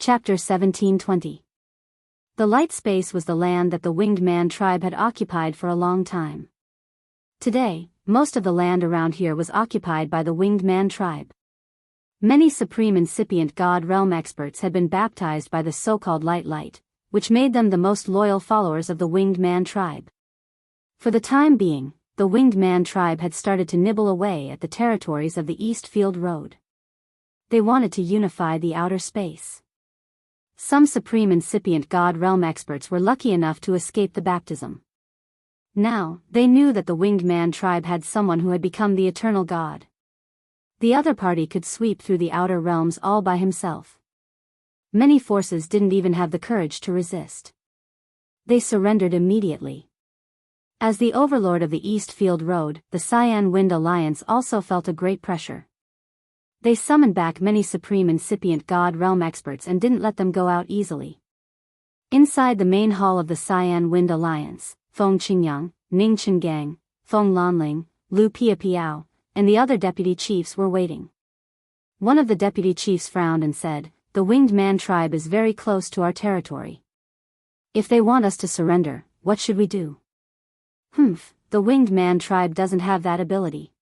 Chapter 1720. The light space was the land that the Winged Man tribe had occupied for a long time. Today, most of the land around here was occupied by the Winged Man tribe. Many supreme incipient God realm experts had been baptized by the so-called Light, which made them the most loyal followers of the Winged Man tribe. For the time being, the Winged Man tribe had started to nibble away at the territories of the Eastfield Road. They wanted to unify the outer space. Some supreme incipient God realm experts were lucky enough to escape the baptism. Now, they knew that the Winged Man tribe had someone who had become the eternal God. The other party could sweep through the outer realms all by himself. Many forces didn't even have the courage to resist. They surrendered immediately. As the overlord of the Eastfield Road, the Cyan Wind Alliance also felt a great pressure. They summoned back many supreme incipient God realm experts and didn't let them go out easily. Inside the main hall of the Cyan Wind Alliance, Feng Qingyang, Ning Qingang, Feng Lanling, Lu Piapiao, and the other deputy chiefs were waiting. One of the deputy chiefs frowned and said, "The Winged Man tribe is very close to our territory. If they want us to surrender, what should we do?" The Winged Man tribe doesn't have that ability.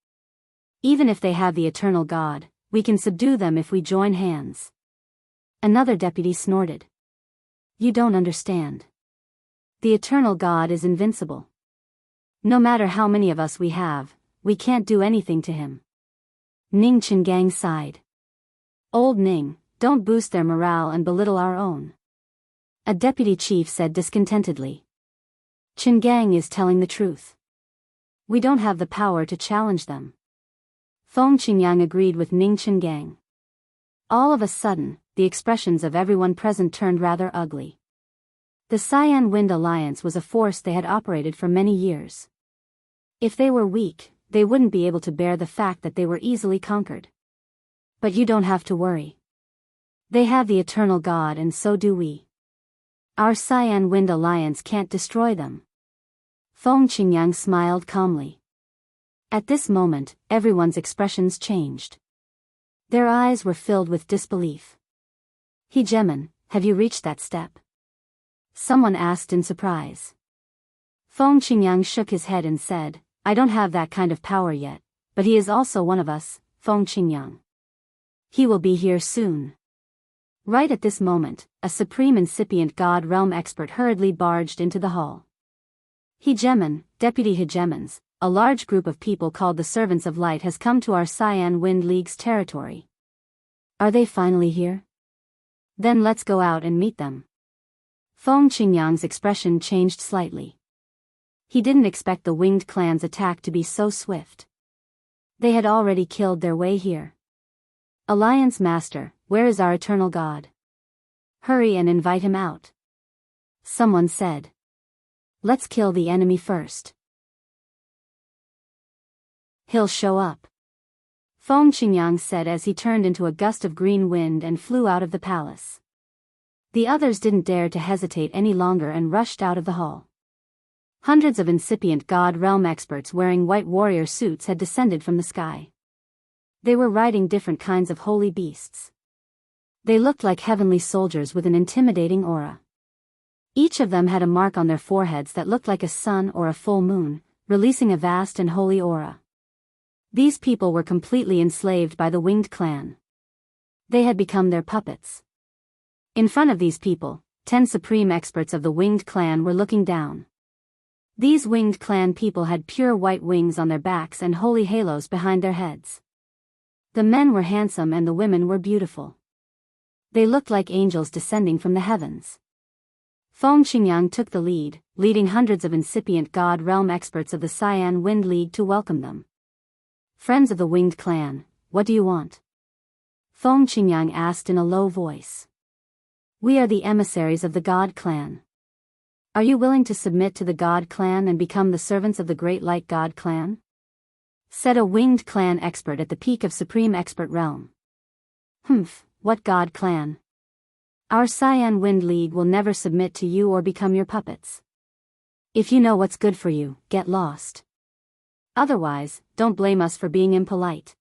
Even if they have the eternal God, we can subdue them if we join hands. Another deputy snorted. "You don't understand. The eternal God is invincible. No matter how many of us we have, we can't do anything to him." Ning Qingang sighed. "Old Ning, don't boost their morale and belittle our own." A deputy chief said discontentedly. "Qingang is telling the truth. We don't have the power to challenge them." Feng Qingyang agreed with Ning Qingang. All of a sudden, the expressions of everyone present turned rather ugly. The Cyan Wind Alliance was a force they had operated for many years. If they were weak, they wouldn't be able to bear the fact that they were easily conquered. But you don't have to worry. They have the eternal God and so do we. Our Cyan Wind Alliance can't destroy them. Feng Qingyang smiled calmly. At this moment, everyone's expressions changed. Their eyes were filled with disbelief. "Hegemon, have you reached that step?" someone asked in surprise. Feng Qingyang shook his head and said, "I don't have that kind of power yet, but he is also one of us, Feng Qingyang. He will be here soon." Right at this moment, a supreme incipient God realm expert hurriedly barged into the hall. "Hegemon, Deputy Hegemons, a large group of people called the Servants of Light has come to our Cyan Wind League's territory." "Are they finally here? Then let's go out and meet them." Feng Qingyang's expression changed slightly. He didn't expect the Winged Clan's attack to be so swift. They had already killed their way here. "Alliance Master, where is our eternal God? Hurry and invite him out," someone said. "Let's kill the enemy first. He'll show up," Feng Qingyang said as he turned into a gust of green wind and flew out of the palace. The others didn't dare to hesitate any longer and rushed out of the hall. Hundreds of incipient God realm experts wearing white warrior suits had descended from the sky. They were riding different kinds of holy beasts. They looked like heavenly soldiers with an intimidating aura. Each of them had a mark on their foreheads that looked like a sun or a full moon, releasing a vast and holy aura. These people were completely enslaved by the Winged Clan. They had become their puppets. In front of these people, 10 supreme experts of the Winged Clan were looking down. These Winged Clan people had pure white wings on their backs and holy halos behind their heads. The men were handsome and the women were beautiful. They looked like angels descending from the heavens. Feng Qingyang took the lead, leading hundreds of incipient God realm experts of the Cyan Wind League to welcome them. "Friends of the Winged Clan, what do you want?" Feng Qingyang asked in a low voice. "We are the emissaries of the God Clan. Are you willing to submit to the God Clan and become the servants of the Great Light God Clan?" said a Winged Clan expert at the peak of Supreme Expert Realm. What God Clan? Our Cyan Wind League will never submit to you or become your puppets. If you know what's good for you, get lost. Otherwise, don't blame us for being impolite."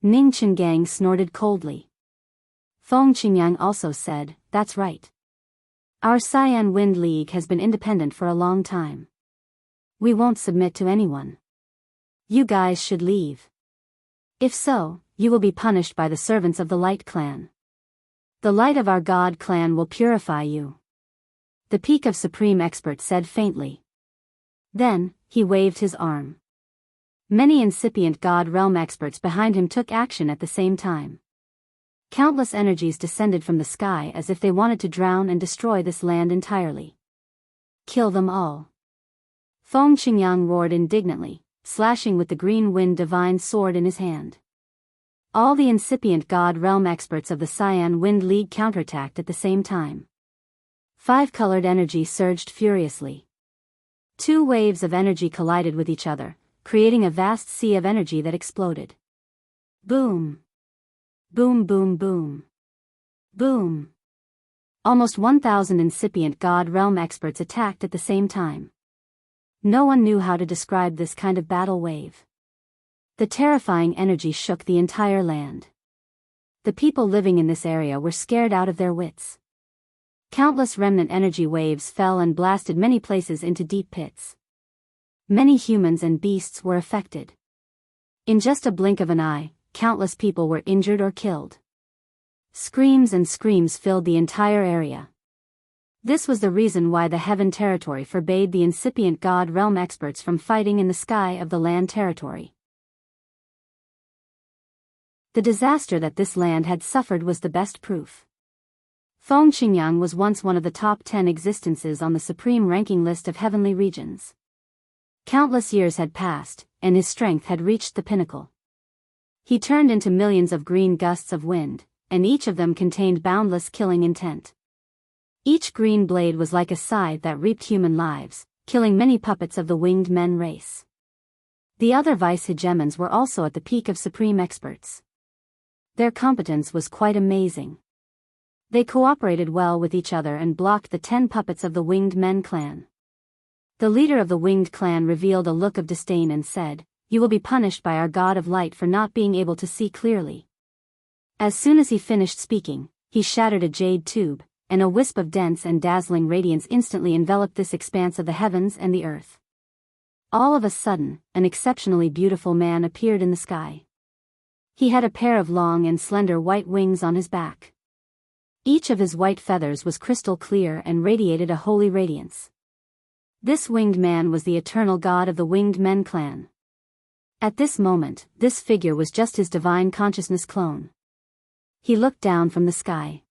Ning Qingang snorted coldly. Feng Qingyang also said, "That's right. Our Cyan Wind League has been independent for a long time. We won't submit to anyone. You guys should leave. If so, you will be punished by the servants of the Light Clan. The light of our God clan will purify you," the Peak of Supreme Expert said faintly. Then, he waved his arm. Many incipient God realm experts behind him took action at the same time. Countless energies descended from the sky as if they wanted to drown and destroy this land entirely. "Kill them all." Feng Qingyang roared indignantly, slashing with the green wind divine sword in his hand. All the incipient God realm experts of the Cyan Wind League counterattacked at the same time. 5-colored energy surged furiously. 2 waves of energy collided with each other, creating a vast sea of energy that exploded. Boom! Boom boom boom. Boom! Almost 1,000 incipient God realm experts attacked at the same time. No one knew how to describe this kind of battle wave. The terrifying energy shook the entire land. The people living in this area were scared out of their wits. Countless remnant energy waves fell and blasted many places into deep pits. Many humans and beasts were affected. In just a blink of an eye, countless people were injured or killed. Screams and screams filled the entire area. This was the reason why the Heaven Territory forbade the incipient God realm experts from fighting in the sky of the land territory. The disaster that this land had suffered was the best proof. Feng Qingyang was once one of the top 10 existences on the supreme ranking list of heavenly regions. Countless years had passed, and his strength had reached the pinnacle. He turned into millions of green gusts of wind, and each of them contained boundless killing intent. Each green blade was like a scythe that reaped human lives, killing many puppets of the winged men race. The other vice hegemons were also at the peak of supreme experts. Their competence was quite amazing. They cooperated well with each other and blocked the 10 puppets of the Winged Men clan. The leader of the Winged clan revealed a look of disdain and said, "You will be punished by our God of Light for not being able to see clearly." As soon as he finished speaking, he shattered a jade tube, and a wisp of dense and dazzling radiance instantly enveloped this expanse of the heavens and the earth. All of a sudden, an exceptionally beautiful man appeared in the sky. He had a pair of long and slender white wings on his back. Each of his white feathers was crystal clear and radiated a holy radiance. This winged man was the eternal god of the Winged Men clan. At this moment, this figure was just his divine consciousness clone. He looked down from the sky.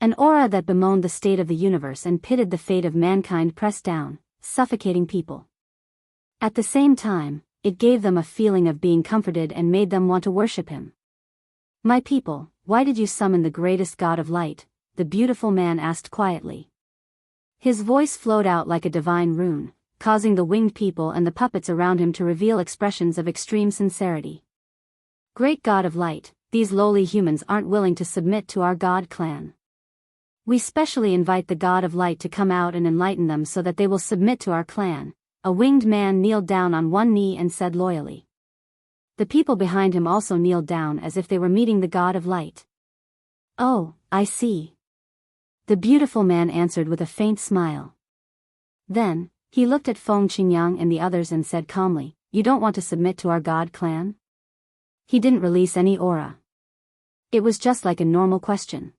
An aura that bemoaned the state of the universe and pitted the fate of mankind pressed down, suffocating people. At the same time, it gave them a feeling of being comforted and made them want to worship him. "My people, why did you summon the greatest god of light?" the beautiful man asked quietly. His voice flowed out like a divine rune, causing the winged people and the puppets around him to reveal expressions of extreme sincerity. "Great God of light, these lowly humans aren't willing to submit to our god clan. We specially invite the God of Light to come out and enlighten them so that they will submit to our clan." A winged man kneeled down on one knee and said loyally. The people behind him also kneeled down as if they were meeting the God of Light. "Oh, I see." The beautiful man answered with a faint smile. Then, he looked at Feng Qingyang and the others and said calmly, "You don't want to submit to our God clan?" He didn't release any aura. It was just like a normal question.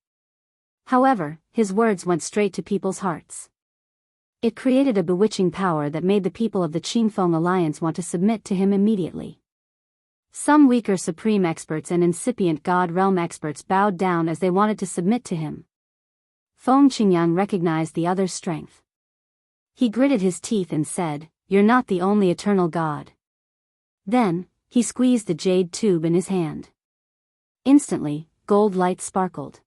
However, his words went straight to people's hearts. It created a bewitching power that made the people of the Qingfeng Alliance want to submit to him immediately. Some weaker supreme experts and incipient God realm experts bowed down as they wanted to submit to him. Feng Qingyang recognized the other's strength. He gritted his teeth and said, "You're not the only eternal God." Then, he squeezed the jade tube in his hand. Instantly, gold light sparkled.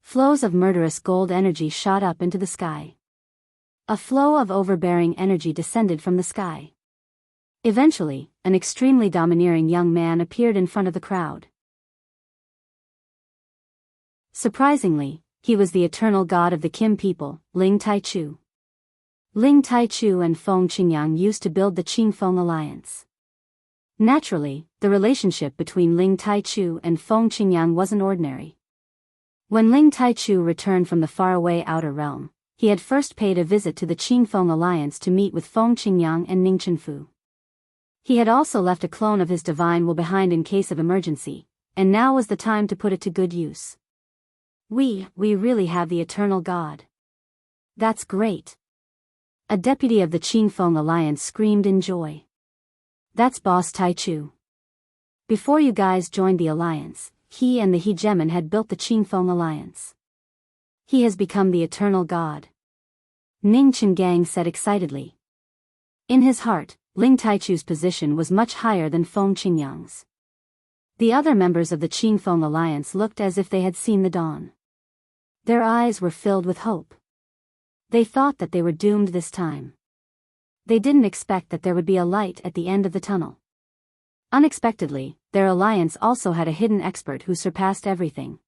Flows of murderous gold energy shot up into the sky. A flow of overbearing energy descended from the sky. Eventually, an extremely domineering young man appeared in front of the crowd. Surprisingly, he was the eternal god of the Kim people, Ling Taichu. Ling Taichu and Feng Qingyang used to build the Qingfeng Alliance. Naturally, the relationship between Ling Taichu and Feng Qingyang wasn't ordinary. When Ling Taichu returned from the faraway outer realm, he had first paid a visit to the Qingfeng Alliance to meet with Feng Qingyang and Ning Chenfu. He had also left a clone of his divine will behind in case of emergency, and now was the time to put it to good use. We really have the eternal God. That's great. A deputy of the Qingfeng Alliance screamed in joy. That's Boss Taichu. Before you guys joined the alliance, he and the hegemon had built the Qingfeng Alliance. He has become the eternal God. Ning Chengang said excitedly. In his heart, Ling Taichu's position was much higher than Feng Qingyang's. The other members of the Qingfeng Alliance looked as if they had seen the dawn. Their eyes were filled with hope. They thought that they were doomed this time. They didn't expect that there would be a light at the end of the tunnel. Unexpectedly, their alliance also had a hidden expert who surpassed everything.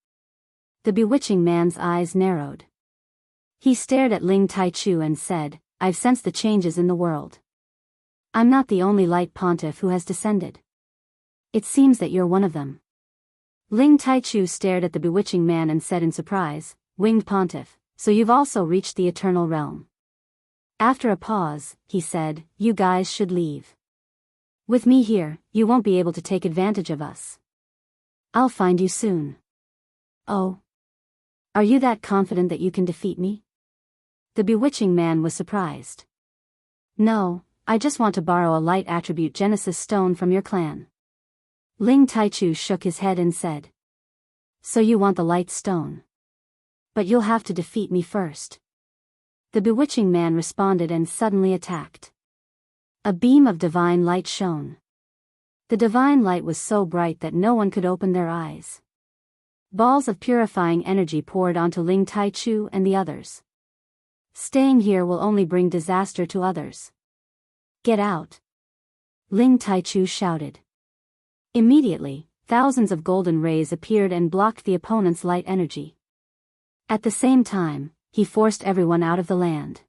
The bewitching man's eyes narrowed. He stared at Ling Taichu and said, I've sensed the changes in the world. I'm not the only light pontiff who has descended. It seems that you're one of them. Ling Taichu stared at the bewitching man and said in surprise, Winged Pontiff, so you've also reached the eternal realm. After a pause, he said, you guys should leave. With me here, you won't be able to take advantage of us. I'll find you soon. Oh. Are you that confident that you can defeat me? The bewitching man was surprised. No, I just want to borrow a light attribute Genesis stone from your clan. Ling Taichu shook his head and said. So you want the light stone? But you'll have to defeat me first. The bewitching man responded and suddenly attacked. A beam of divine light shone. The divine light was so bright that no one could open their eyes. Balls of purifying energy poured onto Ling Taichu and the others. Staying here will only bring disaster to others. Get out! Ling Taichu shouted. Immediately, thousands of golden rays appeared and blocked the opponent's light energy. At the same time, he forced everyone out of the land.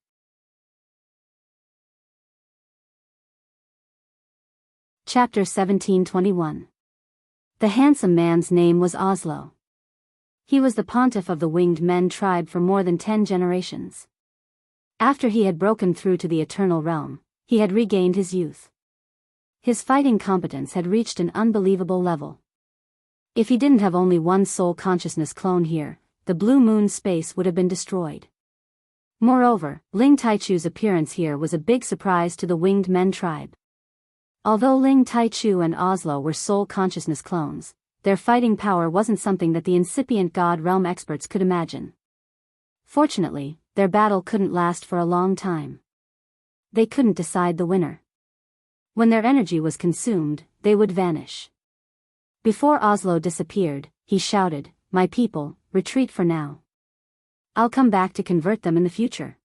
Chapter 1721. The handsome man's name was Oslo. He was the pontiff of the Winged Men tribe for more than 10 generations. After he had broken through to the eternal realm, he had regained his youth. His fighting competence had reached an unbelievable level. If he didn't have only one soul consciousness clone here, the Blue Moon space would have been destroyed. Moreover, Ling Taichu's appearance here was a big surprise to the Winged Men tribe. Although Ling Taichu and Oslo were soul consciousness clones, their fighting power wasn't something that the incipient God Realm experts could imagine. Fortunately, their battle couldn't last for a long time. They couldn't decide the winner. When their energy was consumed, they would vanish. Before Oslo disappeared, he shouted, My people, retreat for now. I'll come back to convert them in the future.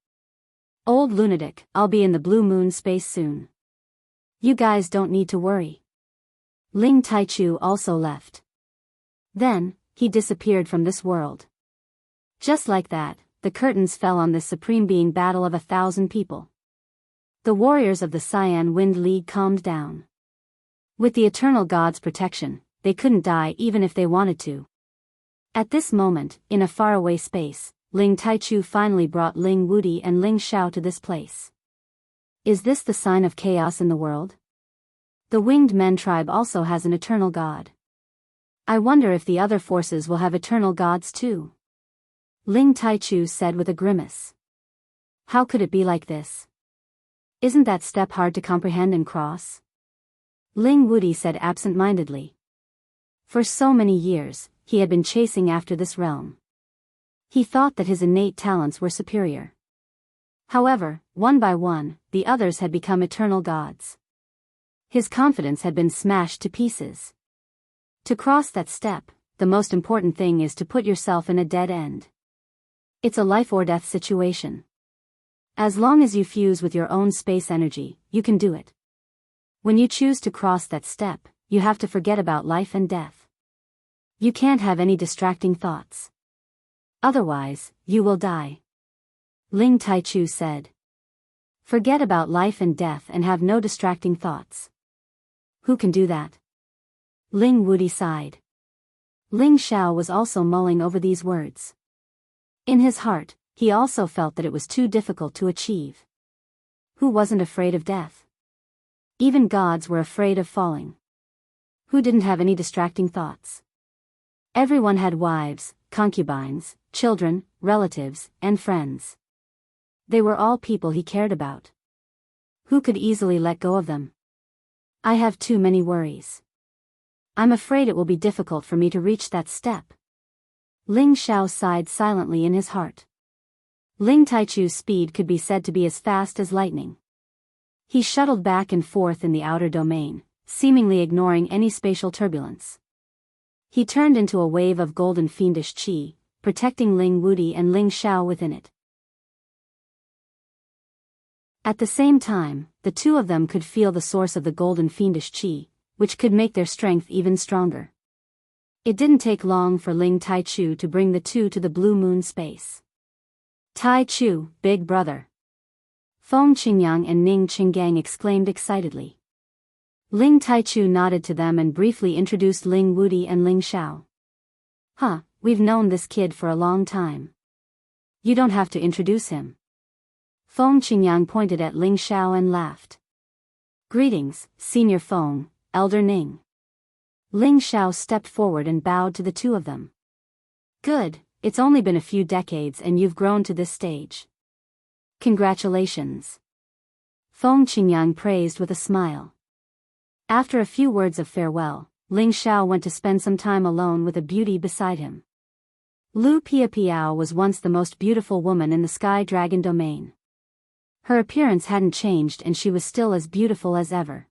Old lunatic, I'll be in the Blue Moon space soon. You guys don't need to worry. Ling Taichu also left. Then, he disappeared from this world. Just like that, the curtains fell on this supreme being battle of 1,000 people. The warriors of the Cyan Wind League calmed down. With the eternal God's protection, they couldn't die even if they wanted to. At this moment, in a faraway space, Ling Taichu finally brought Ling Wudi and Ling Xiao to this place. Is this the sign of chaos in the world? The Winged Men tribe also has an eternal God. I wonder if the other forces will have eternal gods too. Ling Taichu said with a grimace. How could it be like this? Isn't that step hard to comprehend and cross? Ling Wudi said absent-mindedly. For so many years, he had been chasing after this realm. He thought that his innate talents were superior. However, one by one, the others had become eternal gods. His confidence had been smashed to pieces. To cross that step, the most important thing is to put yourself in a dead end. It's a life or death situation. As long as you fuse with your own space energy, you can do it. When you choose to cross that step, you have to forget about life and death. You can't have any distracting thoughts. Otherwise, you will die. Ling Taichu said. Forget about life and death and have no distracting thoughts. Who can do that? Ling Wudi sighed. Ling Xiao was also mulling over these words. In his heart, he also felt that it was too difficult to achieve. Who wasn't afraid of death? Even gods were afraid of falling. Who didn't have any distracting thoughts? Everyone had wives, concubines, children, relatives, and friends. They were all people he cared about. Who could easily let go of them? I have too many worries. I'm afraid it will be difficult for me to reach that step. Ling Xiao sighed silently in his heart. Ling Taichu's speed could be said to be as fast as lightning. He shuttled back and forth in the outer domain, seemingly ignoring any spatial turbulence. He turned into a wave of golden fiendish qi, protecting Ling Wudi and Ling Xiao within it. At the same time, the two of them could feel the source of the golden fiendish qi, which could make their strength even stronger. It didn't take long for Ling Taichu to bring the two to the blue moon space. Taichu, big brother. Feng Qingyang and Ning Qinggang exclaimed excitedly. Ling Taichu nodded to them and briefly introduced Ling Wudi and Ling Xiao. Huh, we've known this kid for a long time. You don't have to introduce him. Feng Qingyang pointed at Ling Xiao and laughed. Greetings, Senior Feng, Elder Ning. Ling Xiao stepped forward and bowed to the two of them. Good, it's only been a few decades and you've grown to this stage. Congratulations. Feng Qingyang praised with a smile. After a few words of farewell, Ling Xiao went to spend some time alone with a beauty beside him. Lu Piapiao was once the most beautiful woman in the Sky Dragon domain. Her appearance hadn't changed and she was still as beautiful as ever.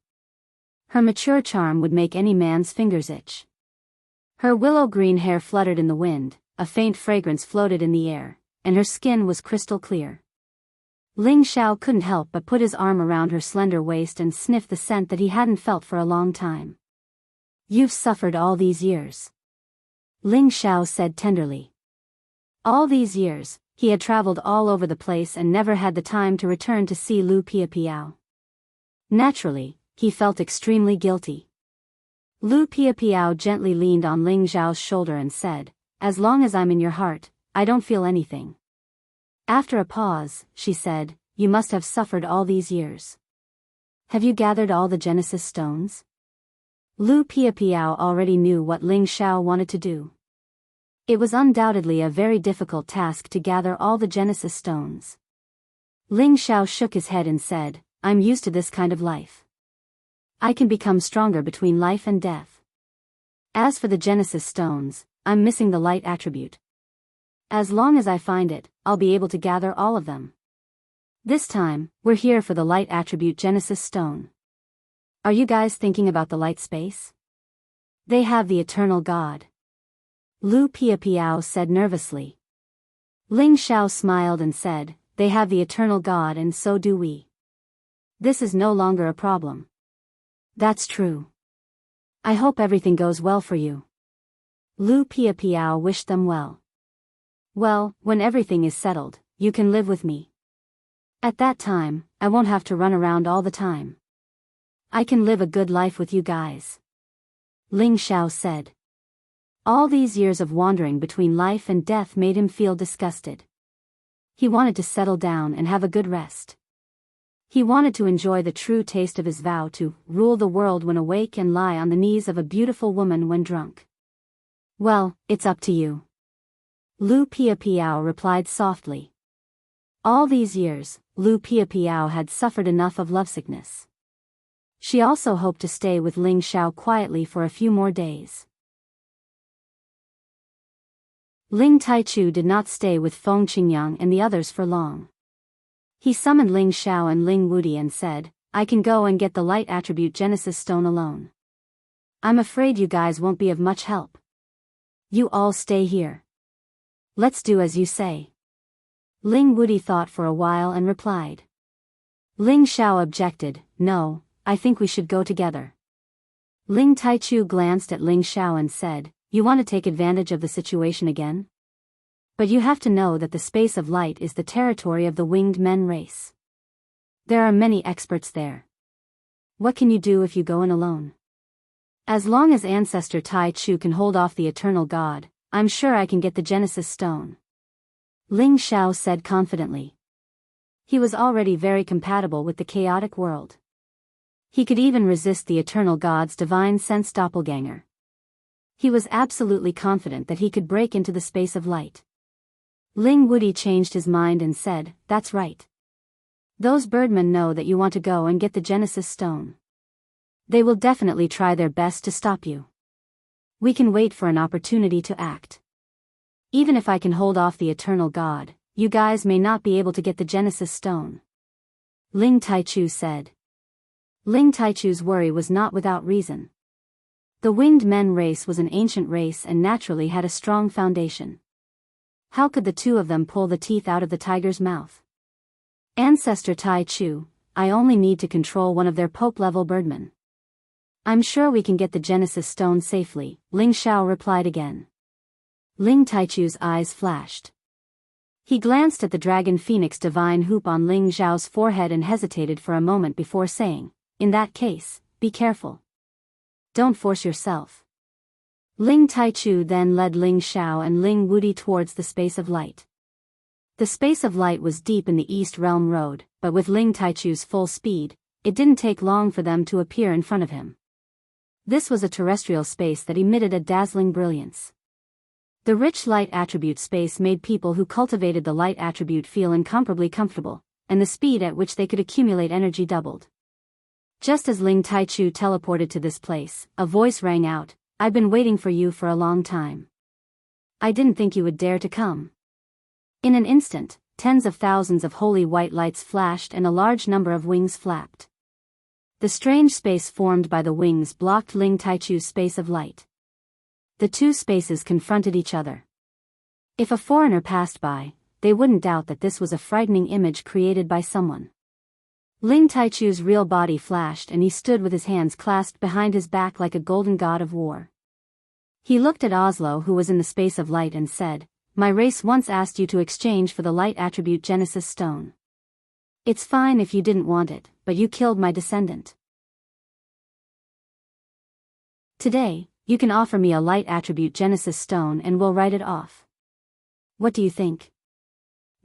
Her mature charm would make any man's fingers itch. Her willow-green hair fluttered in the wind, a faint fragrance floated in the air, and her skin was crystal clear. Ling Xiao couldn't help but put his arm around her slender waist and sniff the scent that he hadn't felt for a long time. You've suffered all these years. Ling Xiao said tenderly. All these years, he had traveled all over the place and never had the time to return to see Lu Piapiao. Naturally, he felt extremely guilty. Lu Piapiao gently leaned on Ling Xiao's shoulder and said, as long as I'm in your heart, I don't feel anything. After a pause, she said, you must have suffered all these years. Have you gathered all the Genesis stones? Lu Piapiao already knew what Ling Xiao wanted to do. It was undoubtedly a very difficult task to gather all the Genesis stones. Ling Xiao shook his head and said, I'm used to this kind of life. I can become stronger between life and death. As for the Genesis stones, I'm missing the light attribute. As long as I find it, I'll be able to gather all of them. This time, we're here for the light attribute Genesis stone. Are you guys thinking about the light space? They have the eternal God. Lu Piapiao said nervously. Ling Xiao smiled and said, they have the eternal God and so do we. This is no longer a problem. That's true. I hope everything goes well for you. Lu Piapiao wished them well. Well, when everything is settled, you can live with me. At that time, I won't have to run around all the time. I can live a good life with you guys. Ling Xiao said. All these years of wandering between life and death made him feel disgusted. He wanted to settle down and have a good rest. He wanted to enjoy the true taste of his vow to rule the world when awake and lie on the knees of a beautiful woman when drunk. Well, it's up to you. Lu Piapiao replied softly. All these years, Lu Piapiao had suffered enough of lovesickness. She also hoped to stay with Ling Xiao quietly for a few more days. Ling Taichu did not stay with Feng Qingyang and the others for long. He summoned Ling Xiao and Ling Wudi and said, I can go and get the light attribute Genesis stone alone. I'm afraid you guys won't be of much help. You all stay here. Let's do as you say. Ling Wudi thought for a while and replied. Ling Xiao objected, no, I think we should go together. Ling Taichu glanced at Ling Xiao and said, you want to take advantage of the situation again? But you have to know that the space of light is the territory of the winged men race. There are many experts there. What can you do if you go in alone? As long as Ancestor Tai Chu can hold off the Eternal God, I'm sure I can get the Genesis Stone. Ling Xiao said confidently. He was already very compatible with the chaotic world. He could even resist the Eternal God's divine sense doppelganger. He was absolutely confident that he could break into the space of light. Ling Wudi changed his mind and said, "That's right. Those birdmen know that you want to go and get the Genesis Stone. They will definitely try their best to stop you. We can wait for an opportunity to act. Even if I can hold off the Eternal God, you guys may not be able to get the Genesis Stone," Ling Taichu said. Ling Taichu's worry was not without reason. The winged men race was an ancient race and naturally had a strong foundation. How could the two of them pull the teeth out of the tiger's mouth? Ancestor Tai Chu, I only need to control one of their Pope-level birdmen. I'm sure we can get the Genesis Stone safely, Ling Xiao replied again. Ling Taichu's eyes flashed. He glanced at the dragon phoenix divine hoop on Ling Xiao's forehead and hesitated for a moment before saying, "In that case, be careful. Don't force yourself." Ling Taichu then led Ling Xiao and Ling Wudi towards the space of light. The space of light was deep in the East Realm Road, but with Ling Taichu's full speed, it didn't take long for them to appear in front of him. This was a terrestrial space that emitted a dazzling brilliance. The rich light attribute space made people who cultivated the light attribute feel incomparably comfortable, and the speed at which they could accumulate energy doubled. Just as Ling Taichu teleported to this place, a voice rang out, "I've been waiting for you for a long time. I didn't think you would dare to come." In an instant, tens of thousands of holy white lights flashed and a large number of wings flapped. The strange space formed by the wings blocked Ling Taichu's space of light. The two spaces confronted each other. If a foreigner passed by, they wouldn't doubt that this was a frightening image created by someone. Ling Taichu's real body flashed and he stood with his hands clasped behind his back like a golden god of war. He looked at Oslo, who was in the space of light, and said, "My race once asked you to exchange for the light attribute Genesis Stone. It's fine if you didn't want it, but you killed my descendant. Today, you can offer me a light attribute Genesis Stone and we'll write it off. What do you think?"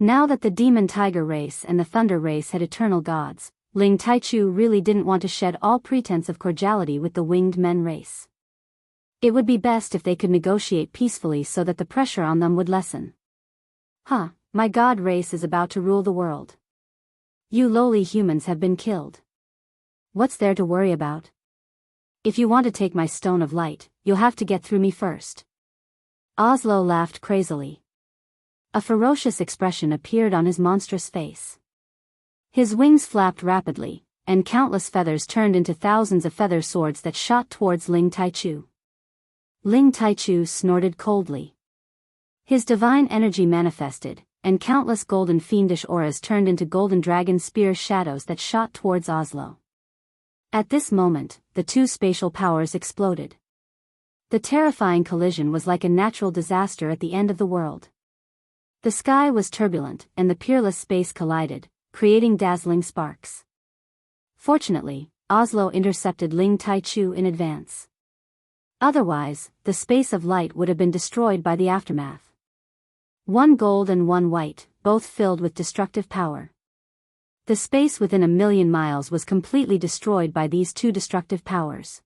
Now that the demon tiger race and the thunder race had eternal gods, Ling Taichu really didn't want to shed all pretense of cordiality with the winged men race. It would be best if they could negotiate peacefully so that the pressure on them would lessen. My god race is about to rule the world. You lowly humans have been killed. What's there to worry about? If you want to take my stone of light, you'll have to get through me first. Oslo laughed crazily. A ferocious expression appeared on his monstrous face. His wings flapped rapidly, and countless feathers turned into thousands of feather swords that shot towards Ling Taichu. Ling Taichu snorted coldly. His divine energy manifested, and countless golden fiendish auras turned into golden dragon spear shadows that shot towards Oslo. At this moment, the two spatial powers exploded. The terrifying collision was like a natural disaster at the end of the world. The sky was turbulent, and the peerless space collided, creating dazzling sparks. Fortunately, Oslo intercepted Ling Taichu in advance. Otherwise, the space of light would have been destroyed by the aftermath. One gold and one white, both filled with destructive power. The space within 1,000,000 miles was completely destroyed by these two destructive powers.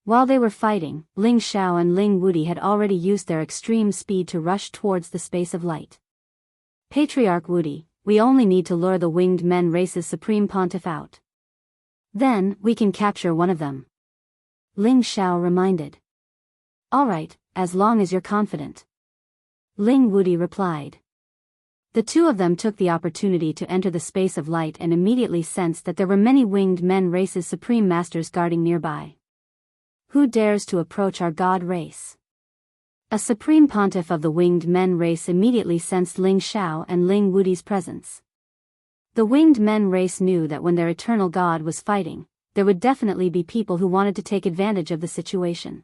While they were fighting, Ling Xiao and Ling Wudi had already used their extreme speed to rush towards the space of light. "Patriarch Wudi, we only need to lure the winged men race's supreme pontiff out. Then, we can capture one of them," Ling Xiao reminded. "All right, as long as you're confident," Ling Wudi replied. The two of them took the opportunity to enter the space of light and immediately sensed that there were many winged men race's supreme masters guarding nearby. "Who dares to approach our god race?" A supreme pontiff of the winged men race immediately sensed Ling Xiao and Ling Wudi's presence. The winged men race knew that when their eternal god was fighting, there would definitely be people who wanted to take advantage of the situation.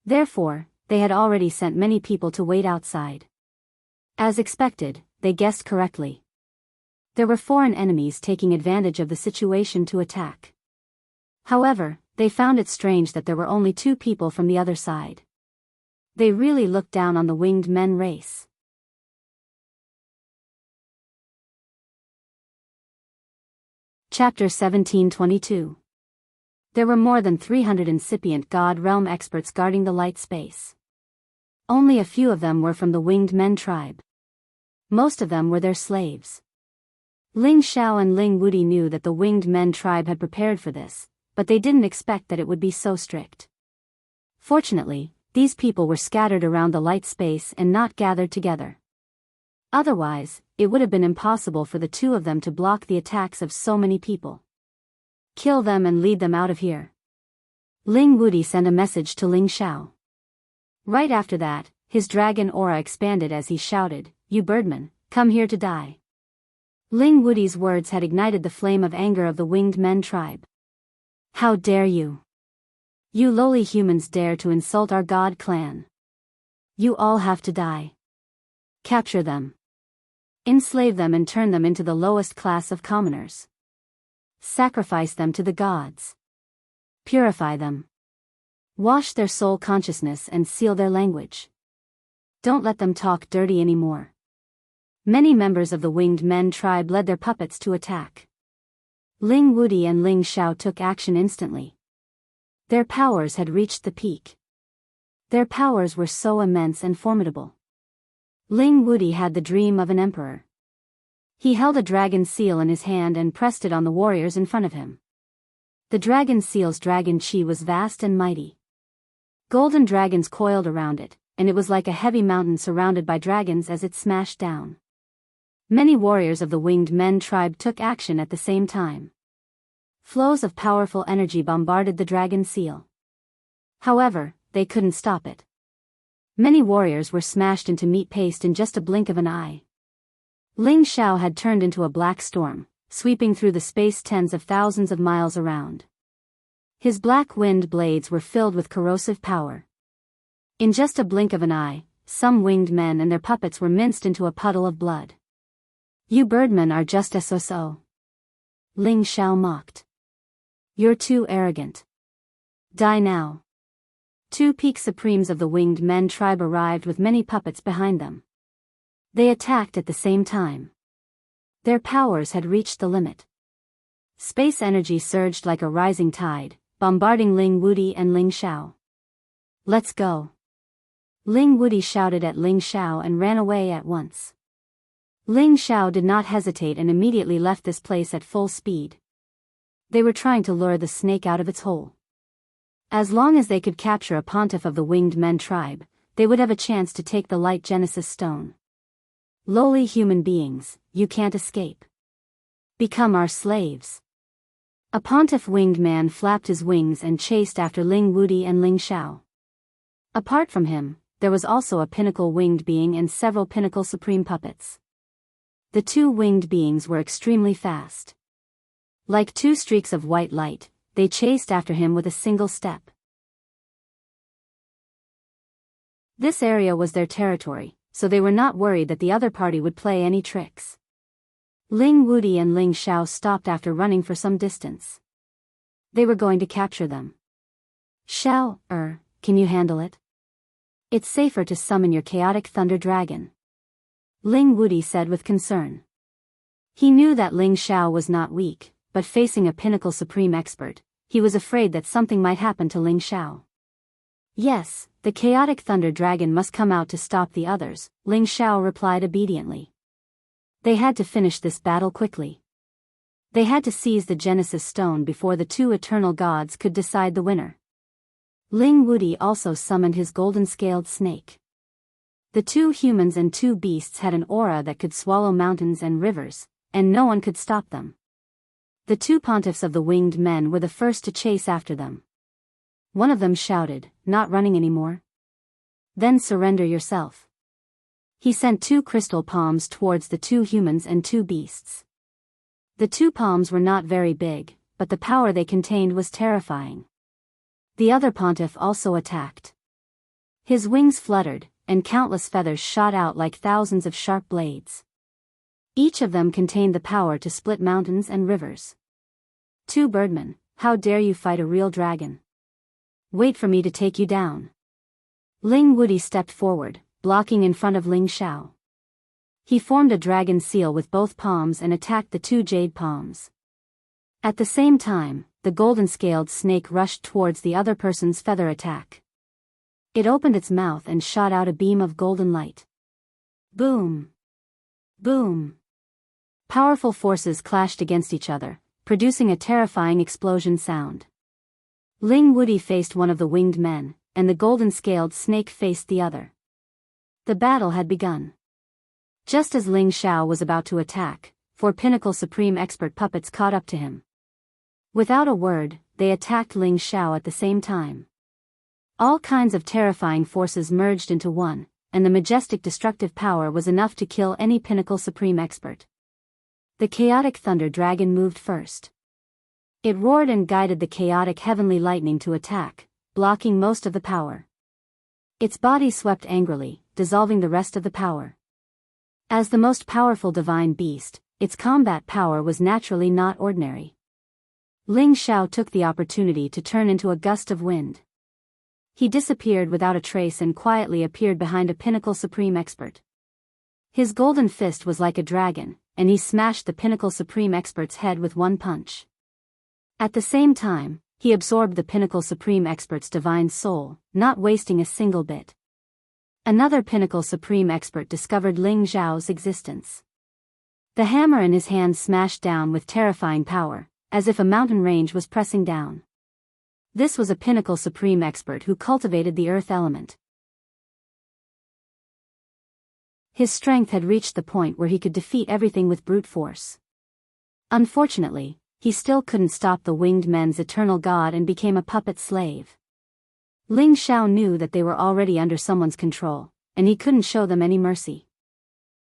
Therefore, they had already sent many people to wait outside. As expected, they guessed correctly. There were foreign enemies taking advantage of the situation to attack. However, they found it strange that there were only 2 people from the other side. They really looked down on the winged men race. Chapter 1722. There were more than 300 incipient God realm experts guarding the light space. Only a few of them were from the winged men tribe. Most of them were their slaves. Ling Xiao and Ling Wudi knew that the winged men tribe had prepared for this, but they didn't expect that it would be so strict. Fortunately, these people were scattered around the light space and not gathered together. Otherwise, it would have been impossible for the 2 of them to block the attacks of so many people. Kill them and lead them out of here. Ling Wudi sent a message to Ling Xiao. Right after that, his dragon aura expanded as he shouted, "You birdmen, come here to die." Ling Wudi's words had ignited the flame of anger of the winged men tribe. How dare you? You lowly humans dare to insult our god clan. You all have to die. Capture them. Enslave them and turn them into the lowest class of commoners. Sacrifice them to the gods. Purify them. Wash their soul consciousness and seal their language. Don't let them talk dirty anymore. Many members of the winged men tribe led their puppets to attack. Ling Wudi and Ling Xiao took action instantly. Their powers had reached the peak. Their powers were so immense and formidable. Ling Wudi had the dream of an emperor. He held a dragon seal in his hand and pressed it on the warriors in front of him. The dragon seal's dragon chi was vast and mighty. Golden dragons coiled around it, and it was like a heavy mountain surrounded by dragons as it smashed down. Many warriors of the winged men tribe took action at the same time. Flows of powerful energy bombarded the dragon seal. However, they couldn't stop it. Many warriors were smashed into meat paste in just a blink of an eye. Ling Xiao had turned into a black storm, sweeping through the space tens of thousands of miles around. His black wind blades were filled with corrosive power. In just a blink of an eye, some winged men and their puppets were minced into a puddle of blood. You birdmen are just so. Ling Xiao mocked. You're too arrogant. Die now. 2 peak supremes of the winged men tribe arrived with many puppets behind them. They attacked at the same time. Their powers had reached the limit. Space energy surged like a rising tide, bombarding Ling Wudi and Ling Xiao. Let's go. Ling Wudi shouted at Ling Xiao and ran away at once. Ling Xiao did not hesitate and immediately left this place at full speed. They were trying to lure the snake out of its hole. As long as they could capture a pontiff of the winged men tribe, they would have a chance to take the light Genesis stone. Lowly human beings, you can't escape. Become our slaves. A pontiff winged man flapped his wings and chased after Ling Wudi and Ling Xiao. Apart from him, there was also a pinnacle winged being and several pinnacle supreme puppets. The 2 winged beings were extremely fast. Like 2 streaks of white light, they chased after him with a single step. This area was their territory, so they were not worried that the other party would play any tricks. Ling Wudi and Ling Xiao stopped after running for some distance. They were going to capture them. Xiao, can you handle it? It's safer to summon your chaotic thunder dragon. Ling Wudi said with concern. He knew that Ling Xiao was not weak, but facing a pinnacle supreme expert, he was afraid that something might happen to Ling Xiao. Yes, the chaotic thunder dragon must come out to stop the others, Ling Xiao replied obediently. They had to finish this battle quickly. They had to seize the Genesis stone before the 2 eternal gods could decide the winner. Ling Wudi also summoned his golden-scaled snake. The 2 humans and 2 beasts had an aura that could swallow mountains and rivers, and no one could stop them. The 2 pontiffs of the winged men were the first to chase after them. One of them shouted, "Not running anymore? Then surrender yourself." He sent 2 crystal palms towards the 2 humans and 2 beasts. The 2 palms were not very big, but the power they contained was terrifying. The other pontiff also attacked. His wings fluttered, and countless feathers shot out like thousands of sharp blades. Each of them contained the power to split mountains and rivers. 2 birdmen, how dare you fight a real dragon? Wait for me to take you down. Ling Wuti stepped forward, blocking in front of Ling Xiao. He formed a dragon seal with both palms and attacked the two jade palms. At the same time, the golden-scaled snake rushed towards the other person's feather attack. It opened its mouth and shot out a beam of golden light. Boom! Boom! Powerful forces clashed against each other, producing a terrifying explosion sound. Ling Wuti faced one of the winged men, and the golden-scaled snake faced the other. The battle had begun. Just as Ling Xiao was about to attack, 4 Pinnacle Supreme Expert puppets caught up to him. Without a word, they attacked Ling Xiao at the same time. All kinds of terrifying forces merged into one, and the majestic destructive power was enough to kill any Pinnacle Supreme Expert. The chaotic thunder dragon moved first. It roared and guided the chaotic heavenly lightning to attack, blocking most of the power. Its body swept angrily, dissolving the rest of the power. As the most powerful divine beast, its combat power was naturally not ordinary. Ling Xiao took the opportunity to turn into a gust of wind. He disappeared without a trace and quietly appeared behind a Pinnacle Supreme Expert. His golden fist was like a dragon, and he smashed the Pinnacle Supreme Expert's head with one punch. At the same time, he absorbed the Pinnacle Supreme Expert's divine soul, not wasting a single bit. Another Pinnacle Supreme Expert discovered Ling Xiao's existence. The hammer in his hand smashed down with terrifying power, as if a mountain range was pressing down. This was a Pinnacle Supreme Expert who cultivated the earth element. His strength had reached the point where he could defeat everything with brute force. Unfortunately, he still couldn't stop the winged men's eternal god and became a puppet slave. Ling Xiao knew that they were already under someone's control, and he couldn't show them any mercy.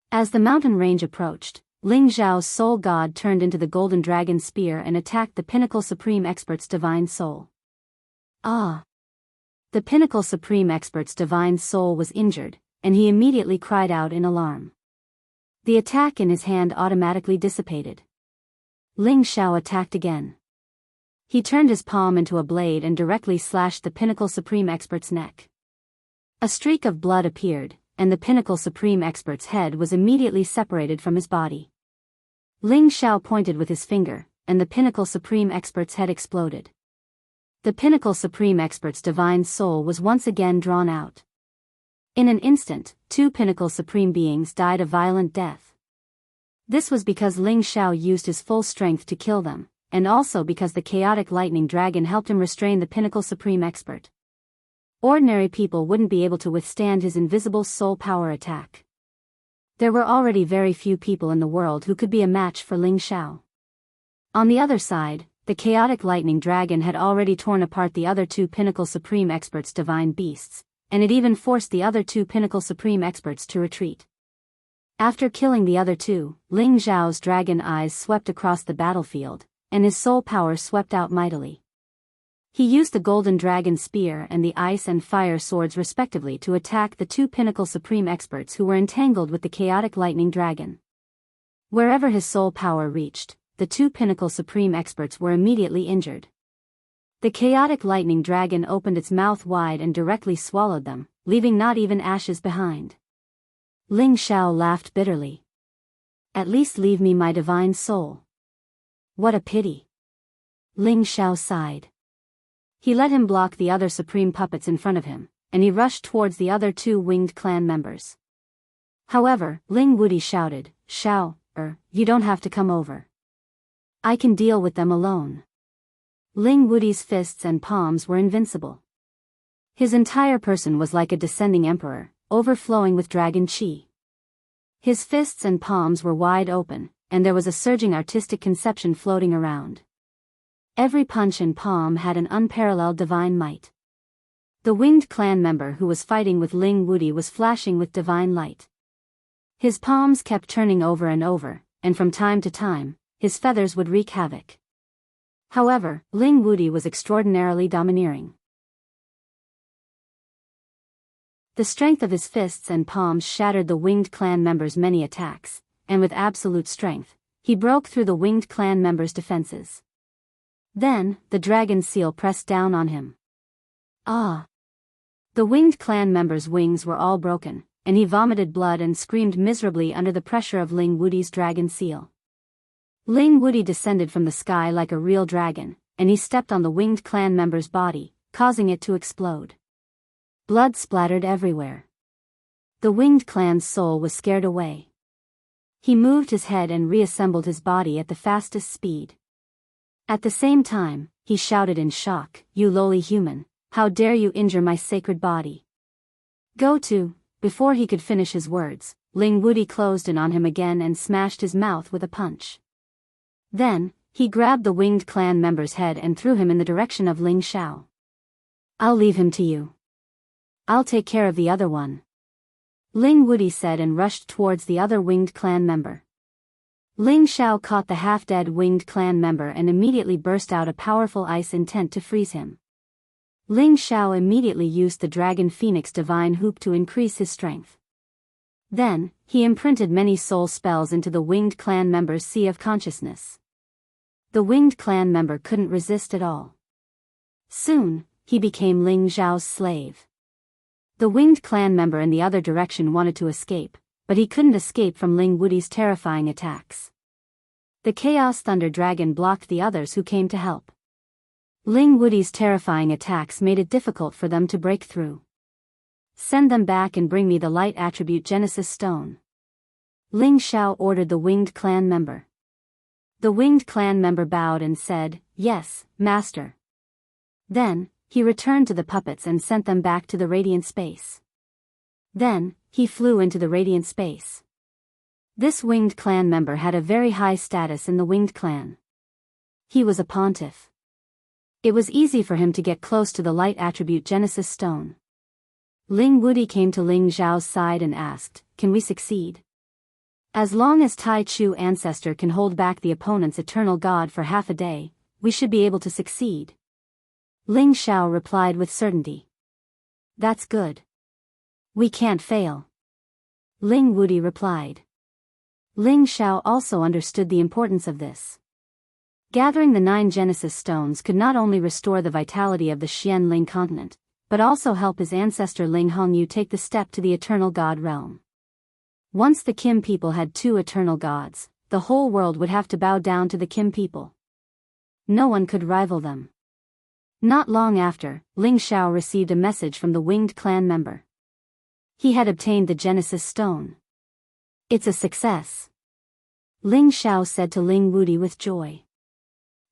As the mountain range approached, Ling Xiao's soul god turned into the golden dragon spear and attacked the Pinnacle Supreme Expert's divine soul. Ah! The Pinnacle Supreme Expert's divine soul was injured, and he immediately cried out in alarm. The attack in his hand automatically dissipated. Ling Xiao attacked again. He turned his palm into a blade and directly slashed the Pinnacle Supreme Expert's neck. A streak of blood appeared, and the Pinnacle Supreme Expert's head was immediately separated from his body. Ling Xiao pointed with his finger, and the Pinnacle Supreme Expert's head exploded. The Pinnacle Supreme Expert's divine soul was once again drawn out. In an instant, 2 Pinnacle Supreme beings died a violent death. This was because Ling Xiao used his full strength to kill them, and also because the chaotic lightning dragon helped him restrain the Pinnacle Supreme Expert. Ordinary people wouldn't be able to withstand his invisible soul power attack. There were already very few people in the world who could be a match for Ling Xiao. On the other side, the chaotic lightning dragon had already torn apart the other 2 Pinnacle Supreme Experts' divine beasts, and it even forced the other 2 Pinnacle Supreme Experts to retreat. After killing the other 2, Ling Xiao's dragon eyes swept across the battlefield, and his soul power swept out mightily. He used the golden dragon spear and the ice and fire swords respectively to attack the 2 Pinnacle Supreme Experts who were entangled with the chaotic lightning dragon. Wherever his soul power reached, the 2 Pinnacle Supreme Experts were immediately injured. The chaotic lightning dragon opened its mouth wide and directly swallowed them, leaving not even ashes behind. Ling Xiao laughed bitterly. At least leave me my divine soul. What a pity. Ling Xiao sighed. He let him block the other supreme puppets in front of him, and he rushed towards the other 2 winged clan members. However, Ling Wuti shouted, Xiao, you don't have to come over. I can deal with them alone. Ling Wuti's fists and palms were invincible. His entire person was like a descending emperor, overflowing with dragon qi. His fists and palms were wide open, and there was a surging artistic conception floating around. Every punch and palm had an unparalleled divine might. The winged clan member who was fighting with Ling Wuti was flashing with divine light. His palms kept turning over and over, and from time to time, his feathers would wreak havoc. However, Ling Wuti was extraordinarily domineering. The strength of his fists and palms shattered the winged clan members' many attacks, and with absolute strength, he broke through the winged clan members' defenses. Then, the dragon seal pressed down on him. Ah! The winged clan member's wings were all broken, and he vomited blood and screamed miserably under the pressure of Ling Wudi's dragon seal. Ling Wudi descended from the sky like a real dragon, and he stepped on the winged clan member's body, causing it to explode. Blood splattered everywhere. The winged clan's soul was scared away. He moved his head and reassembled his body at the fastest speed. At the same time, he shouted in shock, "You lowly human, how dare you injure my sacred body? Go to..." Before he could finish his words, Ling Wudi closed in on him again and smashed his mouth with a punch. Then, he grabbed the winged clan member's head and threw him in the direction of Ling Xiao. "I'll leave him to you. I'll take care of the other one," Ling Wudi said and rushed towards the other winged clan member. Ling Xiao caught the half-dead winged clan member and immediately burst out a powerful ice intent to freeze him. Ling Xiao immediately used the Dragon Phoenix Divine Hoop to increase his strength. Then, he imprinted many soul spells into the winged clan member's sea of consciousness. The winged clan member couldn't resist at all. Soon, he became Ling Xiao's slave. The winged clan member in the other direction wanted to escape, but he couldn't escape from Ling Wudi's terrifying attacks. The Chaos Thunder Dragon blocked the others who came to help. Ling Wudi's terrifying attacks made it difficult for them to break through. "Send them back and bring me the Light Attribute Genesis Stone," Ling Xiao ordered the winged clan member. The winged clan member bowed and said, "Yes, master." Then, he returned to the puppets and sent them back to the radiant space. Then, he flew into the radiant space. This winged clan member had a very high status in the winged clan. He was a pontiff. It was easy for him to get close to the Light Attribute Genesis Stone. Ling Wudi came to Ling Xiao's side and asked, "Can we succeed? As long as Tai Chu Ancestor can hold back the opponent's eternal god for half a day, we should be able to succeed." Ling Xiao replied with certainty. "That's good. We can't fail," Ling Wudi replied. Ling Xiao also understood the importance of this. Gathering the 9 Genesis Stones could not only restore the vitality of the Xian Ling continent, but also help his ancestor Ling Hongyu take the step to the Eternal God realm. Once the Kim people had 2 eternal gods, the whole world would have to bow down to the Kim people. No one could rival them. Not long after, Ling Xiao received a message from the winged clan member. He had obtained the Genesis Stone. "It's a success," Ling Xiao said to Ling Wudi with joy.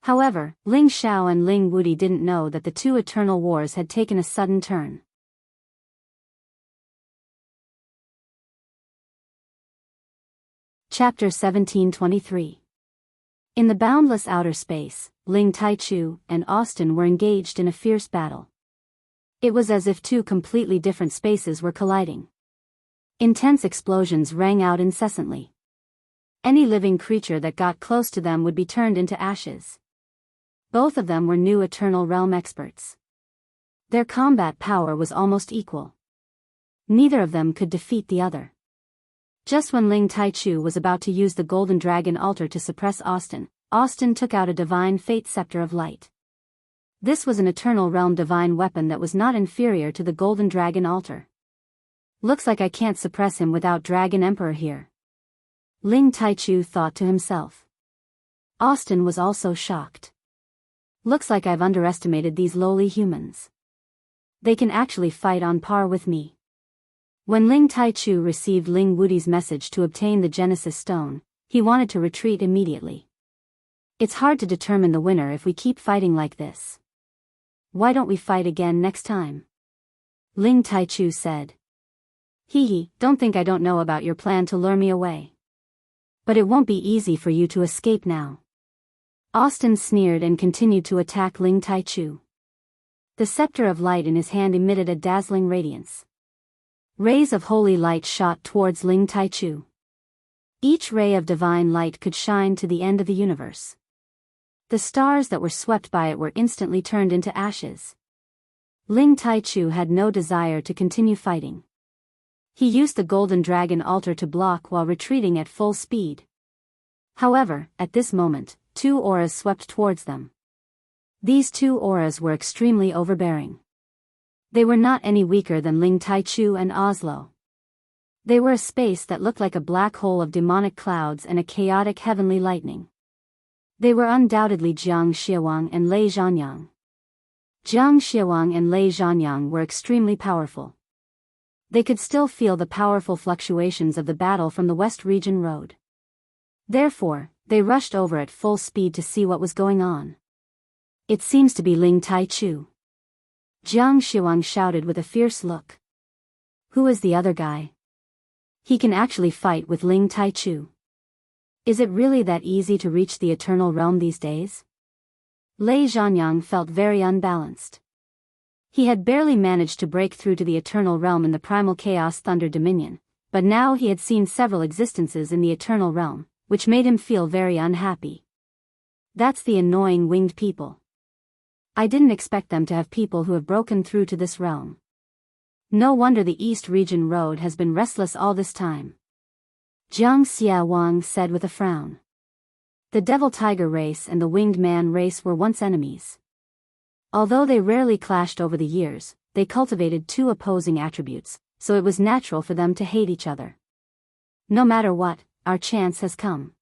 However, Ling Xiao and Ling Wudi didn't know that the 2 eternal wars had taken a sudden turn. Chapter 1723. In the boundless outer space, Ling Taichu and Austin were engaged in a fierce battle. It was as if 2 completely different spaces were colliding. Intense explosions rang out incessantly. Any living creature that got close to them would be turned into ashes. Both of them were new Eternal Realm experts. Their combat power was almost equal. Neither of them could defeat the other. Just when Ling Taichu was about to use the Golden Dragon Altar to suppress Austin, Austin took out a Divine Fate Scepter of Light. This was an Eternal Realm divine weapon that was not inferior to the Golden Dragon Altar. "Looks like I can't suppress him without Dragon Emperor here," Ling Taichu thought to himself. Austin was also shocked. "Looks like I've underestimated these lowly humans. They can actually fight on par with me." When Ling Taichu received Ling Wudi's message to obtain the Genesis Stone, he wanted to retreat immediately. "It's hard to determine the winner if we keep fighting like this. Why don't we fight again next time?" Ling Taichu said. "Hee, don't think I don't know about your plan to lure me away. But it won't be easy for you to escape now." Austin sneered and continued to attack Ling Taichu. The scepter of light in his hand emitted a dazzling radiance. Rays of holy light shot towards Ling Taichu. Each ray of divine light could shine to the end of the universe. The stars that were swept by it were instantly turned into ashes. Ling Taichu had no desire to continue fighting. He used the Golden Dragon Altar to block while retreating at full speed. However, at this moment, 2 auras swept towards them. These two auras were extremely overbearing. They were not any weaker than Ling Taichu and Oslo. They were a space that looked like a black hole of demonic clouds and a chaotic heavenly lightning. They were undoubtedly Jiang Xiawang and Lei Zhanyang. Jiang Xiawang and Lei Zhanyang were extremely powerful. They could still feel the powerful fluctuations of the battle from the West Region Road. Therefore, they rushed over at full speed to see what was going on. It seems to be Ling Taichu. Jiang Xiawang shouted with a fierce look. Who is the other guy? He can actually fight with Ling Taichu. Is it really that easy to reach the Eternal Realm these days? Lei Zhanyang felt very unbalanced. He had barely managed to break through to the Eternal Realm in the Primal Chaos Thunder Dominion, but now he had seen several existences in the Eternal Realm, which made him feel very unhappy. That's the annoying winged people. I didn't expect them to have people who have broken through to this realm. No wonder the East Region Road has been restless all this time. Jiang Xiawang said with a frown. The Devil Tiger race and the Winged Man race were once enemies. Although they rarely clashed over the years, they cultivated two opposing attributes, so it was natural for them to hate each other. No matter what, our chance has come.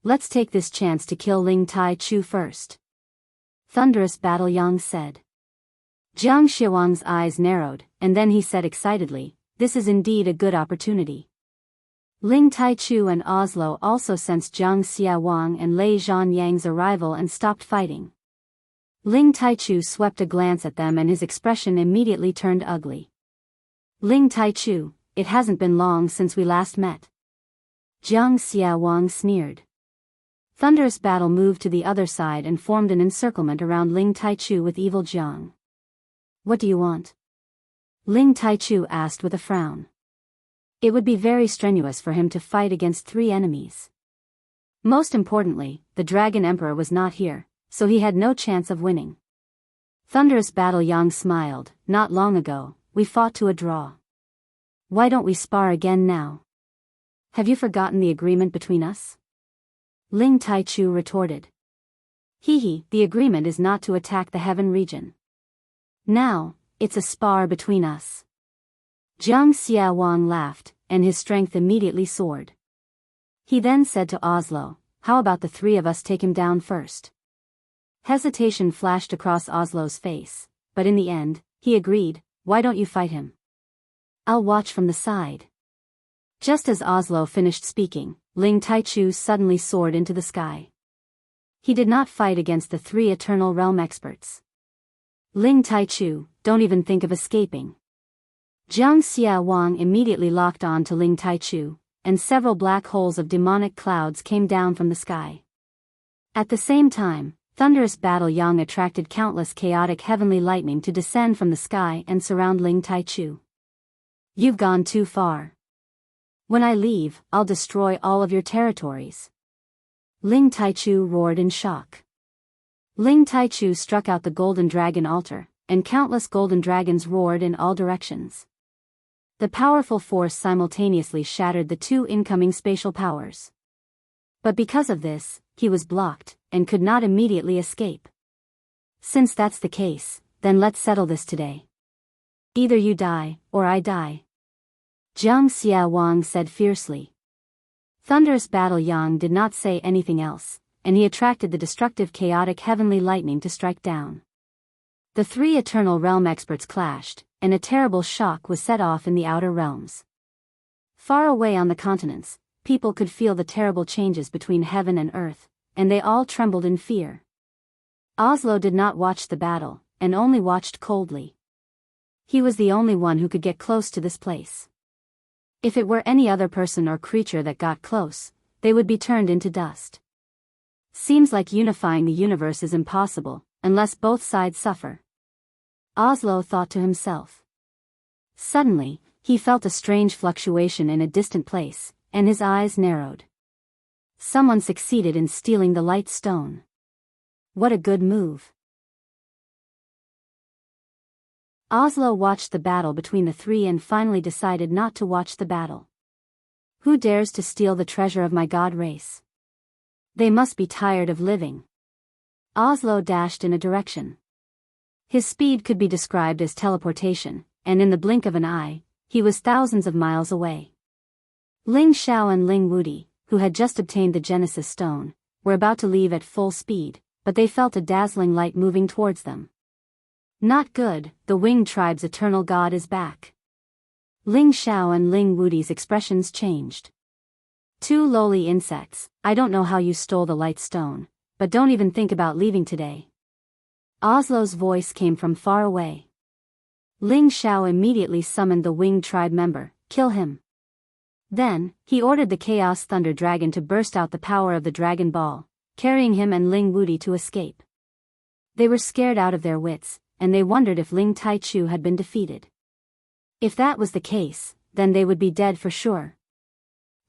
Let's take this chance to kill Ling Taichu first. Thunderous Battle Yang said. Jiang Xiawang's eyes narrowed, and then he said excitedly, this is indeed a good opportunity. Ling Taichu and Oslo also sensed Jiang Xiawang and Lei Zhanyang's arrival and stopped fighting. Ling Taichu swept a glance at them and his expression immediately turned ugly. Ling Taichu, it hasn't been long since we last met. Jiang Xiawang sneered. Thunderous Battle moved to the other side and formed an encirclement around Ling Taichu with evil Jiang. What do you want? Ling Taichu asked with a frown. It would be very strenuous for him to fight against three enemies. Most importantly, the Dragon Emperor was not here, so he had no chance of winning. Thunderous Battle Yang smiled. Not long ago, we fought to a draw. Why don't we spar again now? Have you forgotten the agreement between us? Ling Taichu retorted. The agreement is not to attack the Heaven region. Now, it's a spar between us. Jiang Xiawang laughed, and his strength immediately soared. He then said to Oslo, how about the three of us take him down first? Hesitation flashed across Oslo's face, but in the end, he agreed, why don't you fight him? I'll watch from the side. Just as Oslo finished speaking, Ling Taichu suddenly soared into the sky. He did not fight against the three Eternal Realm experts. Ling Taichu, don't even think of escaping. Jiang Xiawang immediately locked on to Ling Taichu, and several black holes of demonic clouds came down from the sky. At the same time, Thunderous Battle Yang attracted countless chaotic heavenly lightning to descend from the sky and surround Ling Taichu. You've gone too far. When I leave, I'll destroy all of your territories. Ling Taichu roared in shock. Ling Taichu struck out the golden dragon altar, and countless golden dragons roared in all directions. The powerful force simultaneously shattered the two incoming spatial powers. But because of this, he was blocked, and could not immediately escape. Since that's the case, then let's settle this today. Either you die, or I die. Jiang Xiawang said fiercely. Thunderous Battle Yang did not say anything else, and he attracted the destructive chaotic heavenly lightning to strike down. The three Eternal Realm experts clashed, and a terrible shock was set off in the outer realms. Far away on the continents, people could feel the terrible changes between heaven and earth, and they all trembled in fear. Oslo did not watch the battle, and only watched coldly. He was the only one who could get close to this place. If it were any other person or creature that got close, they would be turned into dust. Seems like unifying the universe is impossible, unless both sides suffer. Oslo thought to himself. Suddenly, he felt a strange fluctuation in a distant place, and his eyes narrowed. Someone succeeded in stealing the light stone. What a good move. Oslo watched the battle between the three and finally decided not to watch the battle. Who dares to steal the treasure of my god race? They must be tired of living. Oslo dashed in a direction. His speed could be described as teleportation, and in the blink of an eye, he was thousands of miles away. Ling Xiao and Ling Wudi, who had just obtained the Genesis Stone, were about to leave at full speed, but they felt a dazzling light moving towards them. Not good, the winged tribe's eternal god is back. Ling Xiao and Ling Wudi's expressions changed. Two lowly insects, I don't know how you stole the light stone, but don't even think about leaving today. Oslo's voice came from far away. Ling Xiao immediately summoned the winged tribe member, kill him. Then, he ordered the Chaos Thunder Dragon to burst out the power of the Dragon Ball, carrying him and Ling Wudi to escape. They were scared out of their wits, and they wondered if Ling Taichu had been defeated. If that was the case, then they would be dead for sure.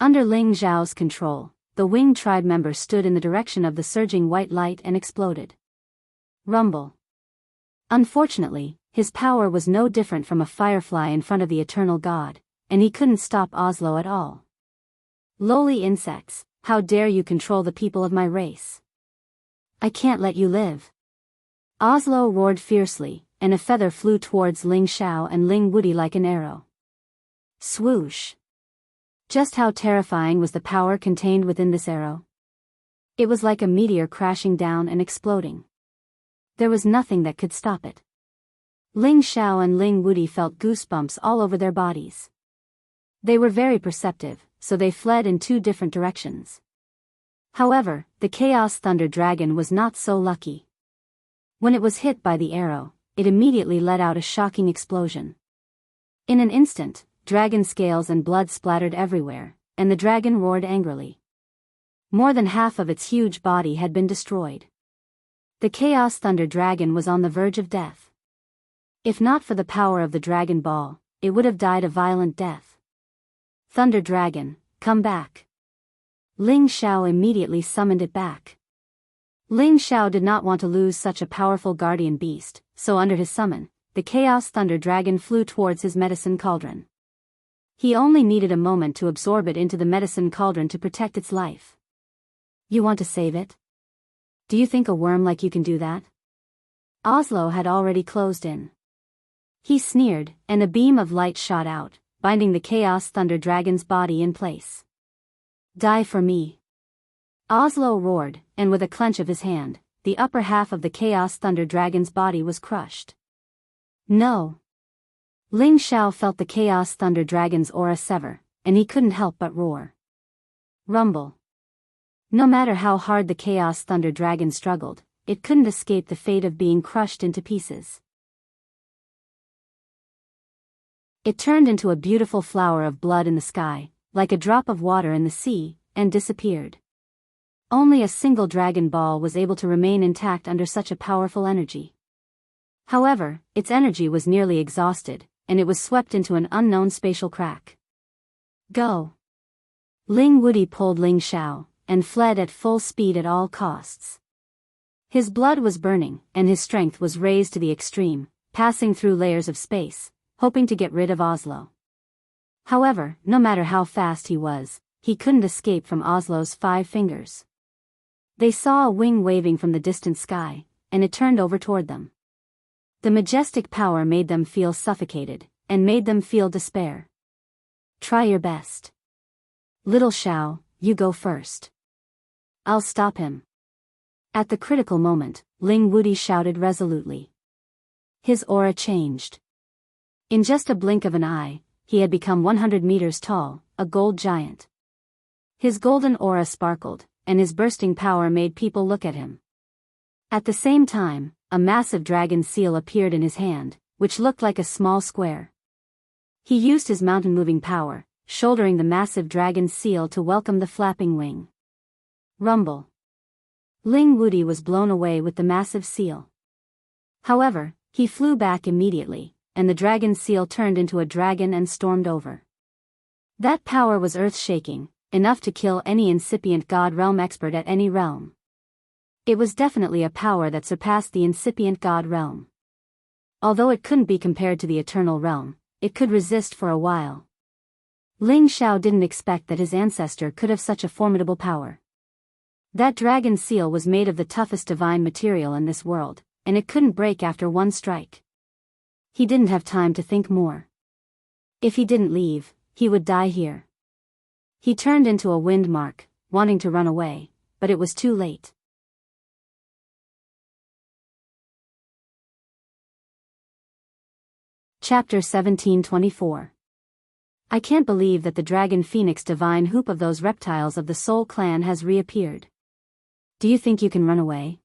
Under Ling Xiao's control, the winged tribe member stood in the direction of the surging white light and exploded. Rumble. Unfortunately, his power was no different from a firefly in front of the eternal god, and he couldn't stop Oslo at all. Lowly insects, how dare you control the people of my race? I can't let you live. Oslo roared fiercely, and a feather flew towards Ling Xiao and Ling Wudi like an arrow. Swoosh! Just how terrifying was the power contained within this arrow? It was like a meteor crashing down and exploding. There was nothing that could stop it. Ling Xiao and Ling Wudi felt goosebumps all over their bodies. They were very perceptive, so they fled in two different directions. However, the Chaos Thunder Dragon was not so lucky. When it was hit by the arrow, it immediately let out a shocking explosion. In an instant, dragon scales and blood splattered everywhere, and the dragon roared angrily. More than half of its huge body had been destroyed. The Chaos Thunder Dragon was on the verge of death. If not for the power of the Dragon Ball, it would have died a violent death. Thunder Dragon, come back. Ling Xiao immediately summoned it back. Ling Xiao did not want to lose such a powerful guardian beast, so under his summon, the Chaos Thunder Dragon flew towards his medicine cauldron. He only needed a moment to absorb it into the medicine cauldron to protect its life. You want to save it? Do you think a worm like you can do that? Oslo had already closed in. He sneered, and a beam of light shot out, binding the Chaos Thunder Dragon's body in place. Die for me. Oslo roared, and with a clench of his hand, the upper half of the Chaos Thunder Dragon's body was crushed. No. Ling Xiao felt the Chaos Thunder Dragon's aura sever, and he couldn't help but roar. Rumble. No matter how hard the Chaos Thunder Dragon struggled, it couldn't escape the fate of being crushed into pieces. It turned into a beautiful flower of blood in the sky, like a drop of water in the sea, and disappeared. Only a single Dragon Ball was able to remain intact under such a powerful energy. However, its energy was nearly exhausted, and it was swept into an unknown spatial crack. Go! Ling Wudi pulled Ling Xiao, and fled at full speed at all costs. His blood was burning, and his strength was raised to the extreme, passing through layers of space, hoping to get rid of Oslo. However, no matter how fast he was, he couldn't escape from Oslo's 5 fingers. They saw a wing waving from the distant sky, and it turned over toward them. The majestic power made them feel suffocated, and made them feel despair. Try your best. Little Xiao, you go first. I'll stop him. At the critical moment, Ling Wudi shouted resolutely. His aura changed. In just a blink of an eye, he had become 100 meters tall, a gold giant. His golden aura sparkled, and his bursting power made people look at him. At the same time, a massive dragon seal appeared in his hand, which looked like a small square. He used his mountain-moving power, shouldering the massive dragon seal to welcome the flapping wing. Rumble. Ling Wudi was blown away with the massive seal. However, he flew back immediately, and the dragon seal turned into a dragon and stormed over. That power was earth-shaking, enough to kill any incipient God Realm expert at any realm. It was definitely a power that surpassed the incipient God Realm. Although it couldn't be compared to the Eternal Realm, it could resist for a while. Ling Xiao didn't expect that his ancestor could have such a formidable power. That dragon seal was made of the toughest divine material in this world, and it couldn't break after one strike. He didn't have time to think more. If he didn't leave, he would die here. He turned into a wind mark, wanting to run away, but it was too late. Chapter 1724. I can't believe that the dragon phoenix divine hoop of those reptiles of the Soul Clan has reappeared. Do you think you can run away?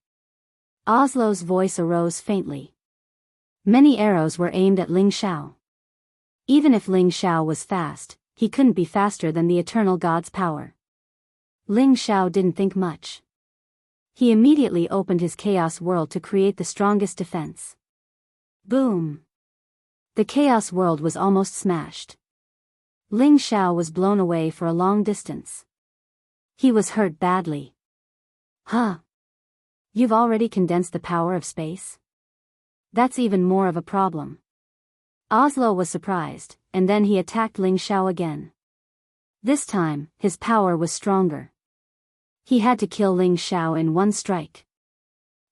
Oslo's voice arose faintly. Many arrows were aimed at Ling Xiao. Even if Ling Xiao was fast, he couldn't be faster than the eternal god's power. Ling Xiao didn't think much. He immediately opened his chaos world to create the strongest defense. Boom! The chaos world was almost smashed. Ling Xiao was blown away for a long distance. He was hurt badly. Huh? You've already condensed the power of space? That's even more of a problem. Oslo was surprised, and then he attacked Ling Xiao again. This time, his power was stronger. He had to kill Ling Xiao in one strike.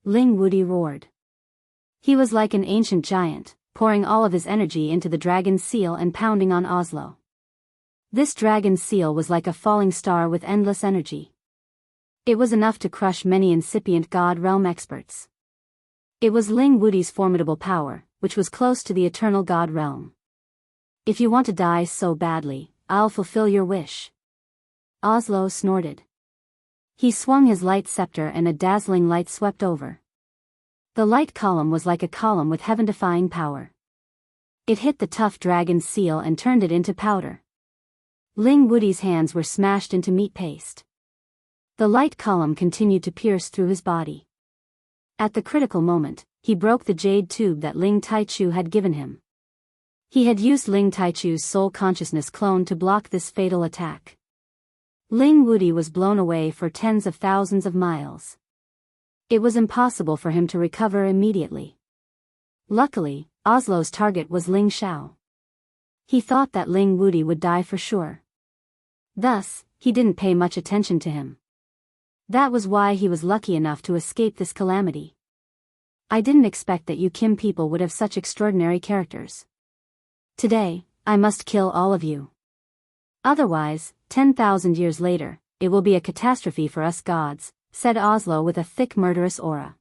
Ling Wudi roared. He was like an ancient giant, pouring all of his energy into the dragon's seal and pounding on Oslo. This dragon's seal was like a falling star with endless energy. It was enough to crush many incipient God Realm experts. It was Ling Wudi's formidable power, which was close to the eternal God Realm. If you want to die so badly, I'll fulfill your wish. Oslo snorted. He swung his light scepter and a dazzling light swept over. The light column was like a column with heaven-defying power. It hit the tough dragon's seal and turned it into powder. Ling Wudi's hands were smashed into meat paste. The light column continued to pierce through his body. At the critical moment, he broke the jade tube that Ling Taichu had given him. He had used Ling Taichu's soul consciousness clone to block this fatal attack. Ling Wudi was blown away for tens of thousands of miles. It was impossible for him to recover immediately. Luckily, Oslo's target was Ling Xiao. He thought that Ling Wudi would die for sure. Thus, he didn't pay much attention to him. That was why he was lucky enough to escape this calamity. I didn't expect that you Kim people would have such extraordinary characters. Today, I must kill all of you. Otherwise, 10,000 years later, it will be a catastrophe for us gods, said Oslo with a thick murderous aura.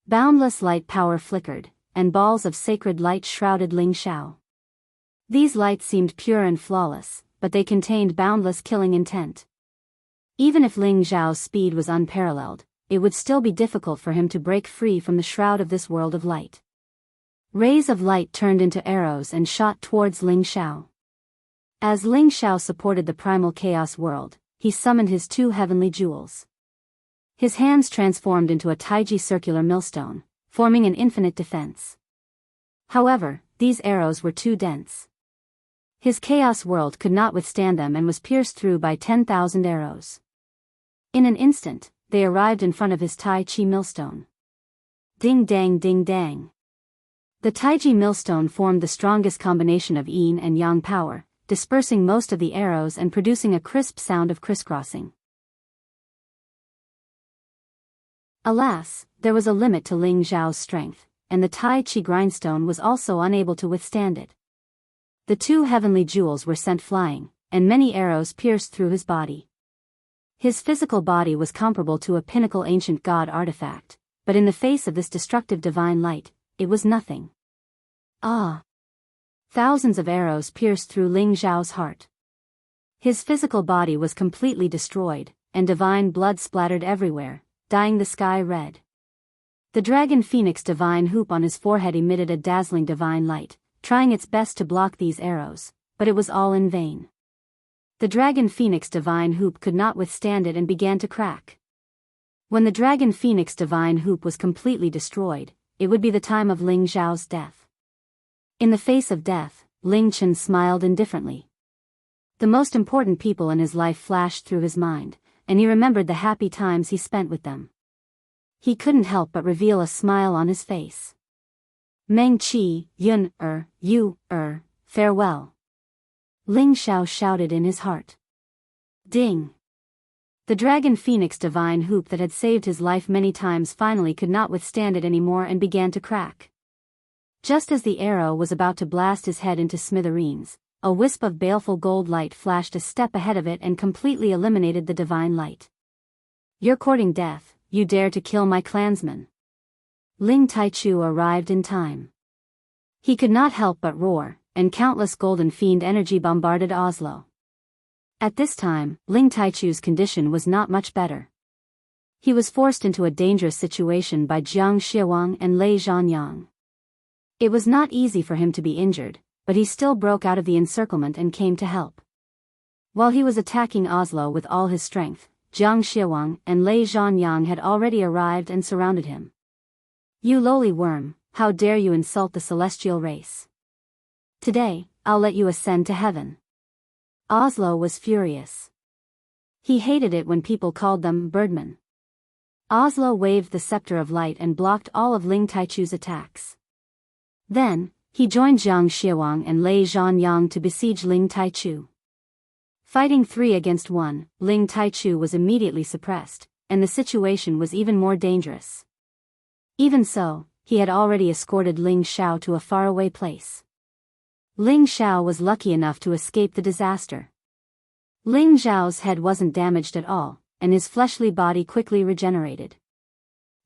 Boundless light power flickered, and balls of sacred light shrouded Ling Xiao. These lights seemed pure and flawless, but they contained boundless killing intent. Even if Ling Xiao's speed was unparalleled, it would still be difficult for him to break free from the shroud of this world of light. Rays of light turned into arrows and shot towards Ling Xiao. As Ling Xiao supported the primal chaos world, he summoned his two heavenly jewels. His hands transformed into a Taiji circular millstone, forming an infinite defense. However, these arrows were too dense. His chaos world could not withstand them and was pierced through by 10,000 arrows. In an instant, they arrived in front of his Tai Chi millstone. Ding dang ding dang. The Taiji millstone formed the strongest combination of yin and yang power, dispersing most of the arrows and producing a crisp sound of crisscrossing. Alas, there was a limit to Ling Xiao's strength, and the Tai Chi grindstone was also unable to withstand it. The two heavenly jewels were sent flying, and many arrows pierced through his body. His physical body was comparable to a pinnacle ancient god artifact, but in the face of this destructive divine light, it was nothing. Ah! Thousands of arrows pierced through Ling Xiao's heart. His physical body was completely destroyed, and divine blood splattered everywhere, dyeing the sky red. The dragon phoenix divine hoop on his forehead emitted a dazzling divine light, trying its best to block these arrows, but it was all in vain. The dragon phoenix divine hoop could not withstand it and began to crack. When the dragon phoenix divine hoop was completely destroyed, it would be the time of Ling Xiao's death. In the face of death, Ling Chen smiled indifferently. The most important people in his life flashed through his mind, and he remembered the happy times he spent with them. He couldn't help but reveal a smile on his face. Meng Qi, Yun, you, farewell. Ling Xiao shouted in his heart. Ding! The dragon phoenix divine hoop that had saved his life many times finally could not withstand it anymore and began to crack. Just as the arrow was about to blast his head into smithereens, a wisp of baleful gold light flashed a step ahead of it and completely eliminated the divine light. "You're courting death, you dare to kill my clansman." Ling Taichu arrived in time. He could not help but roar, and countless golden fiend energy bombarded Oslo. At this time, Ling Taichu's condition was not much better. He was forced into a dangerous situation by Jiang Xiawang and Lei Zhanyang. It was not easy for him to be injured, but he still broke out of the encirclement and came to help. While he was attacking Oslo with all his strength, Jiang Xiawang and Lei Zhanyang had already arrived and surrounded him. "You lowly worm, how dare you insult the celestial race? Today, I'll let you ascend to heaven." Oslo was furious. He hated it when people called them birdmen. Oslo waved the scepter of light and blocked all of Ling Taichu's attacks. Then, he joined Jiang Xiawang and Lei Zhanyang to besiege Ling Taichu. Fighting 3 against 1, Ling Taichu was immediately suppressed, and the situation was even more dangerous. Even so, he had already escorted Ling Xiao to a faraway place. Ling Xiao was lucky enough to escape the disaster. Ling Xiao's head wasn't damaged at all, and his fleshly body quickly regenerated.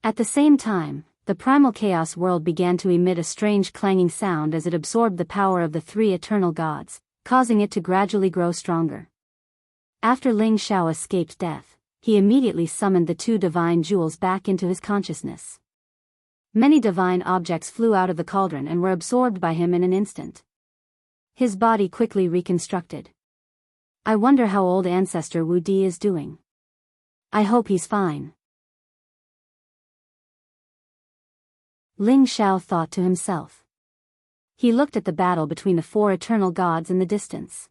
At the same time, the primal chaos world began to emit a strange clanging sound as it absorbed the power of the 3 eternal gods, causing it to gradually grow stronger. After Ling Xiao escaped death, he immediately summoned the 2 divine jewels back into his consciousness. Many divine objects flew out of the cauldron and were absorbed by him in an instant. His body quickly reconstructed. "I wonder how old ancestor Wu Di is doing. I hope he's fine." Ling Xiao thought to himself. He looked at the battle between the 4 eternal gods in the distance.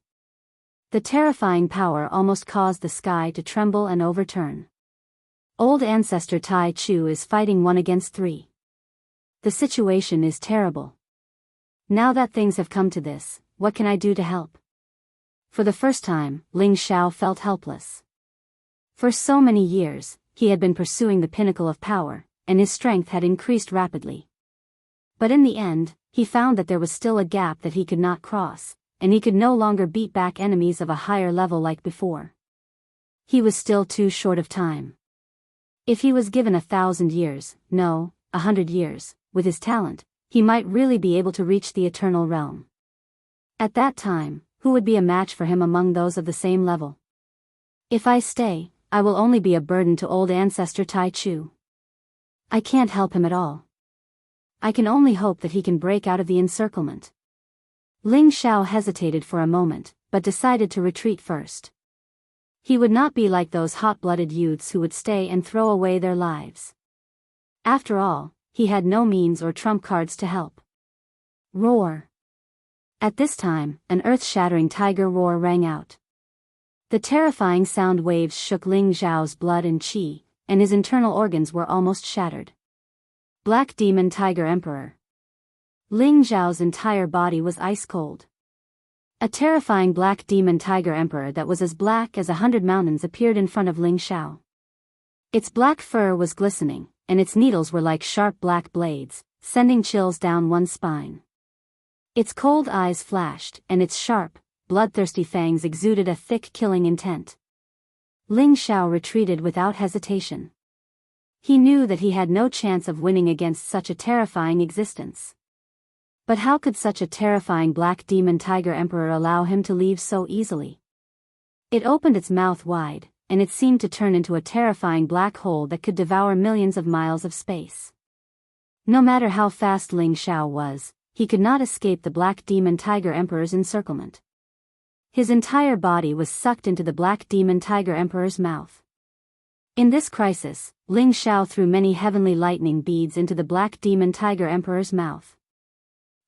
The terrifying power almost caused the sky to tremble and overturn. Old ancestor Tai Chu is fighting 1 against 3. The situation is terrible. Now that things have come to this, what can I do to help? For the first time, Ling Xiao felt helpless. For so many years, he had been pursuing the pinnacle of power, and his strength had increased rapidly. But in the end, he found that there was still a gap that he could not cross, and he could no longer beat back enemies of a higher level like before. He was still too short of time. If he was given 1,000 years, no, 100 years, with his talent, he might really be able to reach the eternal realm. At that time, who would be a match for him among those of the same level? "If I stay, I will only be a burden to old ancestor Tai Chu. I can't help him at all. I can only hope that he can break out of the encirclement." Ling Xiao hesitated for a moment, but decided to retreat first. He would not be like those hot-blooded youths who would stay and throw away their lives. After all, he had no means or trump cards to help. Roar! At this time, an earth-shattering tiger roar rang out. The terrifying sound waves shook Ling Xiao's blood and qi, and his internal organs were almost shattered. Black Demon Tiger Emperor. Ling Xiao's entire body was ice-cold. A terrifying black demon tiger emperor that was as black as 100 mountains appeared in front of Ling Xiao. Its black fur was glistening, and its needles were like sharp black blades, sending chills down one's spine. Its cold eyes flashed, and its sharp, bloodthirsty fangs exuded a thick killing intent. Ling Xiao retreated without hesitation. He knew that he had no chance of winning against such a terrifying existence. But how could such a terrifying black demon tiger emperor allow him to leave so easily? It opened its mouth wide, and it seemed to turn into a terrifying black hole that could devour millions of miles of space. No matter how fast Ling Xiao was, he could not escape the black demon tiger emperor's encirclement. His entire body was sucked into the black demon tiger emperor's mouth. In this crisis, Ling Xiao threw many heavenly lightning beads into the black demon tiger emperor's mouth.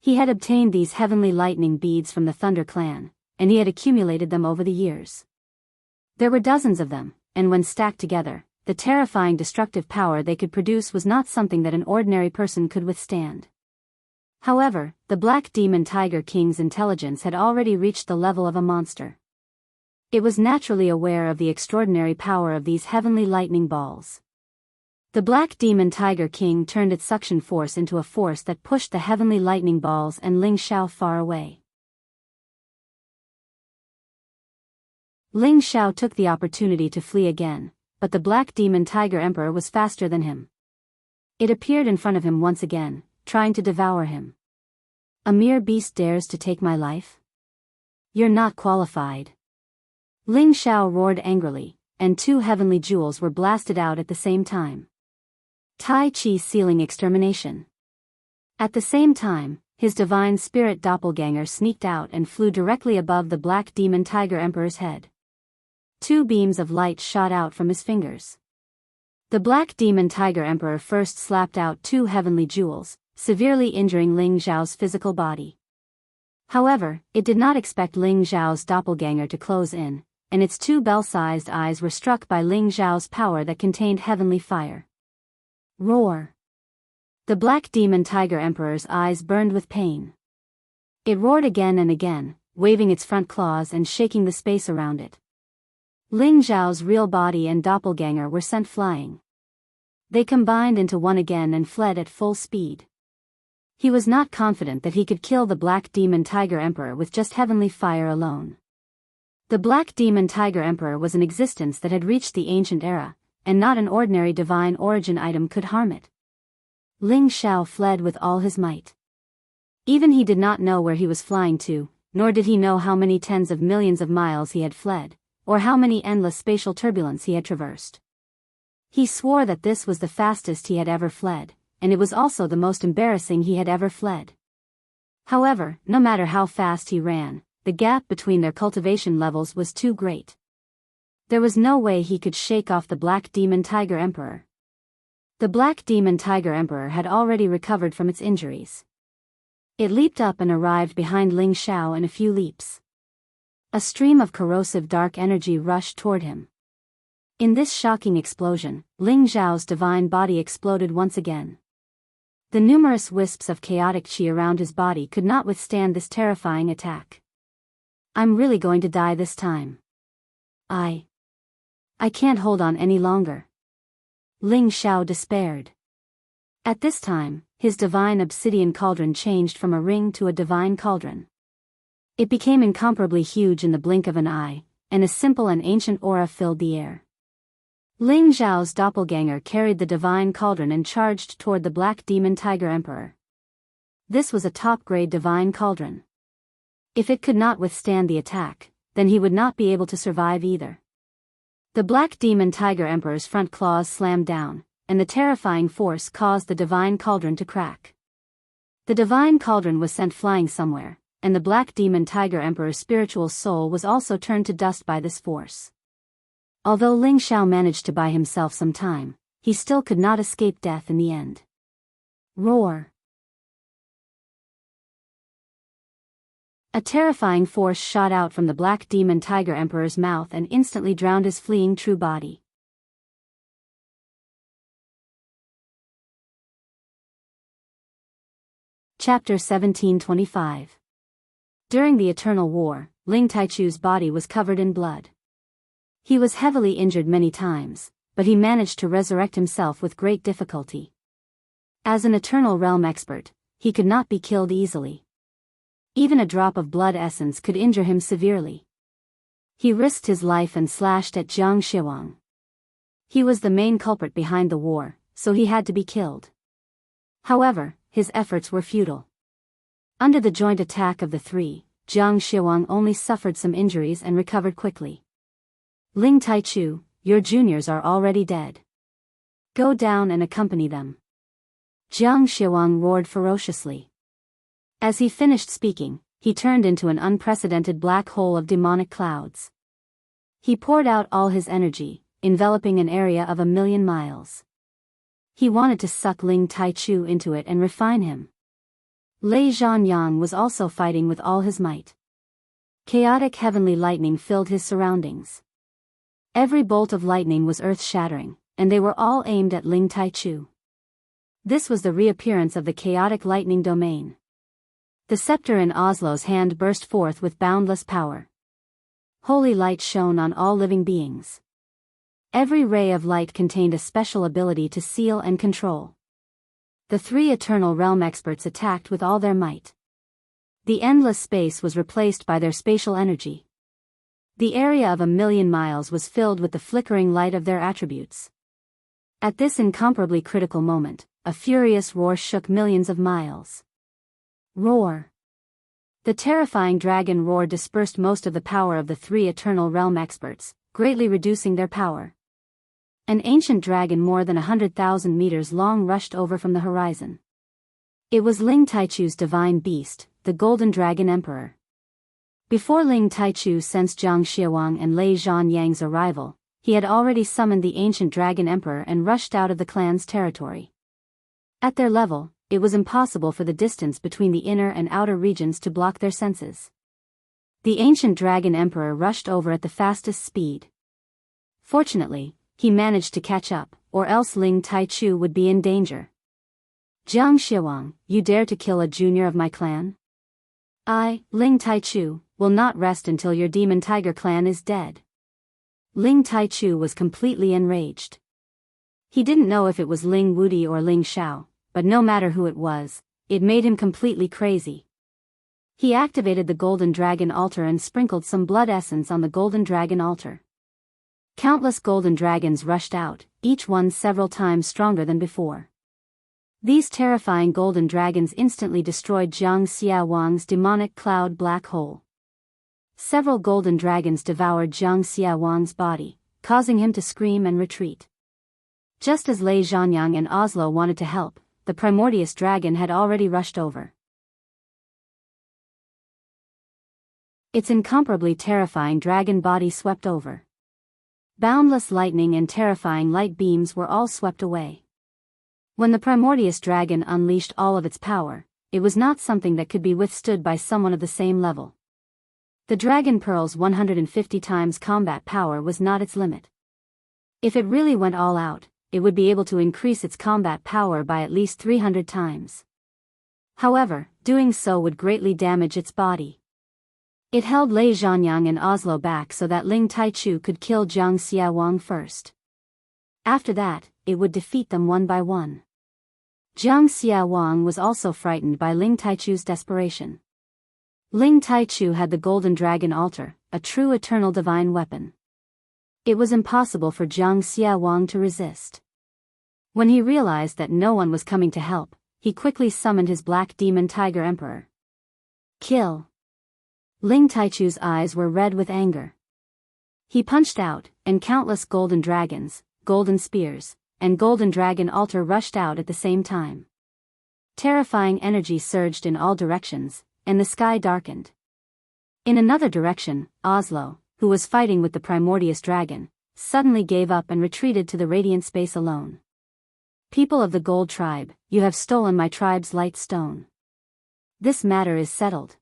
He had obtained these heavenly lightning beads from the Thunder Clan, and he had accumulated them over the years. There were dozens of them, and when stacked together, the terrifying destructive power they could produce was not something that an ordinary person could withstand. However, the Black Demon Tiger King's intelligence had already reached the level of a monster. It was naturally aware of the extraordinary power of these heavenly lightning balls. The Black Demon Tiger King turned its suction force into a force that pushed the heavenly lightning balls and Ling Xiao far away. Ling Xiao took the opportunity to flee again, but the Black Demon Tiger Emperor was faster than him. It appeared in front of him once again, trying to devour him. A mere beast dares to take my life? You're not qualified. Ling Xiao roared angrily, and two heavenly jewels were blasted out at the same time. Tai Chi sealing extermination. At the same time, his divine spirit doppelganger sneaked out and flew directly above the Black Demon Tiger Emperor's head. Two beams of light shot out from his fingers. The Black Demon Tiger Emperor first slapped out two heavenly jewels, severely injuring Ling Xiao's physical body. However, it did not expect Ling Xiao's doppelganger to close in, and its two bell-sized eyes were struck by Ling Xiao's power that contained heavenly fire. Roar! The Black Demon Tiger Emperor's eyes burned with pain. It roared again and again, waving its front claws and shaking the space around it. Ling Xiao's real body and doppelganger were sent flying. They combined into one again and fled at full speed. He was not confident that he could kill the Black Demon Tiger Emperor with just heavenly fire alone. The Black Demon Tiger Emperor was an existence that had reached the ancient era, and not an ordinary divine origin item could harm it. Ling Xiao fled with all his might. Even he did not know where he was flying to, nor did he know how many tens of millions of miles he had fled, or how many endless spatial turbulence he had traversed. He swore that this was the fastest he had ever fled, and it was also the most embarrassing he had ever fled. However, no matter how fast he ran, the gap between their cultivation levels was too great. There was no way he could shake off the Black Demon Tiger Emperor. The Black Demon Tiger Emperor had already recovered from its injuries. It leaped up and arrived behind Ling Xiao in a few leaps. A stream of corrosive dark energy rushed toward him. In this shocking explosion, Ling Xiao's divine body exploded once again. The numerous wisps of chaotic qi around his body could not withstand this terrifying attack. I'm really going to die this time. I can't hold on any longer. Ling Xiao despaired. At this time, his divine obsidian cauldron changed from a ring to a divine cauldron. It became incomparably huge in the blink of an eye, and a simple and ancient aura filled the air. Ling Xiao's doppelganger carried the divine cauldron and charged toward the Black Demon Tiger Emperor. This was a top-grade divine cauldron. If it could not withstand the attack, then he would not be able to survive either. The Black Demon Tiger Emperor's front claws slammed down, and the terrifying force caused the divine cauldron to crack. The divine cauldron was sent flying somewhere, and the Black Demon Tiger Emperor's spiritual soul was also turned to dust by this force. Although Ling Xiao managed to buy himself some time, he still could not escape death in the end. Roar! A terrifying force shot out from the Black Demon Tiger Emperor's mouth and instantly drowned his fleeing true body. Chapter 1725. During the Eternal War, Ling Taichu's body was covered in blood. He was heavily injured many times, but he managed to resurrect himself with great difficulty. As an Eternal Realm expert, he could not be killed easily. Even a drop of blood essence could injure him severely. He risked his life and slashed at Jiang Shiwang. He was the main culprit behind the war, so he had to be killed. However, his efforts were futile. Under the joint attack of the three, Jiang Shiwang only suffered some injuries and recovered quickly. Ling Taichu, your juniors are already dead. Go down and accompany them. Jiang Shiwang roared ferociously. As he finished speaking, he turned into an unprecedented black hole of demonic clouds. He poured out all his energy, enveloping an area of 1,000,000 miles. He wanted to suck Ling Taichu into it and refine him. Lei Zhanyang was also fighting with all his might. Chaotic heavenly lightning filled his surroundings. Every bolt of lightning was earth-shattering, and they were all aimed at Ling Taichu. This was the reappearance of the chaotic lightning domain. The scepter in Oslo's hand burst forth with boundless power. holy light shone on all living beings. Every ray of light contained a special ability to seal and control. The three Eternal Realm experts attacked with all their might. The endless space was replaced by their spatial energy. The area of 1,000,000 miles was filled with the flickering light of their attributes. At this incomparably critical moment, a furious roar shook millions of miles. Roar. The terrifying dragon roar dispersed most of the power of the three Eternal Realm experts, greatly reducing their power. An ancient dragon more than 100,000 meters long rushed over from the horizon. It was Ling Taichu's divine beast, the Golden Dragon Emperor. Before Ling Taichu sensed Zhang Xiaowang and Lei Zhanyang's arrival, he had already summoned the ancient dragon emperor and rushed out of the clan's territory. At their level, it was impossible for the distance between the inner and outer regions to block their senses. The ancient dragon emperor rushed over at the fastest speed. Fortunately, he managed to catch up, or else Ling Taichu would be in danger. Zhang Xiaowang, you dare to kill a junior of my clan? I, Ling Taichu, will not rest until your demon tiger clan is dead. Ling Taichu was completely enraged. He didn't know if it was Ling Wudi or Ling Xiao, but no matter who it was, it made him completely crazy. He activated the Golden Dragon altar and sprinkled some blood essence on the Golden Dragon altar. Countless golden dragons rushed out, each one several times stronger than before. These terrifying golden dragons instantly destroyed Zhang Xiaowang's demonic cloud black hole. Several golden dragons devoured Zhang Xiaowang's body, causing him to scream and retreat. Just as Lei Zhanyang and Oslo wanted to help, the Primordius dragon had already rushed over. Its incomparably terrifying dragon body swept over. Boundless lightning and terrifying light beams were all swept away. When the Primordius dragon unleashed all of its power, it was not something that could be withstood by someone of the same level. The Dragon Pearl's 150 times combat power was not its limit. If it really went all out, it would be able to increase its combat power by at least 300 times. However, doing so would greatly damage its body. It held Lei Zhanyang and Oslo back so that Ling Taichu could kill Zhang Xiaowang first. After that, it would defeat them one by one. Zhang Xiaowang was also frightened by Ling Taichu's desperation. Ling Taichu had the Golden Dragon altar, a true eternal divine weapon. It was impossible for Zhang Xiaowang to resist. When he realized that no one was coming to help, he quickly summoned his Black Demon Tiger Emperor. Kill! Ling Taichu's eyes were red with anger. He punched out, and countless golden dragons, golden spears, and golden dragon altar rushed out at the same time. Terrifying energy surged in all directions, and the sky darkened. In another direction, Oslo, who was fighting with the Primordius dragon, suddenly gave up and retreated to the radiant space alone. People of the Gold Tribe, you have stolen my tribe's light stone. This matter is settled.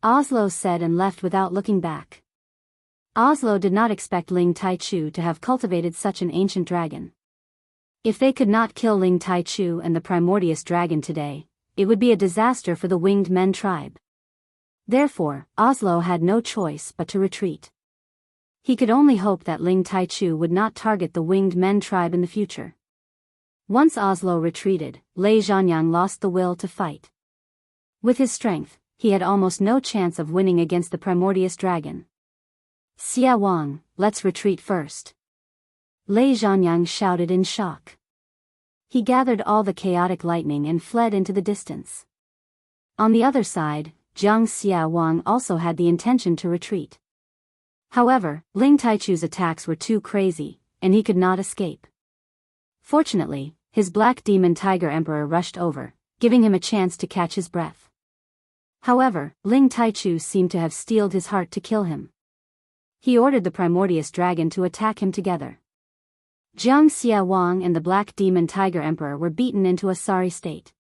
Oslo said and left without looking back. Oslo did not expect Ling Taichu to have cultivated such an ancient dragon. If they could not kill Ling Taichu and the Primordius dragon today, it would be a disaster for the Winged Men tribe. Therefore, Oslo had no choice but to retreat. He could only hope that Ling Taichu would not target the Winged Men tribe in the future. Once Oslo retreated, Lei Zhanyang lost the will to fight. With his strength, he had almost no chance of winning against the Primordius dragon. Xiaowang, let's retreat first. Lei Zhanyang shouted in shock. He gathered all the chaotic lightning and fled into the distance. On the other side, Zhang Xiaowang also had the intention to retreat. However, Ling Taichu's attacks were too crazy, and he could not escape. Fortunately, his Black Demon Tiger Emperor rushed over, giving him a chance to catch his breath. However, Ling Taichu seemed to have steeled his heart to kill him. He ordered the Primordius dragon to attack him together. Zhang Xiaowang and the Black Demon Tiger Emperor were beaten into a sorry state.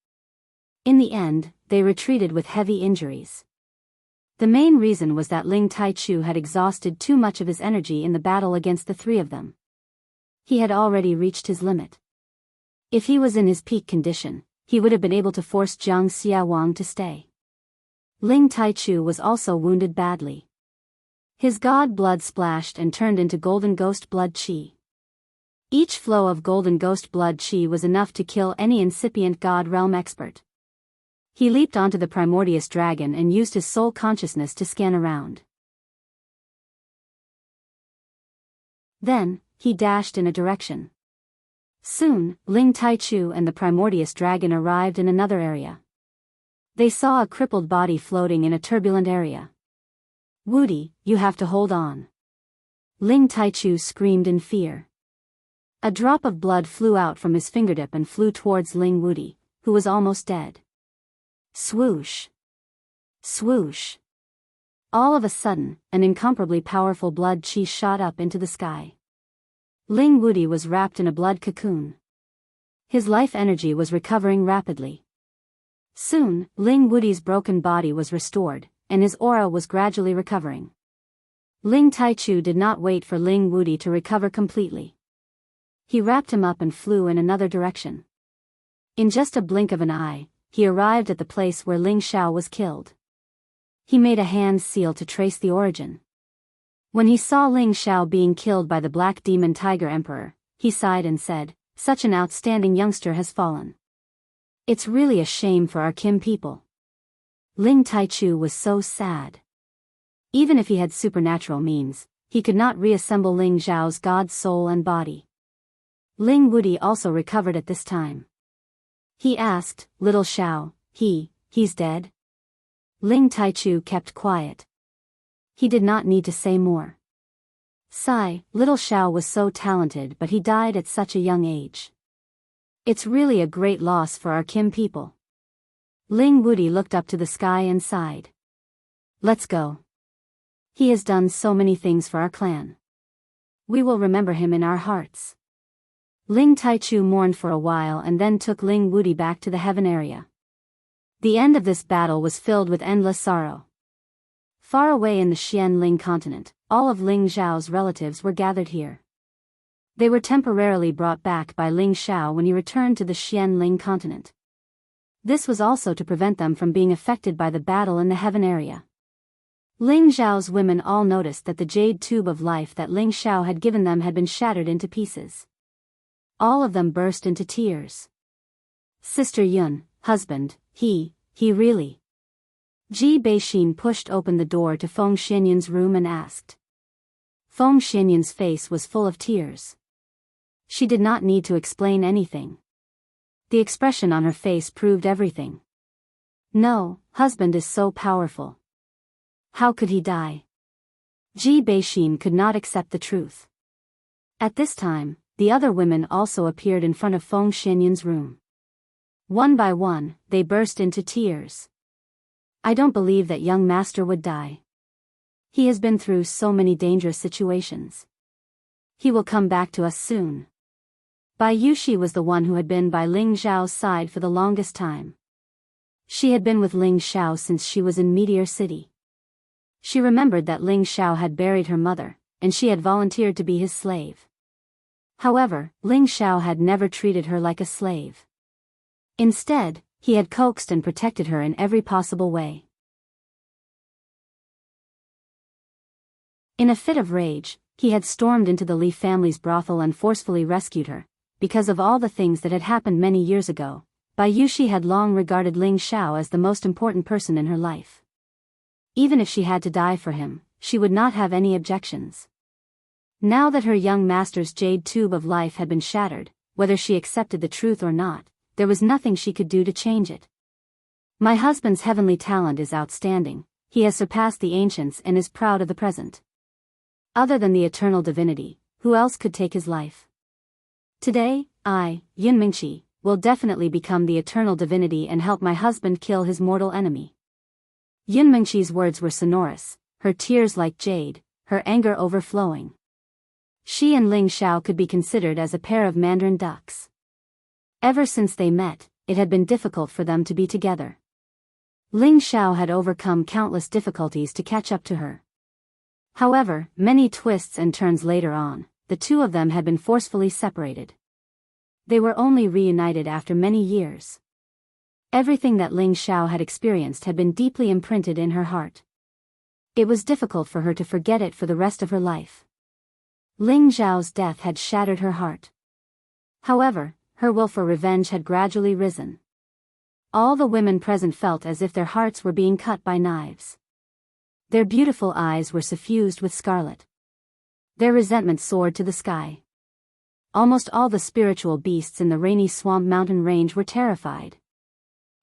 In the end, they retreated with heavy injuries. The main reason was that Ling Taichu had exhausted too much of his energy in the battle against the three of them. He had already reached his limit. If he was in his peak condition, he would have been able to force Zhang Xiaowang to stay. Ling Taichu was also wounded badly. His god blood splashed and turned into golden ghost blood chi. Each flow of golden ghost blood chi was enough to kill any incipient god realm expert. He leaped onto the primordious dragon and used his soul consciousness to scan around. Then, he dashed in a direction. Soon, Ling Taichu and the primordious dragon arrived in another area. They saw a crippled body floating in a turbulent area. "Woody, you have to hold on." Ling Taichu screamed in fear. A drop of blood flew out from his fingertip and flew towards Ling Woody, who was almost dead. Swoosh! Swoosh! All of a sudden, an incomparably powerful blood chi shot up into the sky. Ling Woody was wrapped in a blood cocoon. His life energy was recovering rapidly. Soon, Ling Woody's broken body was restored, and his aura was gradually recovering. Ling Taichu did not wait for Ling Woody to recover completely. He wrapped him up and flew in another direction. In just a blink of an eye, he arrived at the place where Ling Xiao was killed. He made a hand seal to trace the origin. When he saw Ling Xiao being killed by the Black Demon Tiger Emperor, he sighed and said, "Such an outstanding youngster has fallen. It's really a shame for our Kim people." Ling Taichu was so sad. Even if he had supernatural means, he could not reassemble Ling Xiao's god soul and body. Ling Woody also recovered at this time. He asked, "Little Xiao, he's dead?" Ling Taichu kept quiet. He did not need to say more. Sigh, little Xiao was so talented, but he died at such a young age. It's really a great loss for our Kim people. Ling Woody looked up to the sky and sighed. Let's go. He has done so many things for our clan. We will remember him in our hearts. Ling Taichu mourned for a while and then took Ling Woody back to the heaven area. The end of this battle was filled with endless sorrow. Far away in the Xianling continent, all of Ling Xiao's relatives were gathered here. They were temporarily brought back by Ling Xiao when he returned to the Xianling continent. This was also to prevent them from being affected by the battle in the heaven area. Ling Xiao's women all noticed that the jade tube of life that Ling Xiao had given them had been shattered into pieces. All of them burst into tears. Sister Yun, husband, he really. Ji Beixin pushed open the door to Feng Xianyun's room and asked. Feng Xianyun's face was full of tears. She did not need to explain anything. The expression on her face proved everything. No, husband is so powerful. How could he die? Ji Beixin could not accept the truth. At this time, the other women also appeared in front of Feng Xianyun's room. One by one, they burst into tears. I don't believe that young master would die. He has been through so many dangerous situations. He will come back to us soon. Bai Yushi was the one who had been by Ling Xiao's side for the longest time. She had been with Ling Xiao since she was in Meteor City. She remembered that Ling Xiao had buried her mother, and she had volunteered to be his slave. However, Ling Xiao had never treated her like a slave. Instead, he had coaxed and protected her in every possible way. In a fit of rage, he had stormed into the Li family's brothel and forcefully rescued her. Because of all the things that had happened many years ago, Bai Yushi had long regarded Ling Xiao as the most important person in her life. Even if she had to die for him, she would not have any objections. Now that her young master's jade tube of life had been shattered, whether she accepted the truth or not, there was nothing she could do to change it. My husband's heavenly talent is outstanding, he has surpassed the ancients and is proud of the present. Other than the eternal divinity, who else could take his life? Today, I, Yun Mingqi, will definitely become the eternal divinity and help my husband kill his mortal enemy. Yun Mingqi's words were sonorous, her tears like jade, her anger overflowing. She and Ling Xiao could be considered as a pair of mandarin ducks. Ever since they met, it had been difficult for them to be together. Ling Xiao had overcome countless difficulties to catch up to her. However, many twists and turns later on, the two of them had been forcefully separated. They were only reunited after many years. Everything that Ling Xiao had experienced had been deeply imprinted in her heart. It was difficult for her to forget it for the rest of her life. Ling Zhao's death had shattered her heart. However, her will for revenge had gradually risen. All the women present felt as if their hearts were being cut by knives. Their beautiful eyes were suffused with scarlet. Their resentment soared to the sky. Almost all the spiritual beasts in the rainy swamp mountain range were terrified.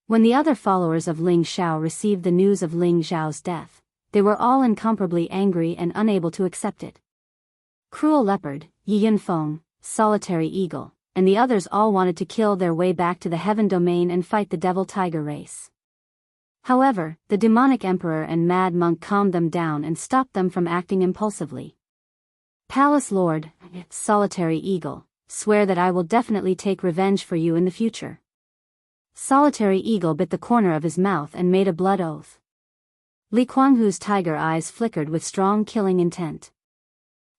When the other followers of Ling Xiao received the news of Ling Zhao's death, they were all incomparably angry and unable to accept it. Cruel Leopard, Yi Yunfeng, Solitary Eagle, and the others all wanted to kill their way back to the Heaven Domain and fight the Devil Tiger race. However, the demonic emperor and mad monk calmed them down and stopped them from acting impulsively. Palace Lord, Solitary Eagle, swear that I will definitely take revenge for you in the future. Solitary Eagle bit the corner of his mouth and made a blood oath. Li Kuanghu's tiger eyes flickered with strong killing intent.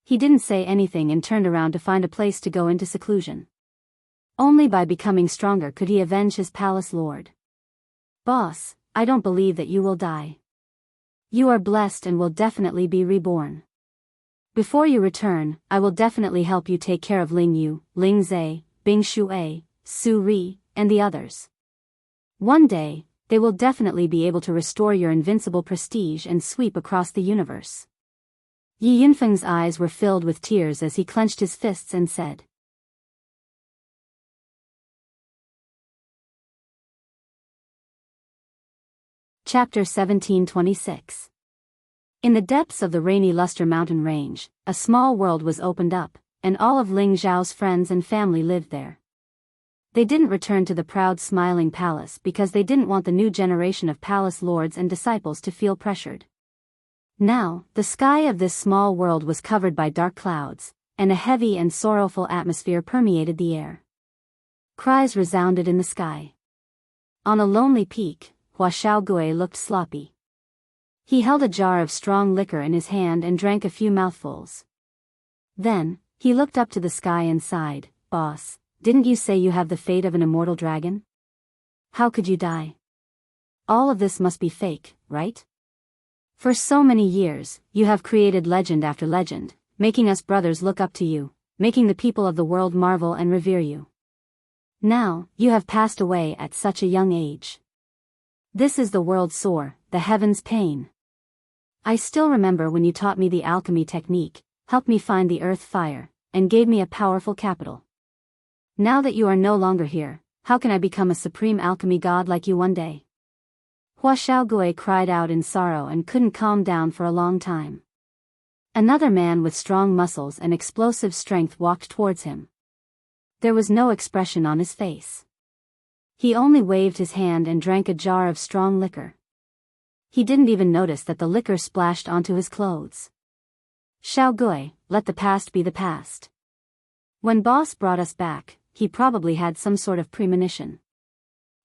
He didn't say anything and turned around to find a place to go into seclusion. Only by becoming stronger could he avenge his palace lord. Boss, I don't believe that you will die. You are blessed and will definitely be reborn. Before you return, I will definitely help you take care of Ling Yu, Ling Zhe, Bing Shuai, Su Ri, and the others. One day, they will definitely be able to restore your invincible prestige and sweep across the universe. Yi Yunfeng's eyes were filled with tears as he clenched his fists and said. Chapter 1726. In the depths of the rainy Luster Mountain Range, a small world was opened up, and all of Ling Zhao's friends and family lived there. They didn't return to the proud smiling palace because they didn't want the new generation of palace lords and disciples to feel pressured. Now, the sky of this small world was covered by dark clouds, and a heavy and sorrowful atmosphere permeated the air. Cries resounded in the sky. On a lonely peak, Hua Xiaogui looked sloppy. He held a jar of strong liquor in his hand and drank a few mouthfuls. Then, he looked up to the sky and sighed, "Boss, didn't you say you have the fate of an immortal dragon? How could you die? All of this must be fake, right? For so many years, you have created legend after legend, making us brothers look up to you, making the people of the world marvel and revere you. Now, you have passed away at such a young age. This is the world's sore, the heaven's pain. I still remember when you taught me the alchemy technique, helped me find the earth fire, and gave me a powerful capital. Now that you are no longer here, how can I become a supreme alchemy god like you one day?" Hua Xiaogui cried out in sorrow and couldn't calm down for a long time. Another man with strong muscles and explosive strength walked towards him. There was no expression on his face. He only waved his hand and drank a jar of strong liquor. He didn't even notice that the liquor splashed onto his clothes. "Xiaogui, let the past be the past. When boss brought us back, he probably had some sort of premonition.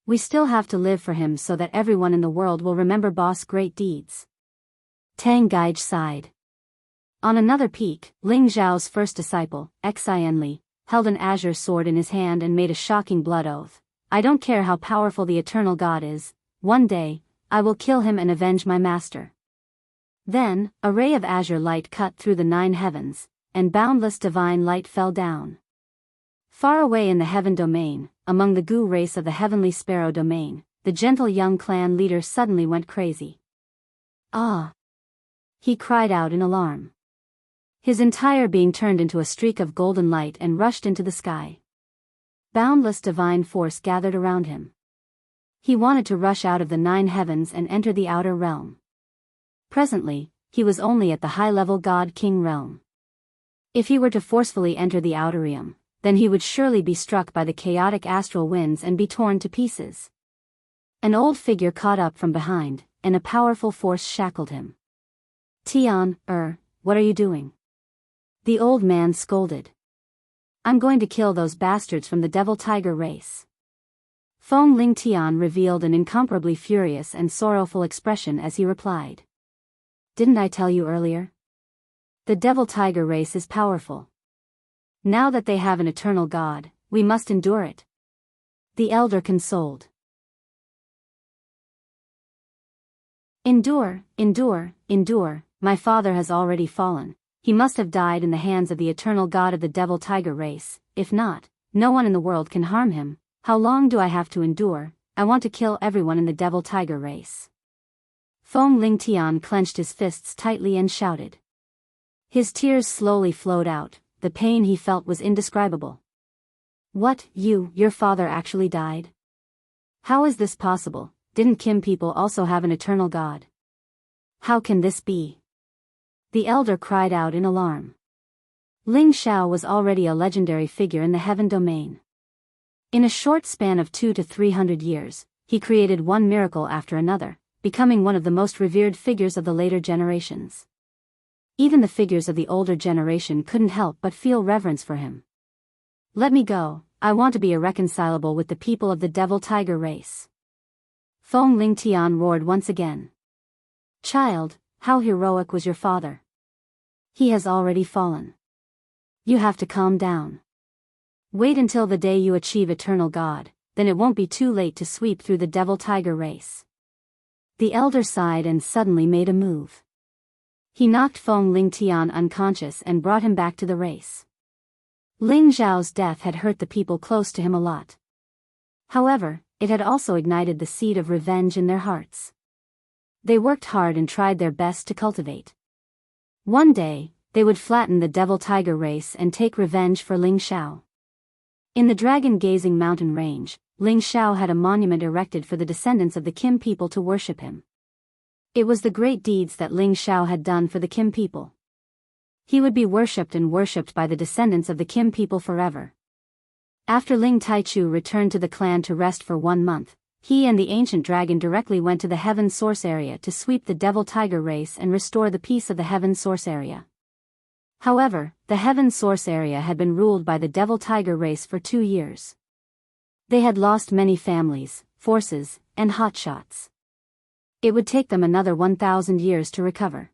We still have to live for him so that everyone in the world will remember boss' great deeds." Tang Gaige sighed. On another peak, Ling Zhao's first disciple, Xianli, held an azure sword in his hand and made a shocking blood oath. "I don't care how powerful the eternal god is, one day, I will kill him and avenge my master." Then, a ray of azure light cut through the 9 heavens, and boundless divine light fell down. Far away in the Heaven Domain, among the Gu race of the Heavenly Sparrow Domain, the gentle young clan leader suddenly went crazy. "Ah!" he cried out in alarm. His entire being turned into a streak of golden light and rushed into the sky. Boundless divine force gathered around him. He wanted to rush out of the 9 heavens and enter the outer realm. Presently, he was only at the high-level God-King realm. If he were to forcefully enter the outer realm, then he would surely be struck by the chaotic astral winds and be torn to pieces. An old figure caught up from behind, and a powerful force shackled him. "Tian, what are you doing?" the old man scolded. "I'm going to kill those bastards from the Devil Tiger race." Feng Ling Tian revealed an incomparably furious and sorrowful expression as he replied. "Didn't I tell you earlier? The Devil Tiger race is powerful. Now that they have an eternal god, we must endure it." The elder consoled. Endure, endure, endure, my father has already fallen. He must have died in the hands of the eternal god of the devil tiger race. If not, no one in the world can harm him. How long do I have to endure? I want to kill everyone in the devil tiger race. Feng Lingtian clenched his fists tightly and shouted. His tears slowly flowed out. The pain he felt was indescribable. What, your father actually died? How is this possible? Didn't Kim people also have an eternal god? How can this be? The elder cried out in alarm. Ling Xiao was already a legendary figure in the heaven domain. In a short span of 200 to 300 years, he created one miracle after another, becoming one of the most revered figures of the later generations. Even the figures of the older generation couldn't help but feel reverence for him. Let me go, I want to be irreconcilable with the people of the devil tiger race. Feng Lingtian roared once again. Child, how heroic was your father? He has already fallen. You have to calm down. Wait until the day you achieve eternal God, then it won't be too late to sweep through the devil tiger race. The elder sighed and suddenly made a move. He knocked Feng Lingtian unconscious and brought him back to the race. Ling Zhao's death had hurt the people close to him a lot. However, it had also ignited the seed of revenge in their hearts. They worked hard and tried their best to cultivate. One day, they would flatten the devil tiger race and take revenge for Ling Xiao. In the dragon-gazing mountain range, Ling Xiao had a monument erected for the descendants of the Kim people to worship him. It was the great deeds that Ling Xiao had done for the Kim people. He would be worshipped and worshipped by the descendants of the Kim people forever. After Ling Taichu returned to the clan to rest for 1 month, he and the ancient dragon directly went to the Heaven Source area to sweep the devil tiger race and restore the peace of the Heaven Source area. However, the Heaven Source area had been ruled by the devil tiger race for 2 years. They had lost many families, forces, and hotshots. It would take them another 1,000 years to recover.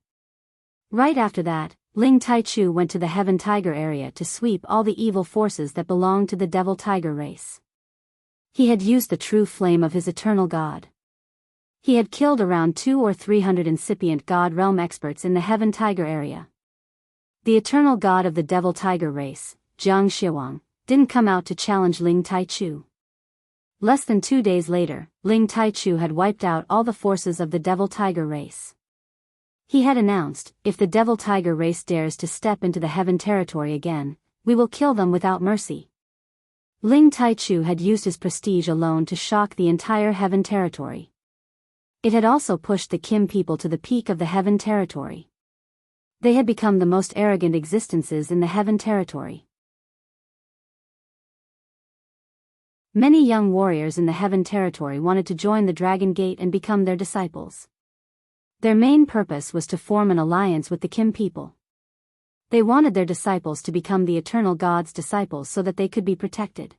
Right after that, Ling Taichu went to the Heaven Tiger area to sweep all the evil forces that belonged to the devil tiger race. He had used the true flame of his eternal god. He had killed around 200 or 300 incipient god realm experts in the Heaven Tiger area. The eternal god of the devil tiger race, Jiang Xiawang, didn't come out to challenge Ling Taichu. Less than 2 days later, Ling Taichu had wiped out all the forces of the devil tiger race. He had announced, if the devil tiger race dares to step into the heaven territory again, we will kill them without mercy. Ling Taichu had used his prestige alone to shock the entire heaven territory. It had also pushed the Kim people to the peak of the heaven territory. They had become the most arrogant existences in the heaven territory. Many young warriors in the heaven territory wanted to join the Dragon Gate and become their disciples. Their main purpose was to form an alliance with the Kim people. They wanted their disciples to become the eternal god's disciples so that they could be protected.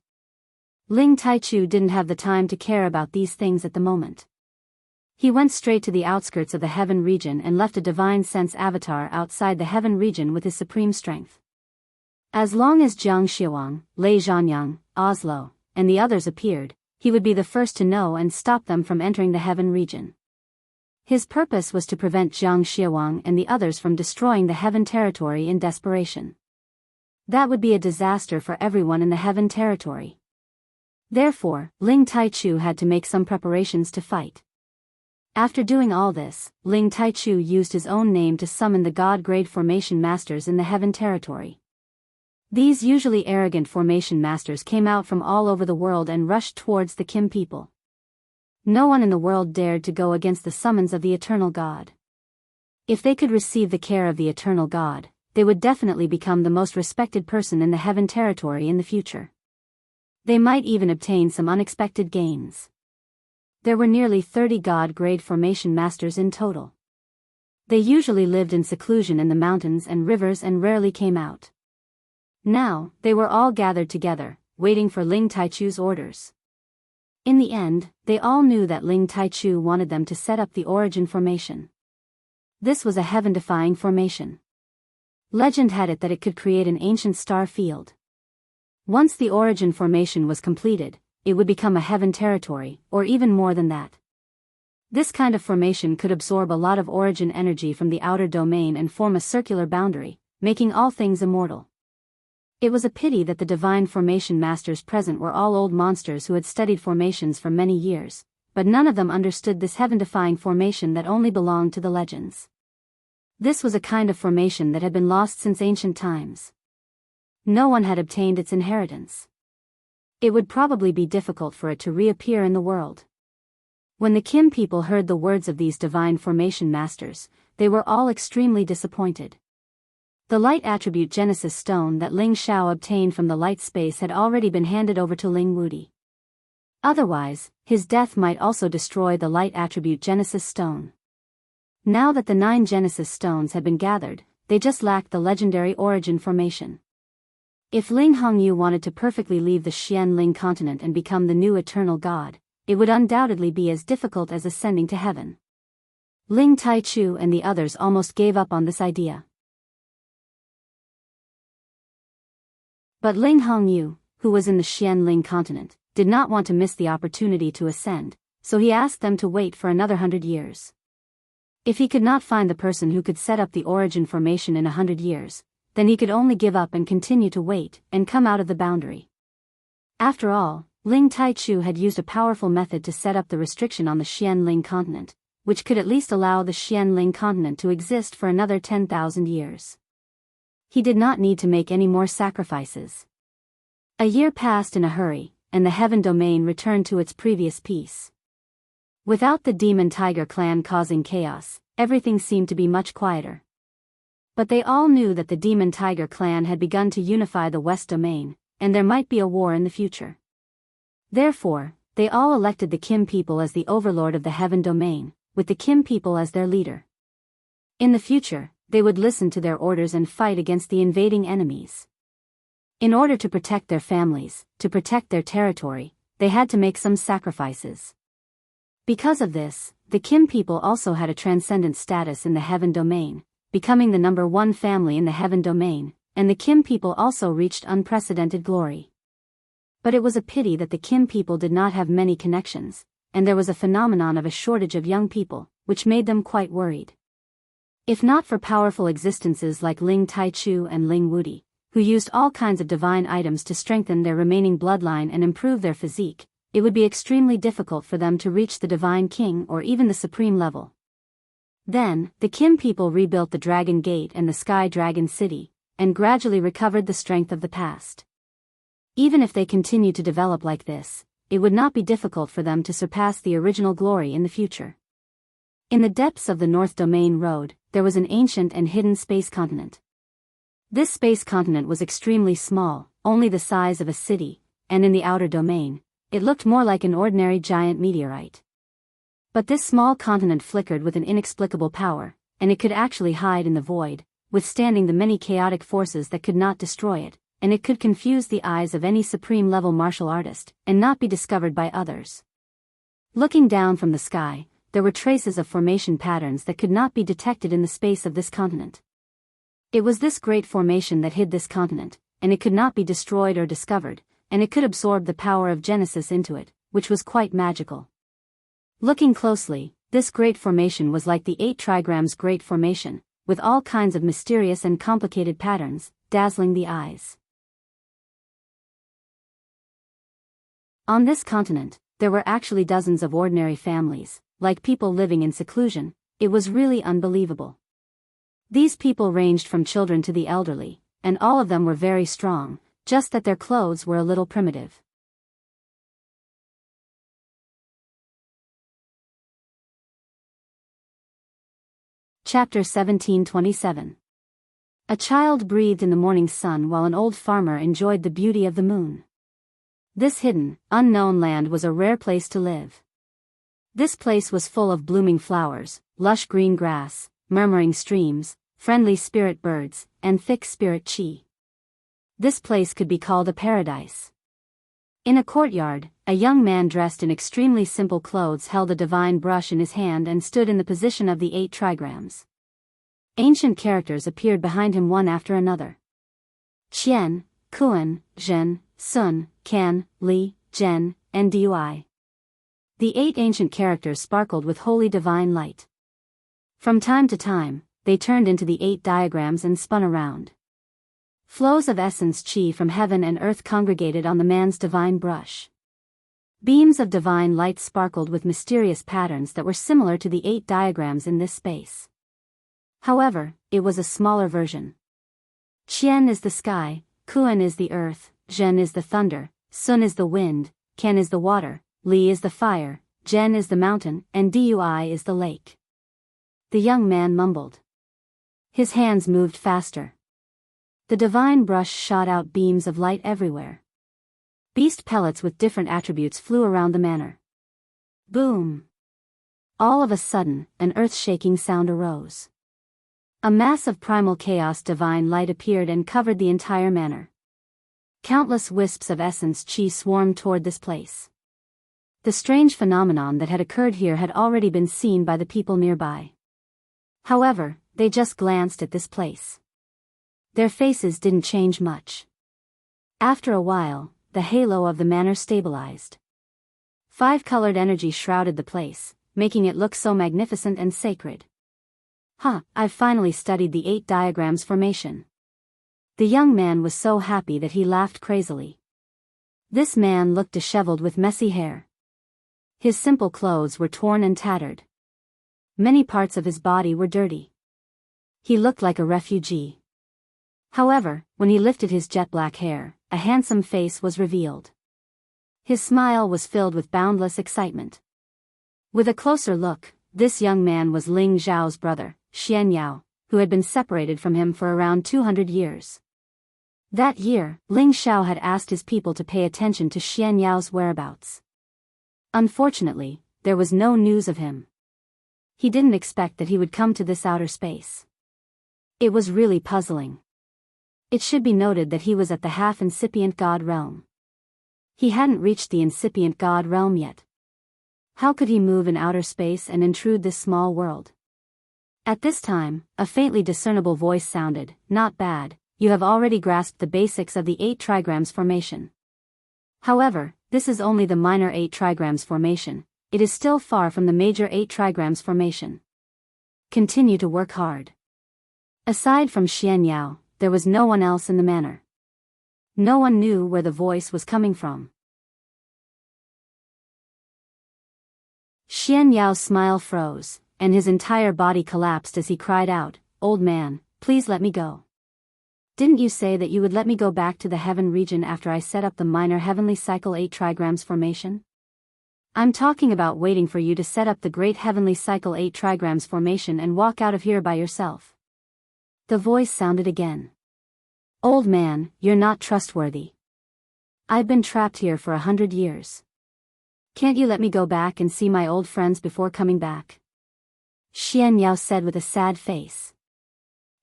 Ling Taichu didn't have the time to care about these things at the moment. He went straight to the outskirts of the heaven region and left a divine sense avatar outside the heaven region with his supreme strength. As long as Jiang Xiawang, Lei Zhanyang, Oslo, and the others appeared, he would be the first to know and stop them from entering the heaven region. His purpose was to prevent Jiang Xiawang and the others from destroying the heaven territory in desperation. That would be a disaster for everyone in the heaven territory. Therefore, Ling Taichu had to make some preparations to fight. After doing all this, Ling Taichu used his own name to summon the god-grade formation masters in the heaven territory. These usually arrogant formation masters came out from all over the world and rushed towards the Kim people. No one in the world dared to go against the summons of the eternal god. If they could receive the care of the eternal god, they would definitely become the most respected person in the heaven territory in the future. They might even obtain some unexpected gains. There were nearly 30 god-grade formation masters in total. They usually lived in seclusion in the mountains and rivers and rarely came out. Now, they were all gathered together, waiting for Ling Taichu's orders. In the end, they all knew that Ling Taichu wanted them to set up the origin formation. This was a heaven-defying formation. Legend had it that it could create an ancient star field. Once the origin formation was completed, it would become a heaven territory, or even more than that. This kind of formation could absorb a lot of origin energy from the outer domain and form a circular boundary, making all things immortal. It was a pity that the divine formation masters present were all old monsters who had studied formations for many years, but none of them understood this heaven-defying formation that only belonged to the legends. This was a kind of formation that had been lost since ancient times. No one had obtained its inheritance. It would probably be difficult for it to reappear in the world. When the Kim people heard the words of these divine formation masters, they were all extremely disappointed. The light attribute Genesis stone that Ling Xiao obtained from the light space had already been handed over to Ling Wudi. Otherwise, his death might also destroy the light attribute Genesis stone. Now that the 9 Genesis stones had been gathered, they just lacked the legendary origin formation. If Ling Hongyu wanted to perfectly leave the Xianling continent and become the new eternal god, it would undoubtedly be as difficult as ascending to heaven. Ling Taichu and the others almost gave up on this idea. But Ling Hongyu, who was in the Xianling continent, did not want to miss the opportunity to ascend, so he asked them to wait for another 100 years. If he could not find the person who could set up the origin formation in 100 years, then he could only give up and continue to wait and come out of the boundary. After all, Ling Taichu had used a powerful method to set up the restriction on the Xianling continent, which could at least allow the Xianling continent to exist for another 10,000 years. He did not need to make any more sacrifices. A year passed in a hurry, and the heaven domain returned to its previous peace. Without the demon tiger clan causing chaos, everything seemed to be much quieter. But they all knew that the demon tiger clan had begun to unify the west domain, and there might be a war in the future. Therefore, they all elected the Kim people as the overlord of the heaven domain, with the Kim people as their leader. In the future, they would listen to their orders and fight against the invading enemies. In order to protect their families, to protect their territory, they had to make some sacrifices. Because of this, the Kim people also had a transcendent status in the heaven domain, becoming the number 1 family in the heaven domain, and the Kim people also reached unprecedented glory. But it was a pity that the Kim people did not have many connections, and there was a phenomenon of a shortage of young people, which made them quite worried. If not for powerful existences like Ling Taichu and Ling Wudi, who used all kinds of divine items to strengthen their remaining bloodline and improve their physique, it would be extremely difficult for them to reach the divine king or even the supreme level. Then, the Kim people rebuilt the Dragon Gate and the Sky Dragon City, and gradually recovered the strength of the past. Even if they continued to develop like this, it would not be difficult for them to surpass the original glory in the future. In the depths of the North Domain Road, there was an ancient and hidden space continent. This space continent was extremely small, only the size of a city, and in the outer domain, it looked more like an ordinary giant meteorite. But this small continent flickered with an inexplicable power, and it could actually hide in the void, withstanding the many chaotic forces that could not destroy it, and it could confuse the eyes of any supreme-level martial artist, and not be discovered by others. Looking down from the sky, there were traces of formation patterns that could not be detected in the space of this continent. It was this great formation that hid this continent, and it could not be destroyed or discovered, and it could absorb the power of Genesis into it, which was quite magical. Looking closely, this great formation was like the 8 trigrams great formation, with all kinds of mysterious and complicated patterns, dazzling the eyes. On this continent, there were actually dozens of ordinary families, like people living in seclusion. It was really unbelievable. These people ranged from children to the elderly, and all of them were very strong, just that their clothes were a little primitive. Chapter 1727. A child breathed in the morning sun while an old farmer enjoyed the beauty of the moon. This hidden, unknown land was a rare place to live. This place was full of blooming flowers, lush green grass, murmuring streams, friendly spirit birds, and thick spirit chi. This place could be called a paradise. In a courtyard, a young man dressed in extremely simple clothes held a divine brush in his hand and stood in the position of the 8 trigrams. Ancient characters appeared behind him one after another. Qian, Kuan, Zhen, Sun, Kan, Li, Zhen, and Dui. The 8 ancient characters sparkled with holy divine light. From time to time, they turned into the 8 diagrams and spun around. Flows of essence chi from heaven and earth congregated on the man's divine brush. Beams of divine light sparkled with mysterious patterns that were similar to the 8 diagrams in this space. However, it was a smaller version. Qian is the sky, Kuan is the earth, Zhen is the thunder, Sun is the wind, Ken is the water, Li is the fire, Zhen is the mountain, and Dui is the lake. The young man mumbled. His hands moved faster. The divine brush shot out beams of light everywhere. Beast pellets with different attributes flew around the manor. Boom! All of a sudden, an earth-shaking sound arose. A mass of primal chaos divine light appeared and covered the entire manor. Countless wisps of essence chi swarmed toward this place. The strange phenomenon that had occurred here had already been seen by the people nearby. However, they just glanced at this place. Their faces didn't change much. After a while, the halo of the manor stabilized. 5-colored energy shrouded the place, making it look so magnificent and sacred. I've finally studied the 8 diagrams formation. The young man was so happy that he laughed crazily. This man looked disheveled with messy hair. His simple clothes were torn and tattered. Many parts of his body were dirty. He looked like a refugee. However, when he lifted his jet black hair, a handsome face was revealed. His smile was filled with boundless excitement. With a closer look, this young man was Ling Zhao's brother, Xian Yao, who had been separated from him for around 200 years. That year, Ling Xiao had asked his people to pay attention to Xian Yao's whereabouts. Unfortunately, there was no news of him. He didn't expect that he would come to this outer space. It was really puzzling. It should be noted that he was at the half-incipient god realm. He hadn't reached the incipient god realm yet. How could he move in outer space and intrude this small world? At this time, a faintly discernible voice sounded, "Not bad, you have already grasped the basics of the 8 trigrams formation. However, this is only the minor 8 trigrams formation, it is still far from the major 8 trigrams formation. Continue to work hard." Aside from Xian Yao, there was no one else in the manor. No one knew where the voice was coming from. Xian Yao's smile froze, and his entire body collapsed as he cried out, "Old man, please let me go. Didn't you say that you would let me go back to the heaven region after I set up the minor heavenly cycle 8 trigrams formation? I'm talking about waiting for you to set up the great heavenly cycle 8 trigrams formation and walk out of here by yourself." The voice sounded again. "Old man, you're not trustworthy. I've been trapped here for 100 years. Can't you let me go back and see my old friends before coming back?" Xian Yao said with a sad face.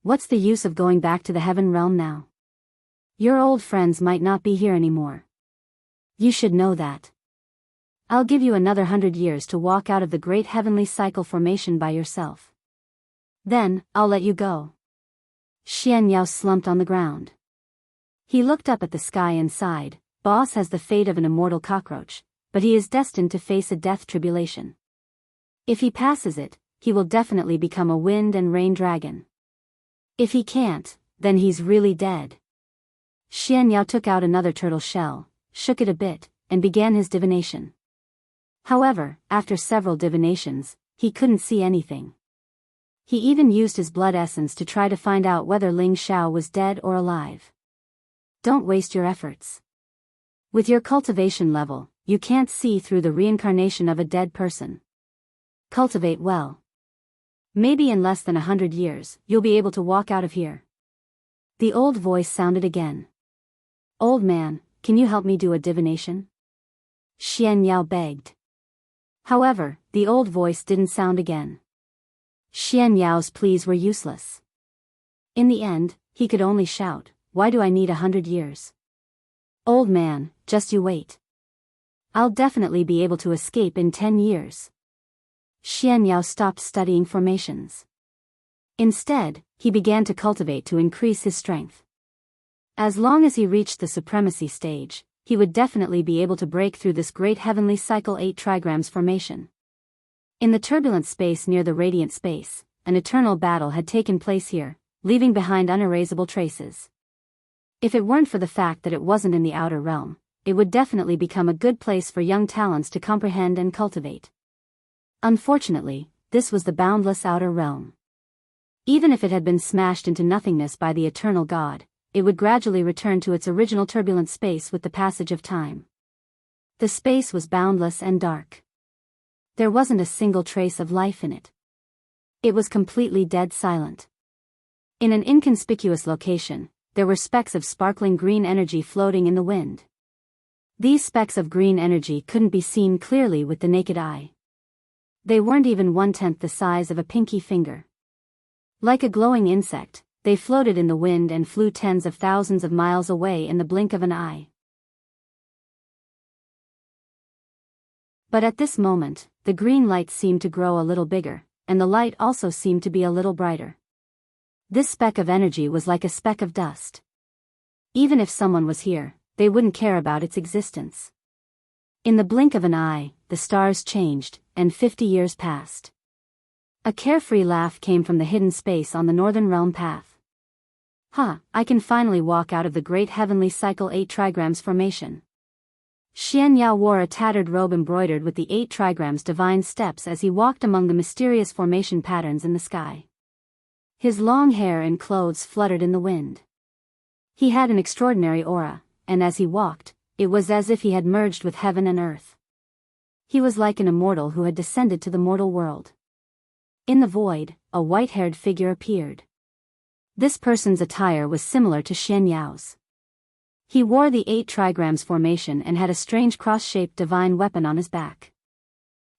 "What's the use of going back to the heaven realm now? Your old friends might not be here anymore. You should know that. I'll give you another 100 years to walk out of the great heavenly cycle formation by yourself. Then, I'll let you go." Xian Yao slumped on the ground. He looked up at the sky and sighed. Boss has the fate of an immortal cockroach, but he is destined to face a death tribulation. If he passes it, he will definitely become a wind and rain dragon. If he can't, then he's really dead. Xian Yao took out another turtle shell, shook it a bit, and began his divination. However, after several divinations, he couldn't see anything. He even used his blood essence to try to find out whether Ling Xiao was dead or alive. Don't waste your efforts. With your cultivation level, you can't see through the reincarnation of a dead person. Cultivate well. Maybe in less than 100 years, you'll be able to walk out of here." The old voice sounded again. "Old man, can you help me do a divination?" Xian Yao begged. However, the old voice didn't sound again. Xian Yao's pleas were useless. In the end, he could only shout, "Why do I need 100 years? Old man, just you wait. I'll definitely be able to escape in 10 years." Xian Yao stopped studying formations. Instead, he began to cultivate to increase his strength. As long as he reached the supremacy stage, he would definitely be able to break through this great heavenly cycle 8 trigrams formation. In the turbulent space near the radiant space, an eternal battle had taken place here, leaving behind unerasable traces. If it weren't for the fact that it wasn't in the outer realm, it would definitely become a good place for young talents to comprehend and cultivate. Unfortunately, this was the boundless outer realm. Even if it had been smashed into nothingness by the eternal God, it would gradually return to its original turbulent space with the passage of time. The space was boundless and dark. There wasn't a single trace of life in it. It was completely dead silent. In an inconspicuous location, there were specks of sparkling green energy floating in the wind. These specks of green energy couldn't be seen clearly with the naked eye. They weren't even 1/10 the size of a pinky finger. Like a glowing insect, they floated in the wind and flew tens of thousands of miles away in the blink of an eye. But at this moment, the green light seemed to grow a little bigger, and the light also seemed to be a little brighter. This speck of energy was like a speck of dust. Even if someone was here, they wouldn't care about its existence. In the blink of an eye, the stars changed, and 50 years passed. A carefree laugh came from the hidden space on the northern realm path. I can finally walk out of the great heavenly cycle 8 trigrams formation. Xian Yao wore a tattered robe embroidered with the 8 trigrams divine steps as he walked among the mysterious formation patterns in the sky. His long hair and clothes fluttered in the wind. He had an extraordinary aura, and as he walked, it was as if he had merged with heaven and earth. He was like an immortal who had descended to the mortal world. In the void, a white-haired figure appeared. This person's attire was similar to Xian Yao's. He wore the 8 trigrams formation and had a strange cross-shaped divine weapon on his back.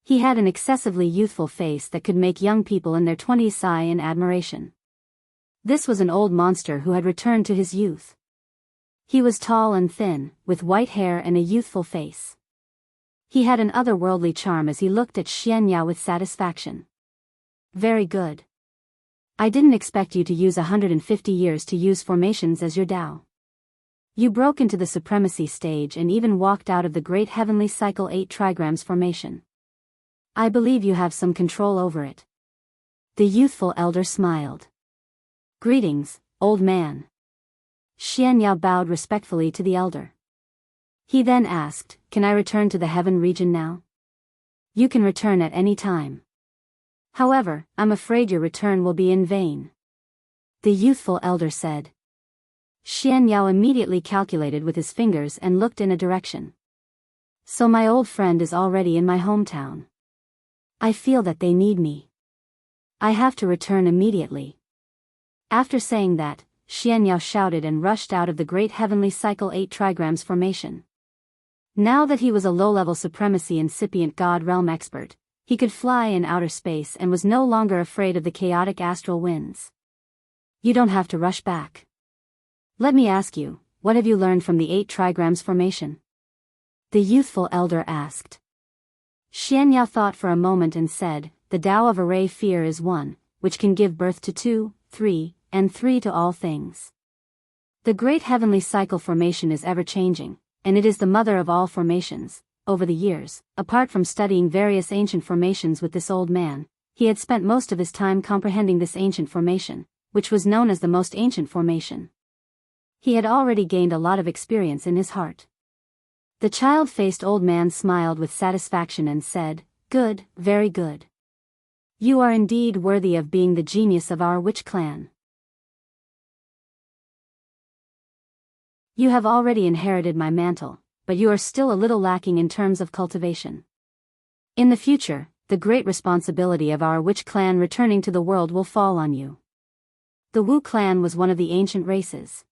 He had an excessively youthful face that could make young people in their 20s sigh in admiration. This was an old monster who had returned to his youth. He was tall and thin, with white hair and a youthful face. He had an otherworldly charm as he looked at Xian Yao with satisfaction. Very good. I didn't expect you to use 150 years to use formations as your Tao. You broke into the supremacy stage and even walked out of the great heavenly cycle 8 trigrams formation. I believe you have some control over it. The youthful elder smiled. Greetings, old man. Xian Yao bowed respectfully to the elder. He then asked, can I return to the heaven region now? You can return at any time. However, I'm afraid your return will be in vain. The youthful elder said. Xian Yao immediately calculated with his fingers and looked in a direction. So my old friend is already in my hometown. I feel that they need me. I have to return immediately. After saying that, Xian Yao shouted and rushed out of the great heavenly cycle 8 trigrams formation. Now that he was a low-level supremacy incipient god realm expert, he could fly in outer space and was no longer afraid of the chaotic astral winds. You don't have to rush back. Let me ask you, what have you learned from the 8 trigrams formation? The youthful elder asked. Xian Yao thought for a moment and said, the Tao of array fear is 1, which can give birth to 2, 3, and 3 to all things. The great heavenly cycle formation is ever-changing, and it is the mother of all formations. Over the years, apart from studying various ancient formations with this old man, he had spent most of his time comprehending this ancient formation, which was known as the most ancient formation. He had already gained a lot of experience in his heart. The child-faced old man smiled with satisfaction and said, good, very good. You are indeed worthy of being the genius of our witch clan. You have already inherited my mantle, but you are still a little lacking in terms of cultivation. In the future, the great responsibility of our witch clan returning to the world will fall on you. The Wu clan was one of the ancient races.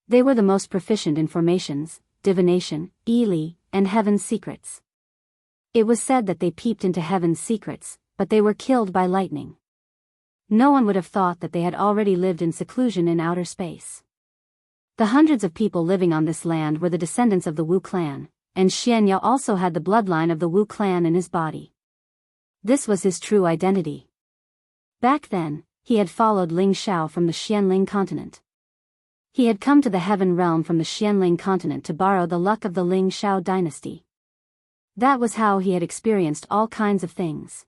They were the most proficient in formations, divination, Yi, and heaven's secrets. It was said that they peeped into heaven's secrets, but they were killed by lightning. No one would have thought that they had already lived in seclusion in outer space. The hundreds of people living on this land were the descendants of the Wu clan, and Xian Yao also had the bloodline of the Wu clan in his body. This was his true identity. Back then, he had followed Ling Shao from the Xianling continent. He had come to the Heaven Realm from the Xianling continent to borrow the luck of the Ling Shao dynasty. That was how he had experienced all kinds of things.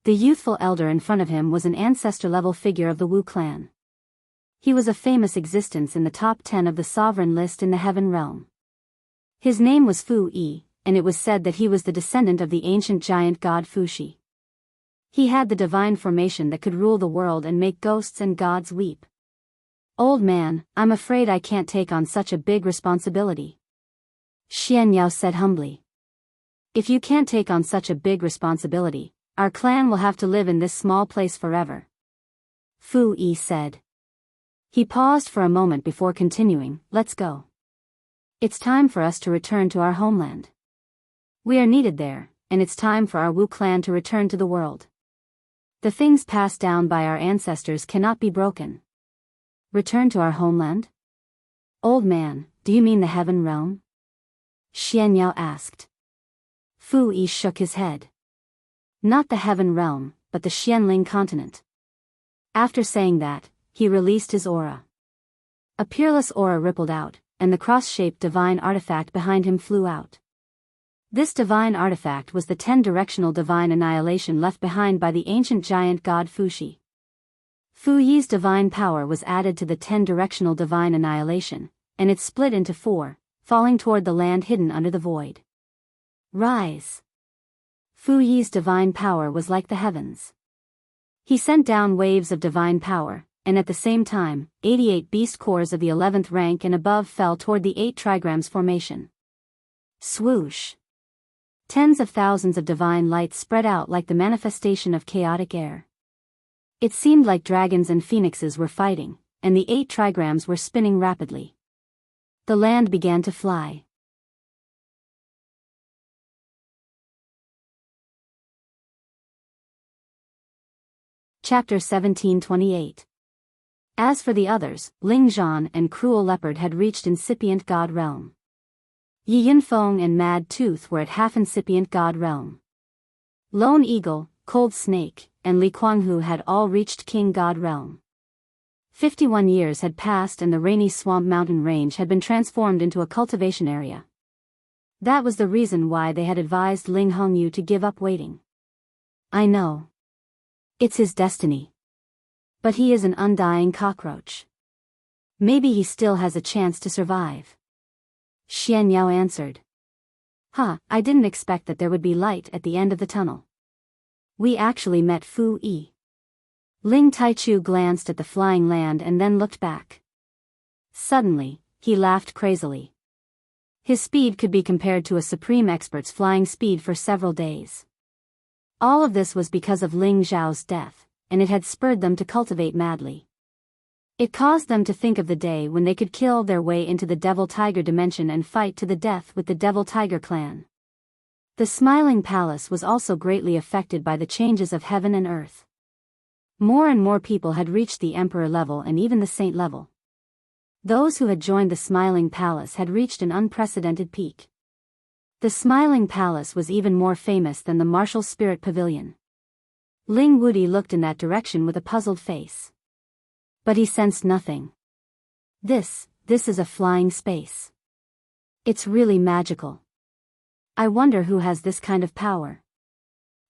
The youthful elder in front of him was an ancestor-level figure of the Wu clan. He was a famous existence in the top 10 of the sovereign list in the Heaven Realm. His name was Fu Yi, and it was said that he was the descendant of the ancient giant god Fuxi. He had the divine formation that could rule the world and make ghosts and gods weep. "Old man, I'm afraid I can't take on such a big responsibility," Xian Yao said humbly. "If you can't take on such a big responsibility, our clan will have to live in this small place forever," Fu Yi said. He paused for a moment before continuing, "Let's go. It's time for us to return to our homeland. We are needed there, and it's time for our Wu clan to return to the world. The things passed down by our ancestors cannot be broken." "Return to our homeland? Old man, do you mean the Heaven Realm?" Xian Yao asked. Fu Yi shook his head. "Not the Heaven Realm, but the Xianling continent." After saying that, he released his aura. A peerless aura rippled out, and the cross-shaped divine artifact behind him flew out. This divine artifact was the 10-directional divine annihilation left behind by the ancient giant god Fuxi. Fu Yi's divine power was added to the 10-directional divine annihilation, and it split into 4, falling toward the land hidden under the void. Rise! Fu Yi's divine power was like the heavens. He sent down waves of divine power, and at the same time, 88 beast cores of the 11th rank and above fell toward the 8 trigrams formation. Swoosh! Tens of thousands of divine lights spread out like the manifestation of chaotic air. It seemed like dragons and phoenixes were fighting, and the 8 trigrams were spinning rapidly. The land began to fly. Chapter 1728. As for the others, Ling Zhan and Cruel Leopard had reached incipient God Realm. Yi Yinfeng and Mad Tooth were at half-incipient God Realm. Lone Eagle, Cold Snake, and Li Kuanghu had all reached King God Realm. 51 years had passed and the rainy swamp mountain range had been transformed into a cultivation area. That was the reason why they had advised Ling Hongyu to give up waiting. "I know. It's his destiny. But he is an undying cockroach. Maybe he still has a chance to survive," Xian Yao answered. I didn't expect that there would be light at the end of the tunnel. We actually met Fu Yi." Ling Taichu glanced at the flying land and then looked back. Suddenly, he laughed crazily. His speed could be compared to a supreme expert's flying speed for several days. All of this was because of Ling Zhao's death, and it had spurred them to cultivate madly. It caused them to think of the day when they could kill their way into the Devil Tiger dimension and fight to the death with the Devil Tiger clan. The Smiling Palace was also greatly affected by the changes of heaven and earth. More and more people had reached the Emperor level and even the Saint level. Those who had joined the Smiling Palace had reached an unprecedented peak. The Smiling Palace was even more famous than the Martial Spirit Pavilion. Ling Wudi looked in that direction with a puzzled face. But he sensed nothing. This is a flying space. It's really magical. I wonder who has this kind of power.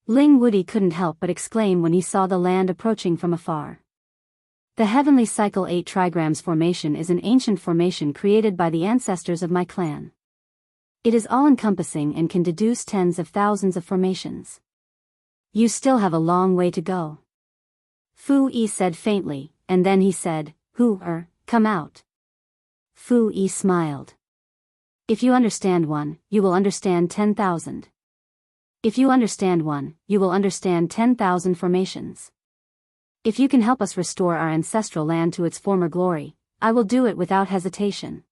Ling Wudi couldn't help but exclaim when he saw the land approaching from afar. The Heavenly Cycle 8 Trigrams formation is an ancient formation created by the ancestors of my clan. It is all-encompassing and can deduce tens of thousands of formations. You still have a long way to go, Fu Yi said faintly, and then he said, come out. Fu Yi smiled. If you understand one, you will understand 10,000. If you understand one, you will understand 10,000 formations. If you can help us restore our ancestral land to its former glory, I will do it without hesitation.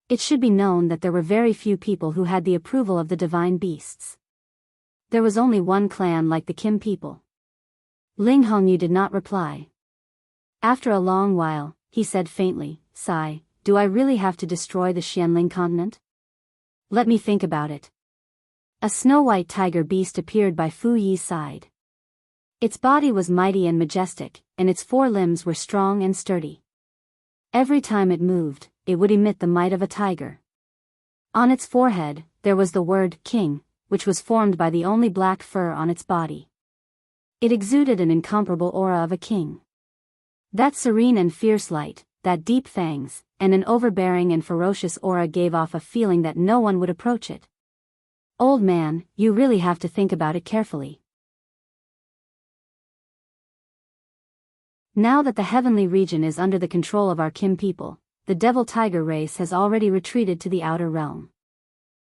It should be known that there were very few people who had the approval of the divine beasts. There was only one clan like the Kim people. Ling Hongyu did not reply. After a long while, he said faintly, "Sigh, do I really have to destroy the Xianling continent? Let me think about it." A snow-white tiger beast appeared by Fu Yi's side. Its body was mighty and majestic, and its 4 limbs were strong and sturdy. Every time it moved, it would emit the might of a tiger. On its forehead, there was the word king, which was formed by the only black fur on its body. It exuded an incomparable aura of a king. That serene and fierce light, that deep fangs, and an overbearing and ferocious aura gave off a feeling that no one would approach it. Old man, you really have to think about it carefully. Now that the heavenly region is under the control of our Kim people, the devil tiger race has already retreated to the outer realm.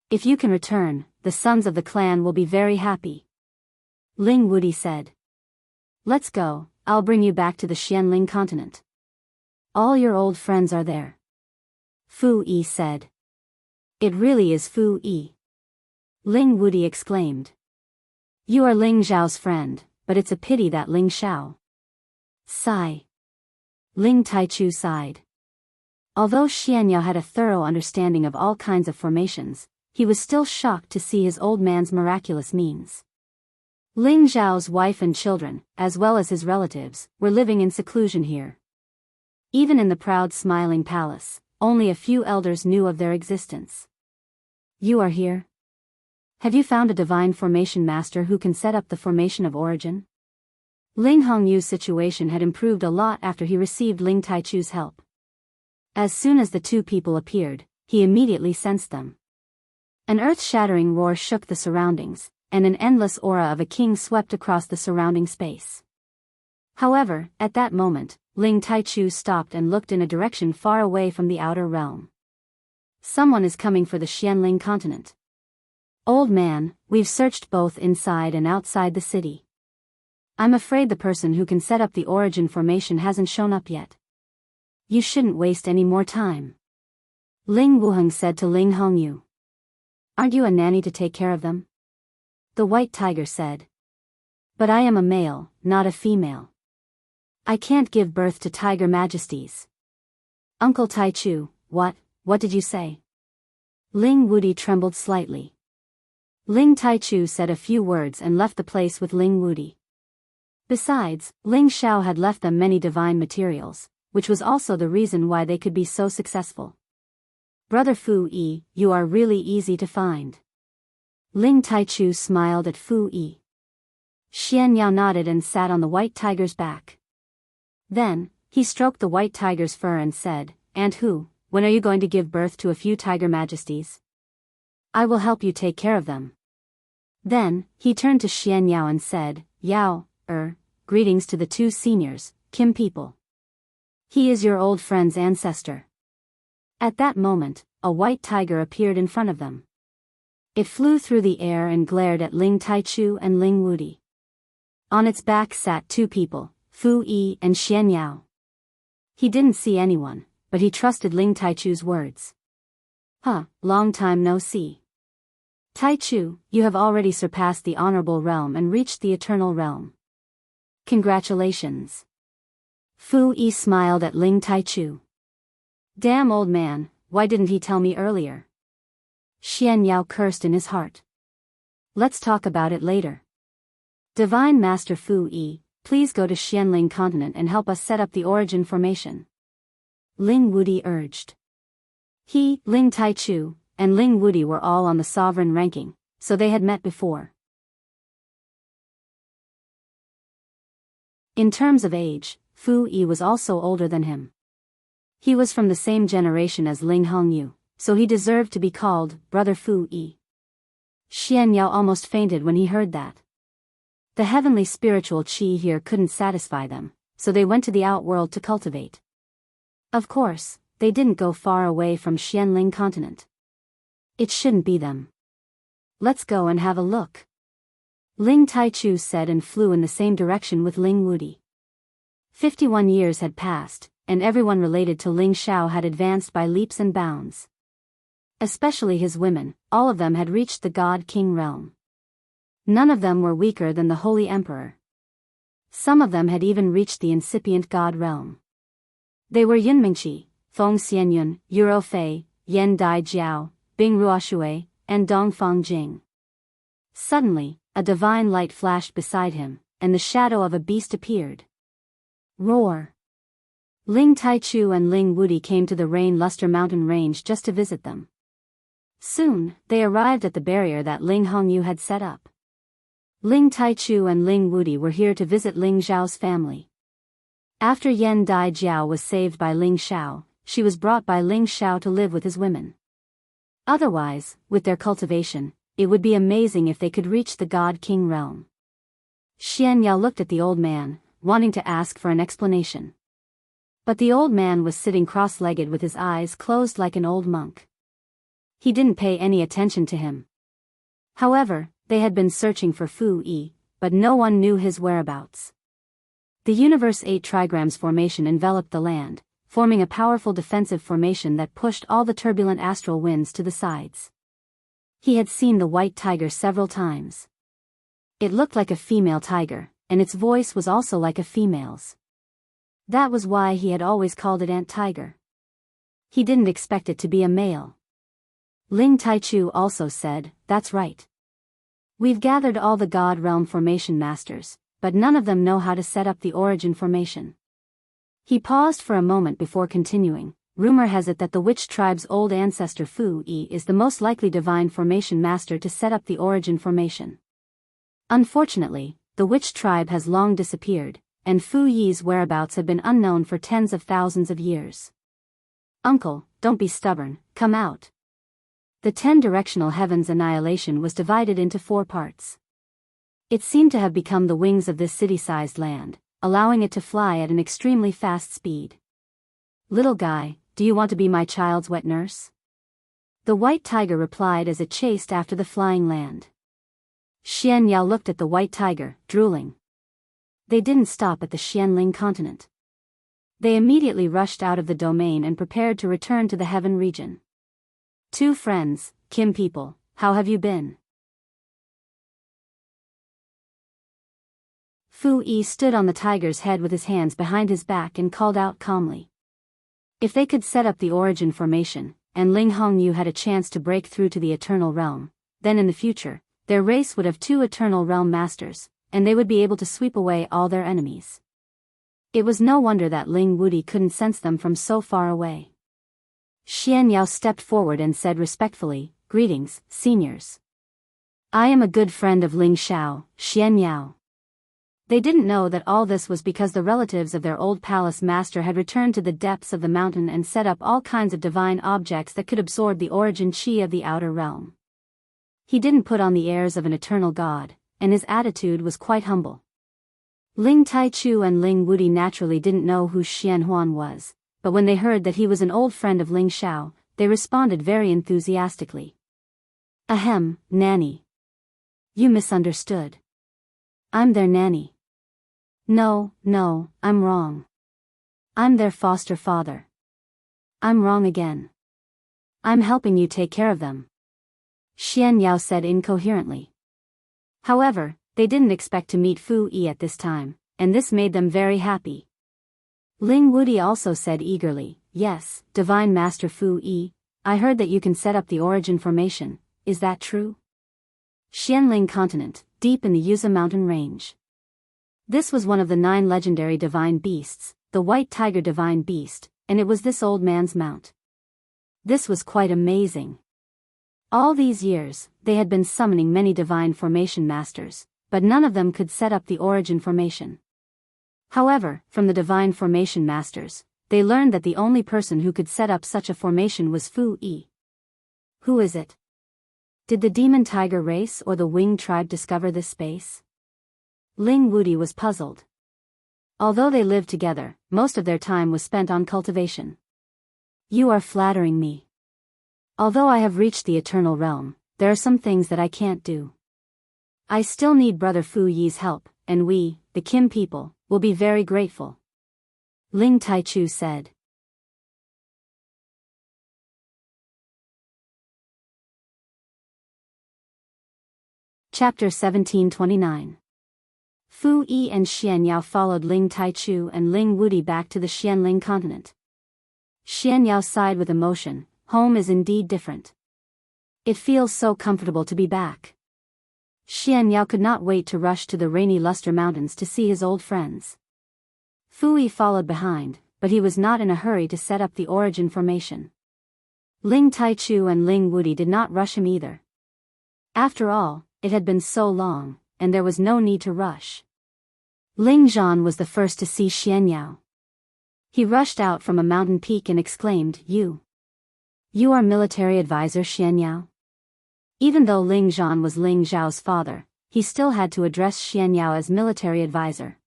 If you can return, the sons of the clan will be very happy. Ling Wuti said. Let's go, I'll bring you back to the Xianling continent. All your old friends are there. Fu Yi said. It really is Fu Yi. Ling Wuti exclaimed. You are Ling Zhao's friend, but it's a pity that Ling Xiao. Sigh. Ling Taichu sighed. Although Xianyao had a thorough understanding of all kinds of formations, he was still shocked to see his old man's miraculous means. Ling Zhao's wife and children, as well as his relatives, were living in seclusion here. Even in the proud smiling palace, only a few elders knew of their existence. You are here? Have you found a divine formation master who can set up the formation of origin? Ling Hongyu's situation had improved a lot after he received Ling Taichu's help. As soon as the two people appeared, he immediately sensed them. An earth-shattering roar shook the surroundings, and an endless aura of a king swept across the surrounding space. However, at that moment, Ling Taichu stopped and looked in a direction far away from the outer realm. Someone is coming for the Xianling continent. Old man, we've searched both inside and outside the city. I'm afraid the person who can set up the origin formation hasn't shown up yet. You shouldn't waste any more time. Ling Wuheng said to Ling Hongyu. Aren't you a nanny to take care of them? The white tiger said. But I am a male, not a female. I can't give birth to tiger majesties. Uncle Taichu, what did you say? Ling Wuti trembled slightly. Ling Taichu said a few words and left the place with Ling Wuti. Besides, Ling Xiao had left them many divine materials, which was also the reason why they could be so successful. Brother Fu Yi, you are really easy to find. Ling Taichu smiled at Fu Yi. Xianyao nodded and sat on the white tiger's back. Then, he stroked the white tiger's fur and said, And when are you going to give birth to a few tiger majesties? I will help you take care of them. Then, he turned to Xianyao and said, Yao, greetings to the two seniors, Kim people. He is your old friend's ancestor. At that moment, a white tiger appeared in front of them. It flew through the air and glared at Ling Taichu and Ling Wuti. On its back sat two people, Fu Yi and Xianyao. He didn't see anyone, but he trusted Ling Taichu's words. Long time no see. Taichu, you have already surpassed the honorable realm and reached the eternal realm. Congratulations. Fu Yi smiled at Ling Taichu. Damn old man, why didn't he tell me earlier? Xianyao cursed in his heart. Let's talk about it later. Divine Master Fu Yi, please go to Xianling continent and help us set up the origin formation. Ling Wuti urged. He, Ling Taichu, and Ling Wuti were all on the sovereign ranking, so they had met before. In terms of age, Fu Yi was also older than him. He was from the same generation as Ling Hongyu, so he deserved to be called Brother Fu Yi. Xianyao almost fainted when he heard that. The heavenly spiritual qi here couldn't satisfy them, so they went to the outworld to cultivate. Of course, they didn't go far away from Xianling continent. It shouldn't be them. Let's go and have a look. Ling Taichu said and flew in the same direction with Ling Wuti. 51 years had passed, and everyone related to Ling Xiao had advanced by leaps and bounds. Especially his women, all of them had reached the God-King realm. None of them were weaker than the Holy Emperor. Some of them had even reached the incipient God realm. They were Yun Mingqi, Feng Xianyun, Yuro Fei, Yan Dai Jiao, Bing Ruoshui, and Dong Feng Jing. Suddenly, a divine light flashed beside him, and the shadow of a beast appeared. Roar! Ling Taichu and Ling Wudi came to the Rain-Luster mountain range just to visit them. Soon, they arrived at the barrier that Ling Hongyu had set up. Ling Taichu and Ling Wudi were here to visit Ling Zhao's family. After Yan Dai Jiao was saved by Ling Xiao, she was brought by Ling Xiao to live with his women. Otherwise, with their cultivation, it would be amazing if they could reach the God King realm. Xian Yao looked at the old man, wanting to ask for an explanation. But the old man was sitting cross-legged with his eyes closed like an old monk. He didn't pay any attention to him. However, they had been searching for Fu Yi, but no one knew his whereabouts. The Universe 8 trigrams formation enveloped the land, forming a powerful defensive formation that pushed all the turbulent astral winds to the sides. He had seen the white tiger several times. It looked like a female tiger, and its voice was also like a female's. That was why he had always called it Ant Tiger. He didn't expect it to be a male. Ling Taichu also said, "That's right. We've gathered all the God Realm Formation Masters, but none of them know how to set up the Origin Formation." He paused for a moment before continuing. Rumor has it that the Witch tribe's old ancestor Fu Yi is the most likely Divine Formation Master to set up the Origin Formation. Unfortunately, the Witch tribe has long disappeared, and Fu Yi's whereabouts have been unknown for tens of thousands of years. "Uncle, don't be stubborn, come out." The 10-directional heavens annihilation was divided into 4 parts. It seemed to have become the wings of this city-sized land, allowing it to fly at an extremely fast speed. "Little guy, do you want to be my child's wet nurse?" The white tiger replied as it chased after the flying land. Xian Yao looked at the white tiger, drooling. They didn't stop at the Xianling continent. They immediately rushed out of the domain and prepared to return to the heaven region. "Two friends, Kim people, how have you been?" Fu Yi stood on the tiger's head with his hands behind his back and called out calmly. If they could set up the Origin Formation, and Ling Hongyu had a chance to break through to the Eternal Realm, then in the future, their race would have 2 Eternal Realm Masters, and they would be able to sweep away all their enemies. It was no wonder that Ling Wudi couldn't sense them from so far away. Xian Yao stepped forward and said respectfully, "Greetings, seniors. I am a good friend of Ling Xiao, Xian Yao." They didn't know that all this was because the relatives of their old palace master had returned to the depths of the mountain and set up all kinds of divine objects that could absorb the origin chi of the outer realm. He didn't put on the airs of an eternal god, and his attitude was quite humble. Ling Taichu and Ling Wudi naturally didn't know who Xian Huan was, but when they heard that he was an old friend of Ling Xiao, they responded very enthusiastically. "Ahem, nanny. You misunderstood. I'm their nanny." No, I'm wrong. I'm their foster father." "I'm wrong again. I'm helping you take care of them," Xian Yao said incoherently. However, they didn't expect to meet Fu Yi at this time, and this made them very happy. Ling Wudi also said eagerly, "Yes, Divine Master Fu Yi, I heard that you can set up the Origin Formation, is that true?" Xianling Continent, deep in the Yuza mountain range. This was one of the 9 legendary divine beasts, the white tiger divine beast, and it was this old man's mount. This was quite amazing. All these years, they had been summoning many divine formation masters, but none of them could set up the Origin Formation. However, from the divine formation masters, they learned that the only person who could set up such a formation was Fu Yi. Who is it? Did the demon tiger race or the winged tribe discover this space? Ling Wudi was puzzled. Although they lived together, most of their time was spent on cultivation. "You are flattering me. Although I have reached the Eternal Realm, there are some things that I can't do. I still need Brother Fu Yi's help, and we, the Kim people, will be very grateful," Ling Taichu said. Chapter 1729. Fu Yi and Xian Yao followed Ling Taichu and Ling Wudi back to the Xianling continent. Xian Yao sighed with emotion. Home is indeed different. It feels so comfortable to be back. Xian Yao could not wait to rush to the rainy Luster Mountains to see his old friends. Fu Yi followed behind, but he was not in a hurry to set up the origin formation. Ling Taichu and Ling Wudi did not rush him either. After all, it had been so long, and there was no need to rush. Ling Zhan was the first to see Xianyao. He rushed out from a mountain peak and exclaimed, You are military advisor Xianyao? Even though Ling Zhan was Ling Zhao's father, he still had to address Xianyao as military advisor.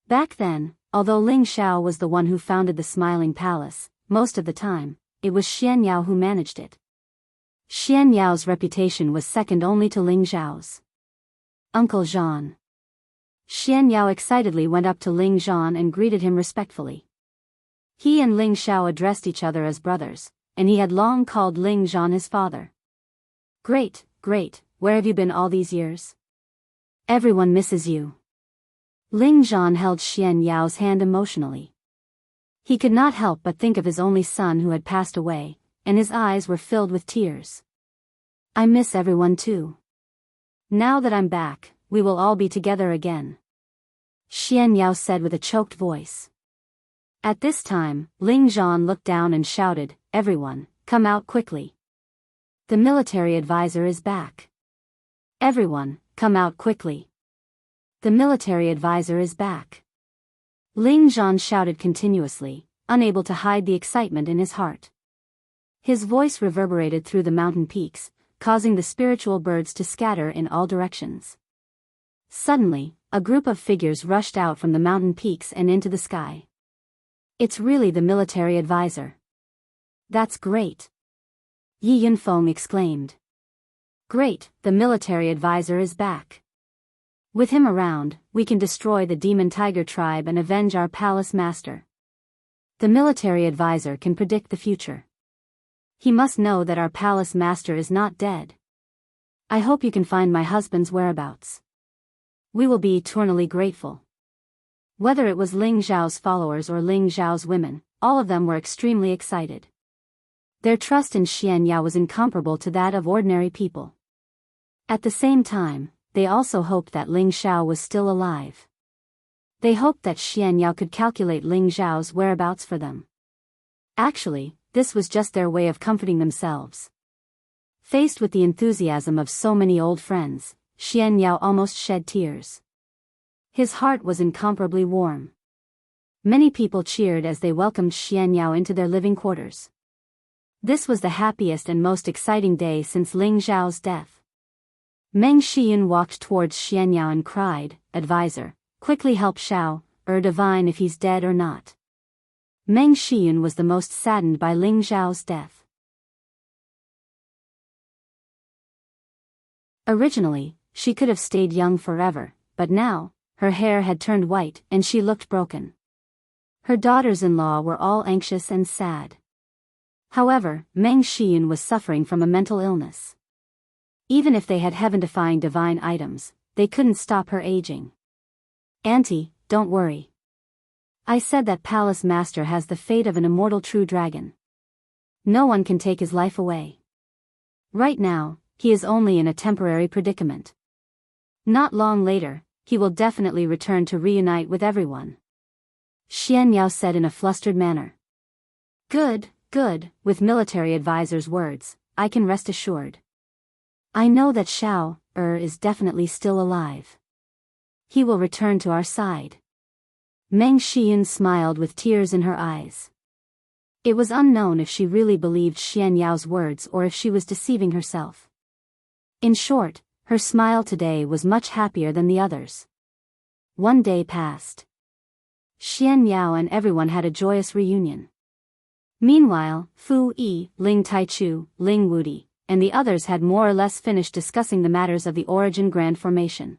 Back then, although Ling Xiao was the one who founded the Smiling Palace, most of the time, it was Xianyao who managed it. Xianyao's reputation was second only to Ling Zhao's. Uncle Zhan. Xianyao excitedly went up to Ling Zhan and greeted him respectfully. He and Ling Xiao addressed each other as brothers, and he had long called Ling Zhan his father. Great, where have you been all these years? Everyone misses you. Ling Zhan held Xianyao's hand emotionally. He could not help but think of his only son who had passed away, and his eyes were filled with tears. I miss everyone too. Now that I'm back, we will all be together again. Xianyao said with a choked voice. At this time, Ling Zhan looked down and shouted, Everyone, come out quickly. The military advisor is back. Everyone, come out quickly. The military advisor is back. Ling Zhan shouted continuously, unable to hide the excitement in his heart. His voice reverberated through the mountain peaks, causing the spiritual birds to scatter in all directions. Suddenly, a group of figures rushed out from the mountain peaks and into the sky. It's really the military advisor. That's great. Yi Yunfeng exclaimed. Great, the military advisor is back. With him around, we can destroy the demon tiger tribe and avenge our palace master. The military advisor can predict the future. He must know that our palace master is not dead. I hope you can find my husband's whereabouts. We will be eternally grateful. Whether it was Ling Zhao's followers or Ling Zhao's women, all of them were extremely excited. Their trust in Xianyao was incomparable to that of ordinary people. At the same time, they also hoped that Ling Xiao was still alive. They hoped that Xianyao could calculate Ling Zhao's whereabouts for them. Actually, this was just their way of comforting themselves. Faced with the enthusiasm of so many old friends, Xianyao almost shed tears. His heart was incomparably warm. Many people cheered as they welcomed Xianyao into their living quarters. This was the happiest and most exciting day since Ling Zhao's death. Meng Xiyun walked towards Xianyao and cried, Advisor, quickly help Xiao, divine if he's dead or not. Meng Xiyun was the most saddened by Ling Zhao's death. Originally, she could have stayed young forever, but now, her hair had turned white and she looked broken. Her daughters-in-law were all anxious and sad. However, Meng Xiyun was suffering from a mental illness. Even if they had heaven-defying divine items, they couldn't stop her aging. Auntie, don't worry. I said that Palace Master has the fate of an immortal true dragon. No one can take his life away. Right now, he is only in a temporary predicament. Not long later, he will definitely return to reunite with everyone. Xianyao said in a flustered manner. Good, with military advisor's words, I can rest assured. I know that Xiao, is definitely still alive. He will return to our side. Meng Xiyun smiled with tears in her eyes. It was unknown if she really believed Xianyao's words or if she was deceiving herself. In short, her smile today was much happier than the others. One day passed. Xianyao and everyone had a joyous reunion. Meanwhile, Fu Yi, Ling Taichu, Ling Wudi, and the others had more or less finished discussing the matters of the origin grand formation.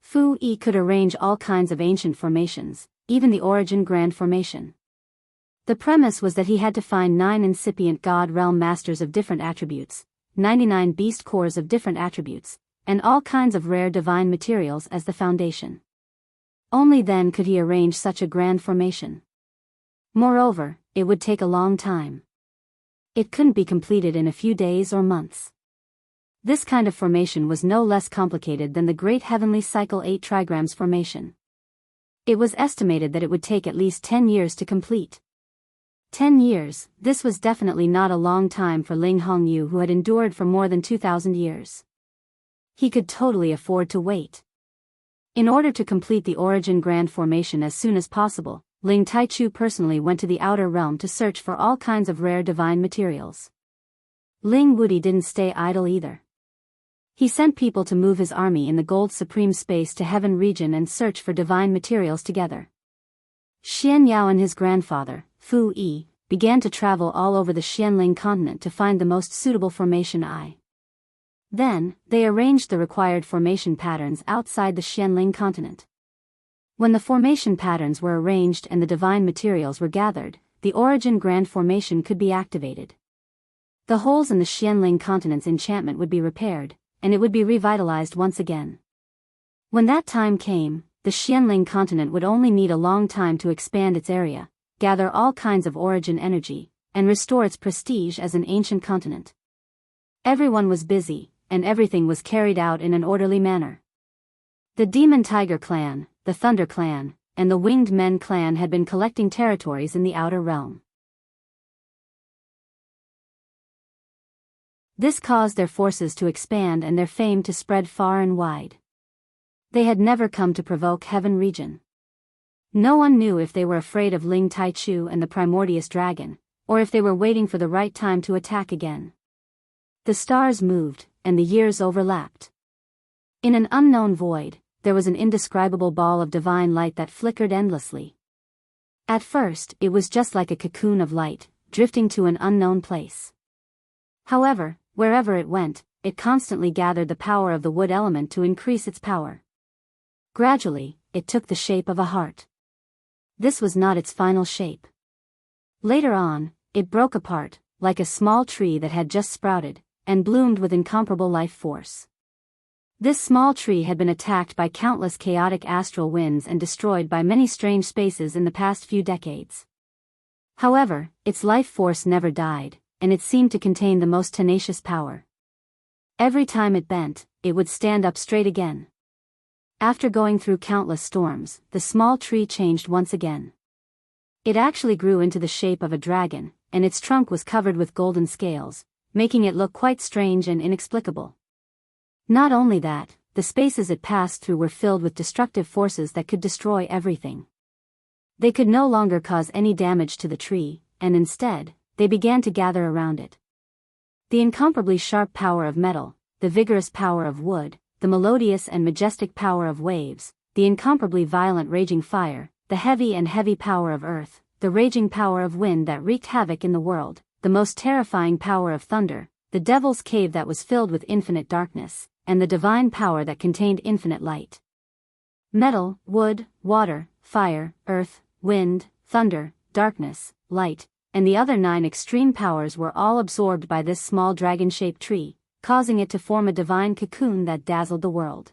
Fu Yi could arrange all kinds of ancient formations, even the origin grand formation. The premise was that he had to find 9 incipient god realm masters of different attributes, 99 beast cores of different attributes, and all kinds of rare divine materials as the foundation. Only then could he arrange such a grand formation. Moreover, it would take a long time. It couldn't be completed in a few days or months. This kind of formation was no less complicated than the Great Heavenly Cycle 8 trigrams formation. It was estimated that it would take at least 10 years to complete. 10 years, this was definitely not a long time for Ling Hongyu, who had endured for more than 2,000 years. He could totally afford to wait. In order to complete the Origin Grand Formation as soon as possible, Ling Taichu personally went to the outer realm to search for all kinds of rare divine materials. Ling Wudi didn't stay idle either. He sent people to move his army in the Gold Supreme Space to Heaven region and search for divine materials together. Xian Yao and his grandfather, Fu Yi, began to travel all over the Xianling continent to find the most suitable formation I. Then, they arranged the required formation patterns outside the Xianling continent. When the formation patterns were arranged and the divine materials were gathered, the Origin Grand Formation could be activated. The holes in the Xianling continent's enchantment would be repaired, and it would be revitalized once again. When that time came, the Xianling continent would only need a long time to expand its area, gather all kinds of origin energy, and restore its prestige as an ancient continent. Everyone was busy, and everything was carried out in an orderly manner. The Demon Tiger clan, the Thunder clan, and the Winged Men clan had been collecting territories in the outer realm. This caused their forces to expand and their fame to spread far and wide. They had never come to provoke Heaven region. No one knew if they were afraid of Ling Taichu and the Primordius Dragon, or if they were waiting for the right time to attack again. The stars moved, and the years overlapped. In an unknown void, there was an indescribable ball of divine light that flickered endlessly. At first, it was just like a cocoon of light, drifting to an unknown place. However, wherever it went, it constantly gathered the power of the wood element to increase its power. Gradually, it took the shape of a heart. This was not its final shape. Later on, it broke apart, like a small tree that had just sprouted, and bloomed with incomparable life force. This small tree had been attacked by countless chaotic astral winds and destroyed by many strange spaces in the past few decades. However, its life force never died, and it seemed to contain the most tenacious power. Every time it bent, it would stand up straight again. After going through countless storms, the small tree changed once again. It actually grew into the shape of a dragon, and its trunk was covered with golden scales, making it look quite strange and inexplicable. Not only that, the spaces it passed through were filled with destructive forces that could destroy everything. They could no longer cause any damage to the tree, and instead, they began to gather around it. The incomparably sharp power of metal, the vigorous power of wood, the melodious and majestic power of waves, the incomparably violent raging fire, the heavy power of earth, the raging power of wind that wreaked havoc in the world, the most terrifying power of thunder, the devil's cave that was filled with infinite darkness, and the divine power that contained infinite light. Metal, wood, water, fire, earth, wind, thunder, darkness, light, and the other 9 extreme powers were all absorbed by this small dragon-shaped tree, causing it to form a divine cocoon that dazzled the world.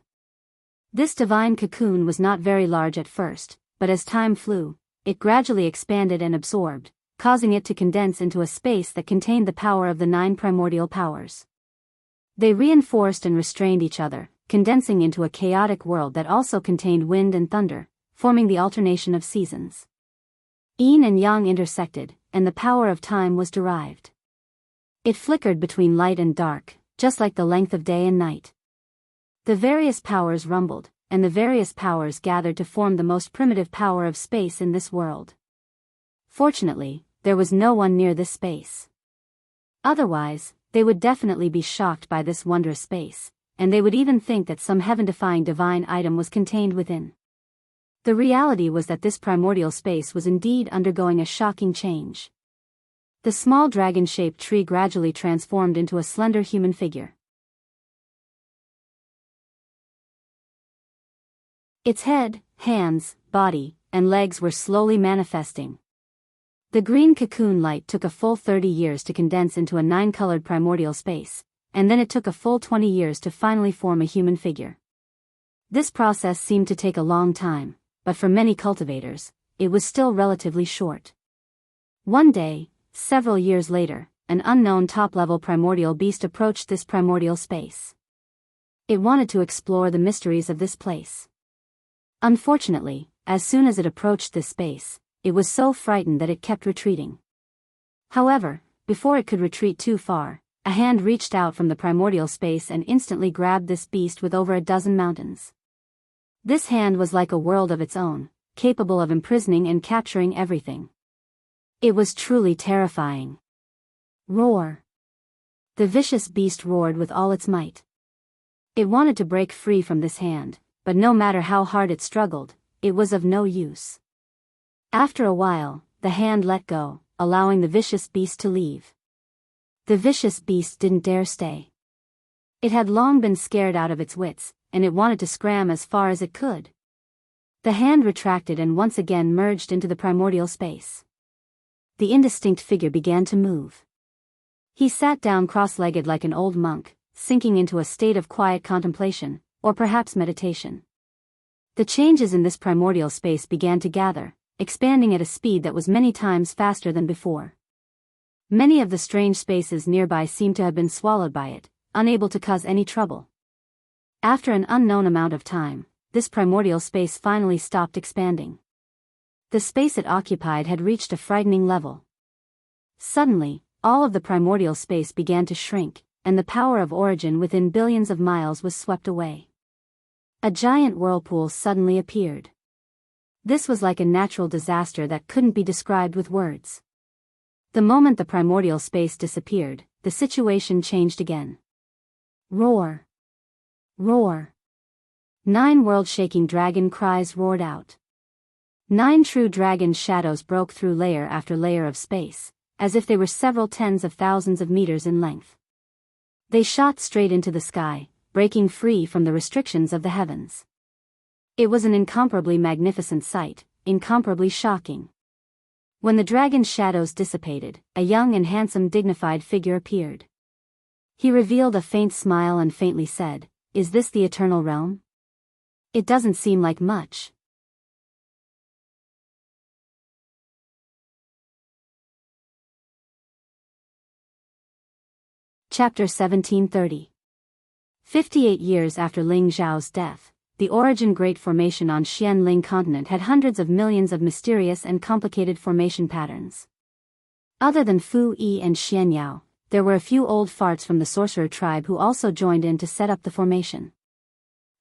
This divine cocoon was not very large at first, but as time flew, it gradually expanded and absorbed, causing it to condense into a space that contained the power of the 9 primordial powers. They reinforced and restrained each other, condensing into a chaotic world that also contained wind and thunder, forming the alternation of seasons. Yin and yang intersected, and the power of time was derived. It flickered between light and dark, just like the length of day and night. The various powers rumbled, and the various powers gathered to form the most primitive power of space in this world. Fortunately, there was no one near this space. Otherwise, they would definitely be shocked by this wondrous space, and they would even think that some heaven-defying divine item was contained within. The reality was that this primordial space was indeed undergoing a shocking change. The small dragon-shaped tree gradually transformed into a slender human figure. Its head, hands, body, and legs were slowly manifesting. The green cocoon light took a full 30 years to condense into a 9-colored primordial space, and then it took a full 20 years to finally form a human figure. This process seemed to take a long time, but for many cultivators, it was still relatively short. One day, several years later, an unknown top-level primordial beast approached this primordial space. It wanted to explore the mysteries of this place. Unfortunately, as soon as it approached this space, it was so frightened that it kept retreating. However, before it could retreat too far, a hand reached out from the primordial space and instantly grabbed this beast with over a dozen mountains. This hand was like a world of its own, capable of imprisoning and capturing everything. It was truly terrifying. Roar! The vicious beast roared with all its might. It wanted to break free from this hand, but no matter how hard it struggled, it was of no use. After a while, the hand let go, allowing the vicious beast to leave. The vicious beast didn't dare stay. It had long been scared out of its wits, and it wanted to scram as far as it could. The hand retracted and once again merged into the primordial space. The indistinct figure began to move. He sat down cross-legged like an old monk, sinking into a state of quiet contemplation, or perhaps meditation. The changes in this primordial space began to gather, expanding at a speed that was many times faster than before. Many of the strange spaces nearby seemed to have been swallowed by it, unable to cause any trouble. After an unknown amount of time, this primordial space finally stopped expanding. The space it occupied had reached a frightening level. Suddenly, all of the primordial space began to shrink, and the power of origin within billions of miles was swept away. A giant whirlpool suddenly appeared. This was like a natural disaster that couldn't be described with words. The moment the primordial space disappeared, the situation changed again. Roar! Roar! 9 world-shaking dragon cries roared out. 9 true dragon shadows broke through layer after layer of space, as if they were several tens of thousands of meters in length. They shot straight into the sky, breaking free from the restrictions of the heavens. It was an incomparably magnificent sight, incomparably shocking. When the dragon's shadows dissipated, a young and handsome dignified figure appeared. He revealed a faint smile and faintly said, "Is this the eternal realm? It doesn't seem like much." Chapter 1730. 58 years after Ling Zhao's death, the Origin Great Formation on Xianling continent had hundreds of millions of mysterious and complicated formation patterns. Other than Fu Yi and Xian Yao, there were a few old farts from the sorcerer tribe who also joined in to set up the formation.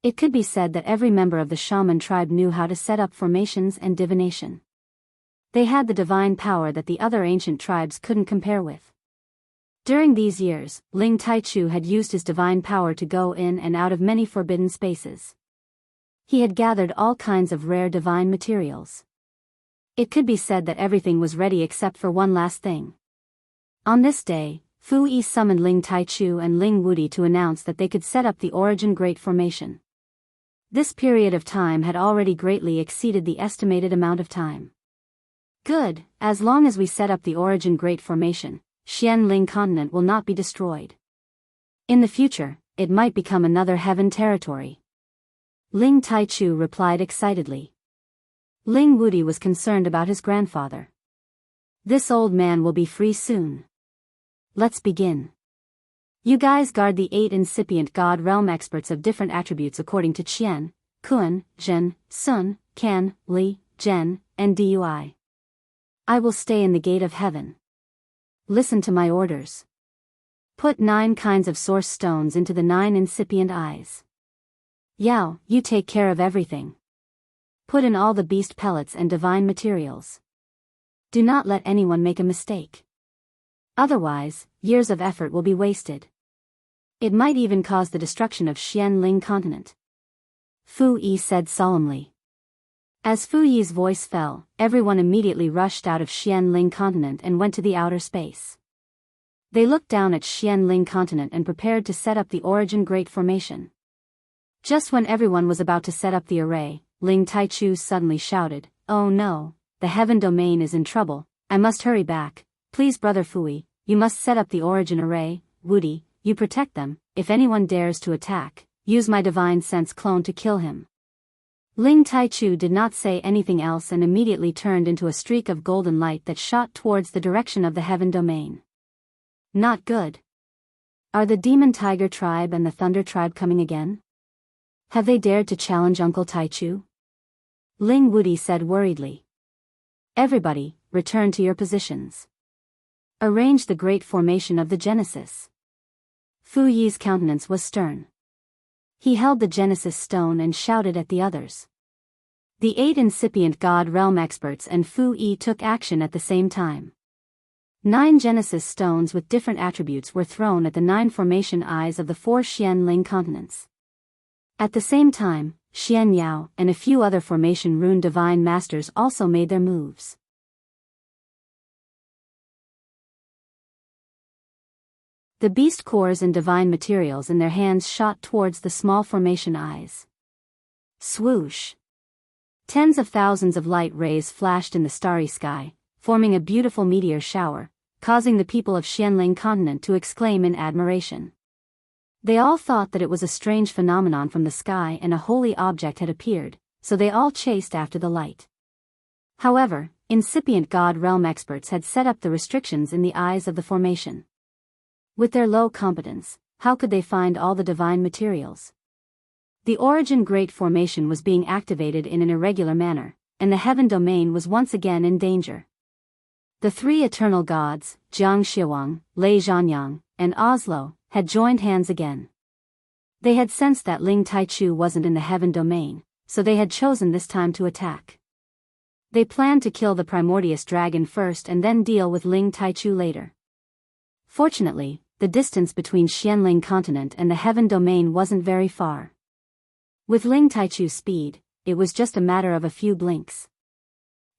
It could be said that every member of the shaman tribe knew how to set up formations and divination. They had the divine power that the other ancient tribes couldn't compare with. During these years, Ling Taichu had used his divine power to go in and out of many forbidden spaces. He had gathered all kinds of rare divine materials. It could be said that everything was ready except for one last thing. On this day, Fu Yi summoned Ling Taichu and Ling Wudi to announce that they could set up the Origin Great Formation. This period of time had already greatly exceeded the estimated amount of time. Good, as long as we set up the Origin Great Formation, Xianling continent will not be destroyed. In the future, it might become another heaven territory. Ling Taichu replied excitedly. Ling Wudi was concerned about his grandfather. This old man will be free soon. Let's begin. You guys guard the 8 incipient God realm experts of different attributes according to Qian, Kun, Zhen, Sun, Kan, Li, Zhen, and Dui. I will stay in the gate of heaven. Listen to my orders. Put 9 kinds of source stones into the 9 incipient eyes. Yao, you take care of everything. Put in all the beast pellets and divine materials. Do not let anyone make a mistake. Otherwise, years of effort will be wasted. It might even cause the destruction of Xianling continent. Fu Yi said solemnly. As Fu Yi's voice fell, everyone immediately rushed out of Xianling continent and went to the outer space. They looked down at Xianling continent and prepared to set up the Origin Great Formation. Just when everyone was about to set up the array, Ling Taichu suddenly shouted, "Oh no, the heaven domain is in trouble, I must hurry back. Please Brother Fu Yi, you must set up the Origin array. Wudi, you protect them. If anyone dares to attack, use my divine sense clone to kill him." Ling Taichu did not say anything else and immediately turned into a streak of golden light that shot towards the direction of the heaven domain. Not good. Are the Demon Tiger tribe and the Thunder tribe coming again? Have they dared to challenge Uncle Taichu? Ling Wuti said worriedly. Everybody, return to your positions. Arrange the great formation of the Genesis. Fu Yi's countenance was stern. He held the Genesis stone and shouted at the others. The 8 incipient God Realm experts and Fu Yi took action at the same time. 9 Genesis stones with different attributes were thrown at the 9 formation eyes of the 4 Xian Ling continents. At the same time, Xian Yao and a few other formation rune divine masters also made their moves. The beast cores and divine materials in their hands shot towards the small formation eyes. Swoosh! Tens of thousands of light rays flashed in the starry sky, forming a beautiful meteor shower, causing the people of Xianling continent to exclaim in admiration. They all thought that it was a strange phenomenon from the sky and a holy object had appeared, so they all chased after the light. However, incipient God Realm experts had set up the restrictions in the eyes of the formation. With their low competence, how could they find all the divine materials? The origin great formation was being activated in an irregular manner, and the heaven domain was once again in danger. The 3 eternal gods, Jiang Xiawang, Lei Zhanyang, and Oslo, had joined hands again. They had sensed that Ling Taichu wasn't in the heaven domain, so they had chosen this time to attack. They planned to kill the primordious dragon first and then deal with Ling Taichu later. Fortunately, the distance between Xianling continent and the heaven domain wasn't very far. With Ling Taichu's speed, it was just a matter of a few blinks.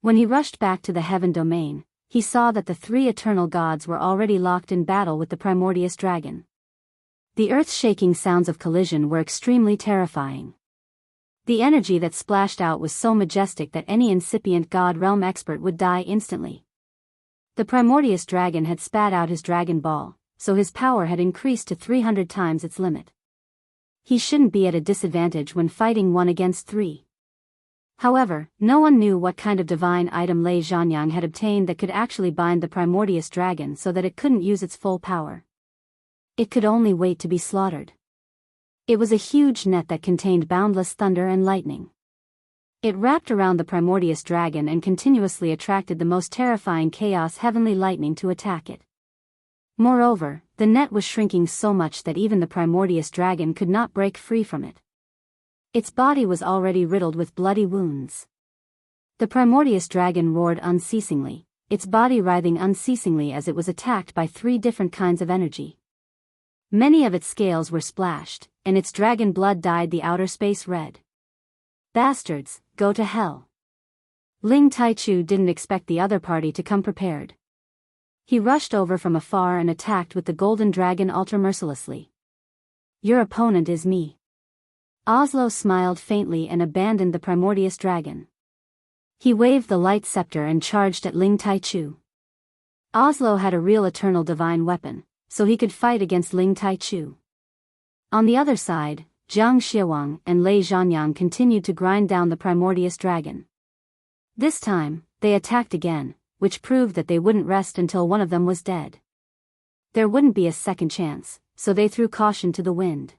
When he rushed back to the heaven domain, he saw that the 3 eternal gods were already locked in battle with the primordious dragon. The earth-shaking sounds of collision were extremely terrifying. The energy that splashed out was so majestic that any incipient God Realm expert would die instantly. The primordious dragon had spat out his dragon ball, so his power had increased to 300 times its limit. He shouldn't be at a disadvantage when fighting 1 against 3. However, no one knew what kind of divine item Lei Zhanyang had obtained that could actually bind the primordious dragon so that it couldn't use its full power. It could only wait to be slaughtered. It was a huge net that contained boundless thunder and lightning. It wrapped around the primordious dragon and continuously attracted the most terrifying chaos heavenly lightning to attack it. Moreover, the net was shrinking so much that even the primordious dragon could not break free from it. Its body was already riddled with bloody wounds. The primordious dragon roared unceasingly, its body writhing unceasingly as it was attacked by 3 different kinds of energy. Many of its scales were splashed, and its dragon blood dyed the outer space red. Bastards, go to hell. Ling Taichu didn't expect the other party to come prepared. He rushed over from afar and attacked with the golden dragon ultra-mercilessly. Your opponent is me. Oslo smiled faintly and abandoned the primordious dragon. He waved the light scepter and charged at Ling Taichu. Oslo had a real eternal divine weapon, so he could fight against Ling Taichu. On the other side, Jiang Xiawang and Lei Zhanyang continued to grind down the primordious dragon. This time, they attacked again, which proved that they wouldn't rest until one of them was dead. There wouldn't be a second chance, so they threw caution to the wind.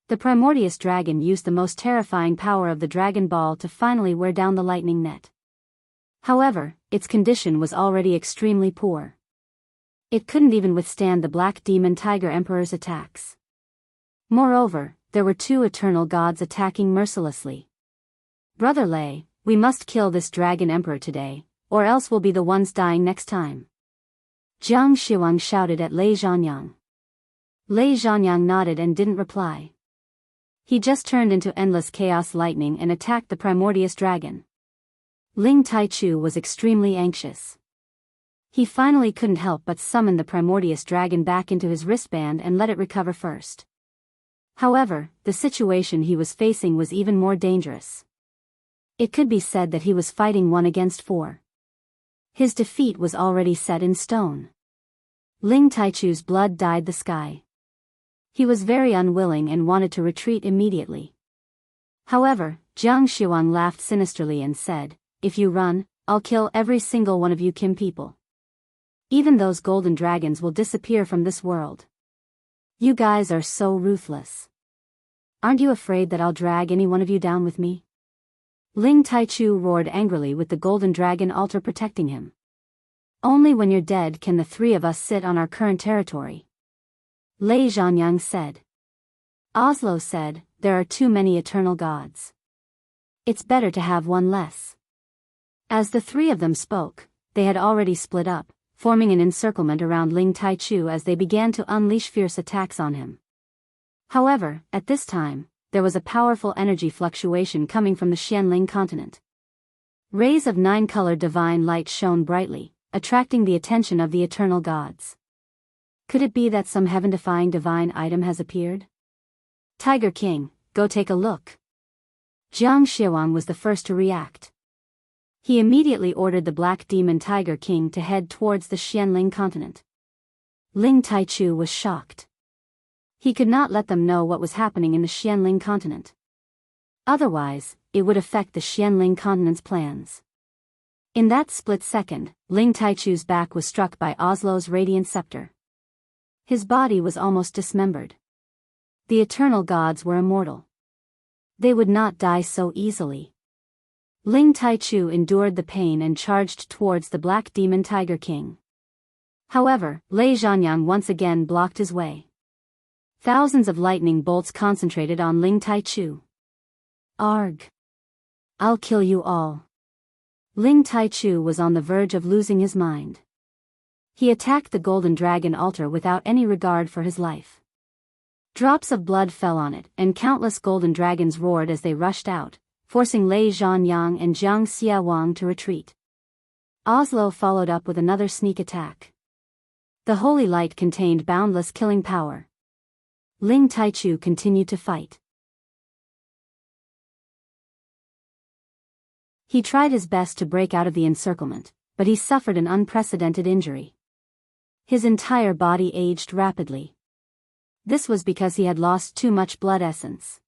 The primordious dragon used the most terrifying power of the Dragon Ball to finally wear down the lightning net. However, its condition was already extremely poor. It couldn't even withstand the Black Demon Tiger Emperor's attacks. Moreover, there were 2 eternal gods attacking mercilessly. Brother Lei, we must kill this Dragon Emperor today, or else we'll be the ones dying next time. Jiang Xiawang shouted at Lei Zhanyang. Lei Zhanyang nodded and didn't reply. He just turned into endless chaos lightning and attacked the primordious dragon. Ling Taichu was extremely anxious. He finally couldn't help but summon the primordious dragon back into his wristband and let it recover first. However, the situation he was facing was even more dangerous. It could be said that he was fighting 1 against 4. His defeat was already set in stone. Ling Taichu's blood dyed the sky. He was very unwilling and wanted to retreat immediately. However, Jiang Xiawang laughed sinisterly and said, "If you run, I'll kill every single one of you Kim people. Even those golden dragons will disappear from this world. You guys are so ruthless." Aren't you afraid that I'll drag any one of you down with me? Ling Taichu roared angrily with the golden dragon altar protecting him. Only when you're dead can the three of us sit on our current territory. Lei Zhanyang said. Oslo said, there are too many eternal gods. It's better to have one less. As the three of them spoke, they had already split up, forming an encirclement around Ling Taichu as they began to unleash fierce attacks on him. However, at this time, there was a powerful energy fluctuation coming from the Xianling continent. Rays of nine-colored divine light shone brightly, attracting the attention of the eternal gods. Could it be that some heaven-defying divine item has appeared? Tiger King, go take a look. Jiang Xiawang was the first to react. He immediately ordered the Black Demon Tiger King to head towards the Xianling continent. Ling Taichu was shocked. He could not let them know what was happening in the Xianling continent. Otherwise, it would affect the Xianling continent's plans. In that split second, Ling Taichu's back was struck by Oslo's radiant scepter. His body was almost dismembered. The eternal gods were immortal. They would not die so easily. Ling Taichu endured the pain and charged towards the Black Demon Tiger King. However, Lei Zhanyang once again blocked his way. Thousands of lightning bolts concentrated on Ling Taichu. Arg! I'll kill you all. Ling Taichu was on the verge of losing his mind. He attacked the golden dragon altar without any regard for his life. Drops of blood fell on it, and countless golden dragons roared as they rushed out, forcing Lei Zhanyang and Jiang Xiawang to retreat. Oslo followed up with another sneak attack. The holy light contained boundless killing power. Ling Taichu continued to fight. He tried his best to break out of the encirclement, but he suffered an unprecedented injury. His entire body aged rapidly. This was because he had lost too much blood essence.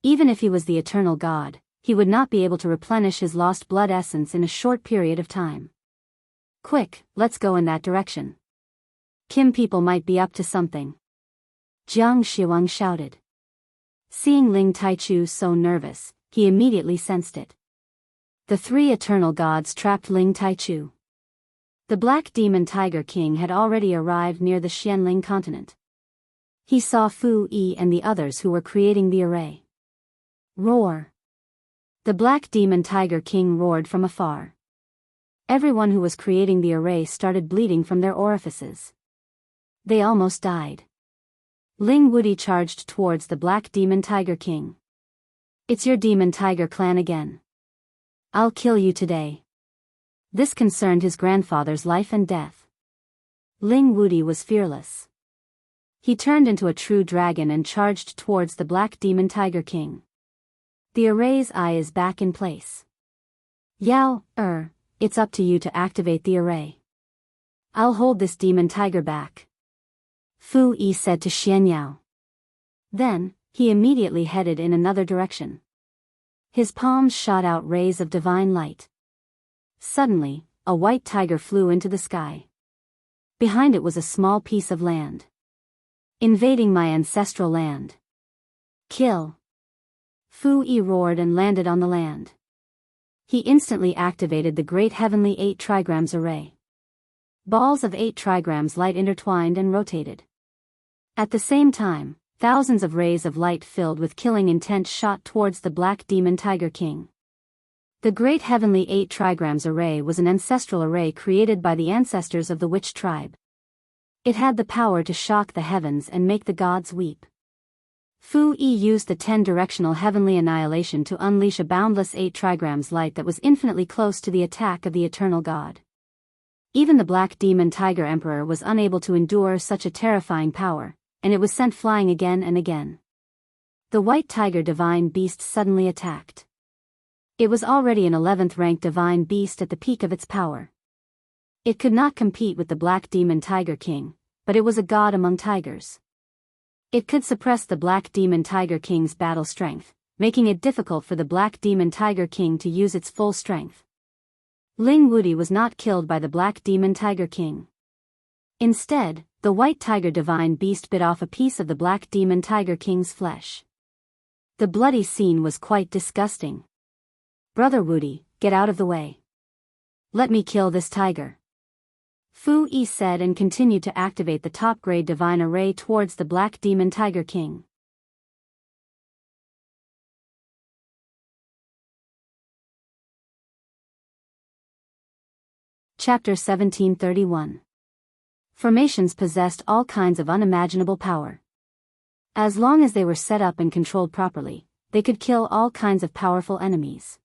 Even if he was the eternal god, he would not be able to replenish his lost blood essence in a short period of time. Quick, let's go in that direction. Kim people might be up to something. Jiang Xiawang shouted. Seeing Ling Taichu so nervous, he immediately sensed it. The three eternal gods trapped Ling Taichu. The Black Demon Tiger King had already arrived near the Xianling continent. He saw Fu Yi and the others who were creating the array. Roar! The Black Demon Tiger King roared from afar. Everyone who was creating the array started bleeding from their orifices. They almost died. Ling Wudi charged towards the Black Demon Tiger King. It's your Demon Tiger clan again. I'll kill you today. This concerned his grandfather's life and death. Ling Wudi was fearless. He turned into a true dragon and charged towards the Black Demon Tiger King. The array's eye is back in place. Yao, it's up to you to activate the array. I'll hold this demon tiger back. Fu Yi said to Xian Yao. Then, he immediately headed in another direction. His palms shot out rays of divine light. Suddenly, a white tiger flew into the sky. Behind it was a small piece of land. Invading my ancestral land. Kill! Fu Yi roared and landed on the land. He instantly activated the Great Heavenly 8 Trigrams Array. Balls of 8 trigrams light intertwined and rotated. At the same time, thousands of rays of light filled with killing intent shot towards the Black Demon Tiger King. The Great Heavenly 8 Trigrams Array was an ancestral array created by the ancestors of the Witch tribe. It had the power to shock the heavens and make the gods weep. Fu Yi used the 10-directional heavenly annihilation to unleash a boundless 8 trigrams light that was infinitely close to the attack of the eternal god. Even the Black Demon Tiger Emperor was unable to endure such a terrifying power, and it was sent flying again and again. The White Tiger Divine Beast suddenly attacked. It was already an 11th ranked divine beast at the peak of its power. It could not compete with the Black Demon Tiger King, but it was a god among tigers. It could suppress the Black Demon Tiger King's battle strength, making it difficult for the Black Demon Tiger King to use its full strength. Ling Wudi was not killed by the Black Demon Tiger King. Instead, the White Tiger Divine Beast bit off a piece of the Black Demon Tiger King's flesh. The bloody scene was quite disgusting. "Brother Woody, get out of the way. Let me kill this tiger," Fu Yi said, and continued to activate the top-grade divine array towards the Black Demon Tiger King. Chapter 1731. Formations possessed all kinds of unimaginable power. As long as they were set up and controlled properly, they could kill all kinds of powerful enemies.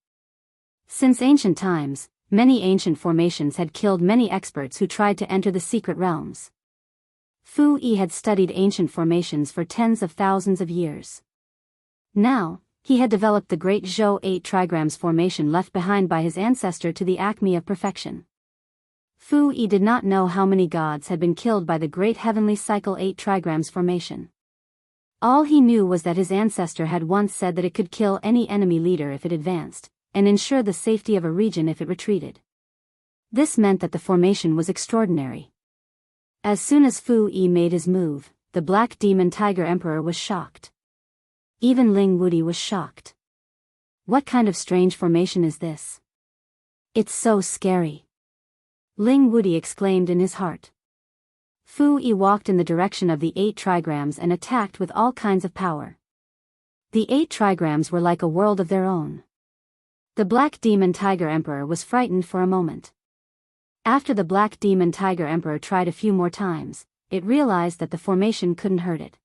Since ancient times, many ancient formations had killed many experts who tried to enter the secret realms. Fu Yi had studied ancient formations for tens of thousands of years. Now, he had developed the great Zhou 8 trigrams formation left behind by his ancestor to the acme of perfection. Fu Yi did not know how many gods had been killed by the great heavenly cycle 8 trigrams formation. All he knew was that his ancestor had once said that it could kill any enemy leader if it advanced, and ensure the safety of a region if it retreated. This meant that the formation was extraordinary. As soon as Fu Yi made his move, the Black Demon Tiger Emperor was shocked. Even Ling Wudi was shocked. "What kind of strange formation is this? It's so scary," Ling Wudi exclaimed in his heart. Fu Yi walked in the direction of the 8 trigrams and attacked with all kinds of power. The 8 trigrams were like a world of their own. The Black Demon Tiger Emperor was frightened for a moment. After the Black Demon Tiger Emperor tried a few more times, it realized that the formation couldn't hurt it.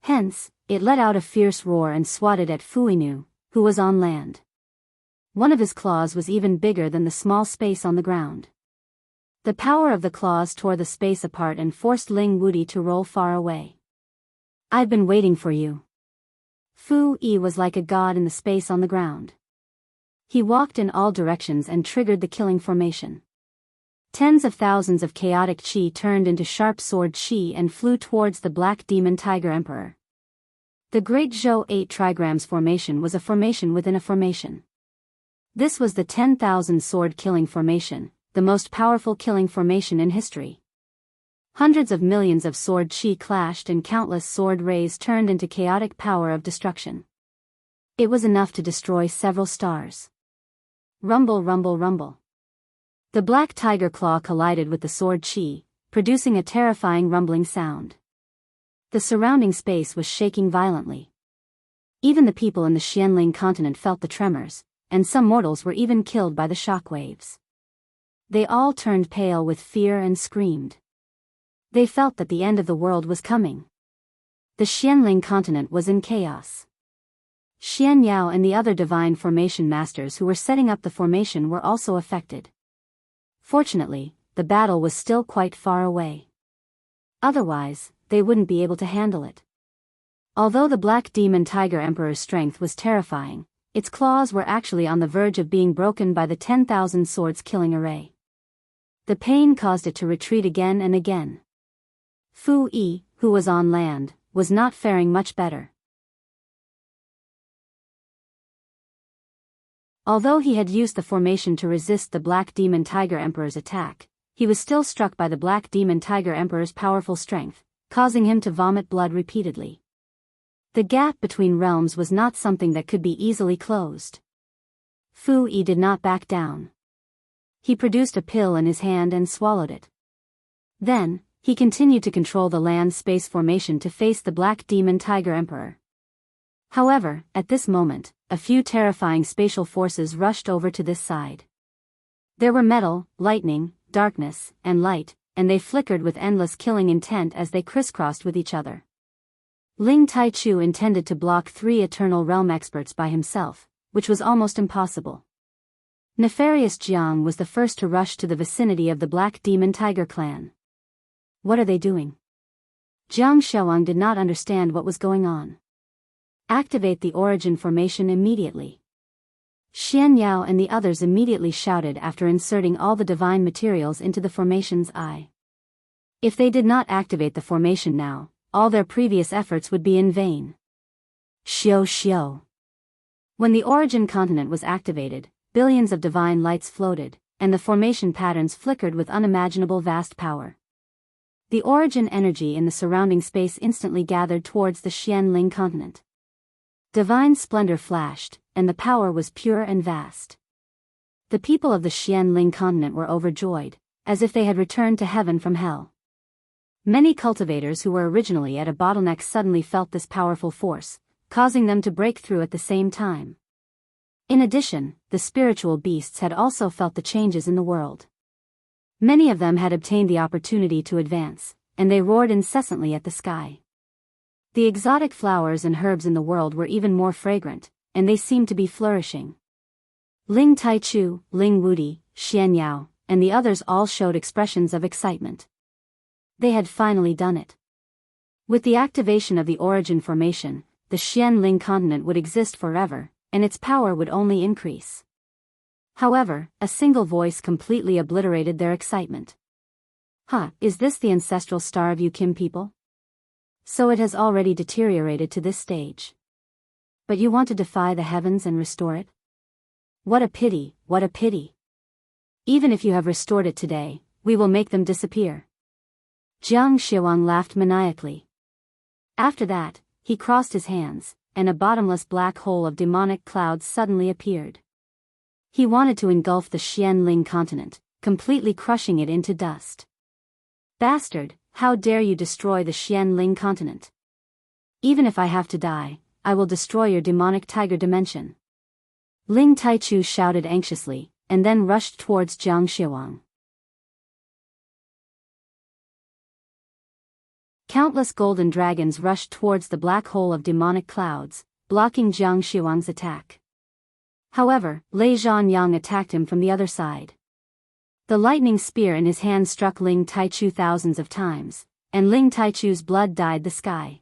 Hence, it let out a fierce roar and swatted at Fu Yinu, who was on land. One of his claws was even bigger than the small space on the ground. The power of the claws tore the space apart and forced Ling Wudi to roll far away. "I've been waiting for you." Fu Yi was like a god in the space on the ground. He walked in all directions and triggered the killing formation. Tens of thousands of chaotic chi turned into sharp sword chi and flew towards the Black Demon Tiger Emperor. The Great Zhou 8 trigrams formation was a formation within a formation. This was the 10,000 sword killing formation, the most powerful killing formation in history. Hundreds of millions of sword chi clashed and countless sword rays turned into chaotic power of destruction. It was enough to destroy several stars. Rumble, rumble, rumble. The black tiger claw collided with the sword chi, producing a terrifying rumbling sound. The surrounding space was shaking violently. Even the people in the Xianling continent felt the tremors, and some mortals were even killed by the shock waves. They all turned pale with fear and screamed. They felt that the end of the world was coming. The Xianling continent was in chaos. Xian Yao and the other divine formation masters who were setting up the formation were also affected. Fortunately, the battle was still quite far away. Otherwise, they wouldn't be able to handle it. Although the Black Demon Tiger Emperor's strength was terrifying, its claws were actually on the verge of being broken by the 10,000 swords killing array. The pain caused it to retreat again and again. Fu Yi, who was on land, was not faring much better. Although he had used the formation to resist the Black Demon Tiger Emperor's attack, he was still struck by the Black Demon Tiger Emperor's powerful strength, causing him to vomit blood repeatedly. The gap between realms was not something that could be easily closed. Fu Yi did not back down. He produced a pill in his hand and swallowed it. Then, he continued to control the land-space formation to face the Black Demon Tiger Emperor. However, at this moment, a few terrifying spatial forces rushed over to this side. There were metal, lightning, darkness, and light, and they flickered with endless killing intent as they crisscrossed with each other. Ling Taichu intended to block 3 Eternal Realm experts by himself, which was almost impossible. Nefarious Jiang was the first to rush to the vicinity of the Black Demon Tiger clan. What are they doing? Jiang Xiaowang did not understand what was going on. Activate the origin formation immediately. Xian Yao and the others immediately shouted after inserting all the divine materials into the formation's eye. If they did not activate the formation now, all their previous efforts would be in vain. Xiao Xiao. When the origin continent was activated, billions of divine lights floated, and the formation patterns flickered with unimaginable vast power. The origin energy in the surrounding space instantly gathered towards the Xianling continent. Divine splendor flashed, and the power was pure and vast. The people of the Xianling continent were overjoyed, as if they had returned to heaven from hell. Many cultivators who were originally at a bottleneck suddenly felt this powerful force, causing them to break through at the same time. In addition, the spiritual beasts had also felt the changes in the world. Many of them had obtained the opportunity to advance, and they roared incessantly at the sky. The exotic flowers and herbs in the world were even more fragrant, and they seemed to be flourishing. Ling Taichu, Ling Wudi, Xian Yao, and the others all showed expressions of excitement. They had finally done it. With the activation of the origin formation, the Xianling continent would exist forever, and its power would only increase. However, a single voice completely obliterated their excitement. Is this the ancestral star of you Kim people? So it has already deteriorated to this stage. But you want to defy the heavens and restore it? What a pity, what a pity. Even if you have restored it today, we will make them disappear. Jiang Xiawang laughed maniacally. After that, he crossed his hands, and a bottomless black hole of demonic clouds suddenly appeared. He wanted to engulf the Xianling continent, completely crushing it into dust. Bastard, how dare you destroy the Xianling continent? Even if I have to die, I will destroy your demonic tiger dimension. Ling Taichu shouted anxiously, and then rushed towards Jiang Xiawang. Countless golden dragons rushed towards the black hole of demonic clouds, blocking Jiang Xiawang's attack. However, Lei Zhanyang attacked him from the other side. The lightning spear in his hand struck Ling Taichu thousands of times, and Ling Taichu's blood dyed the sky.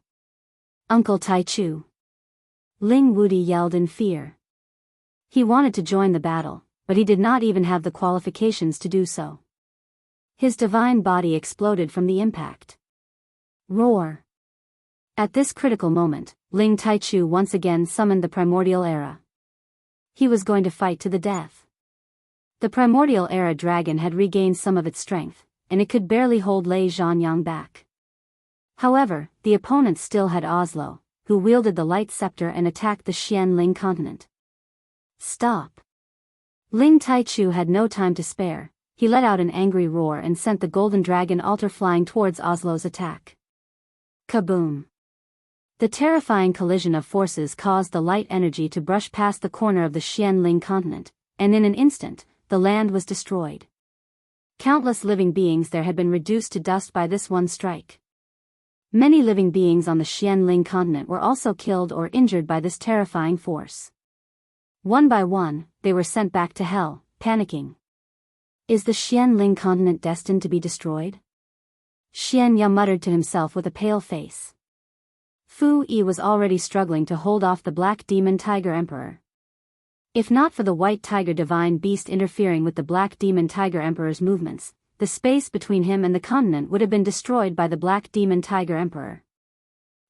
Uncle Taichu! Ling Wudi yelled in fear. He wanted to join the battle, but he did not even have the qualifications to do so. His divine body exploded from the impact. Roar! At this critical moment, Ling Taichu once again summoned the primordial era. He was going to fight to the death. The primordial era dragon had regained some of its strength, and it could barely hold Lei Zhanyang back. However, the opponent still had Oslo, who wielded the light scepter and attacked the Xianling continent. Stop! Ling Taichu had no time to spare. He let out an angry roar and sent the golden dragon altar flying towards Oslo's attack. Kaboom! The terrifying collision of forces caused the light energy to brush past the corner of the Xianling continent, and in an instant, the land was destroyed. Countless living beings there had been reduced to dust by this one strike. Many living beings on the Xianling continent were also killed or injured by this terrifying force. One by one, they were sent back to hell, panicking. Is the Xianling continent destined to be destroyed? Xian Ya muttered to himself with a pale face. Fu Yi was already struggling to hold off the Black Demon Tiger Emperor. If not for the White Tiger Divine Beast interfering with the Black Demon Tiger Emperor's movements, the space between him and the continent would have been destroyed by the Black Demon Tiger Emperor.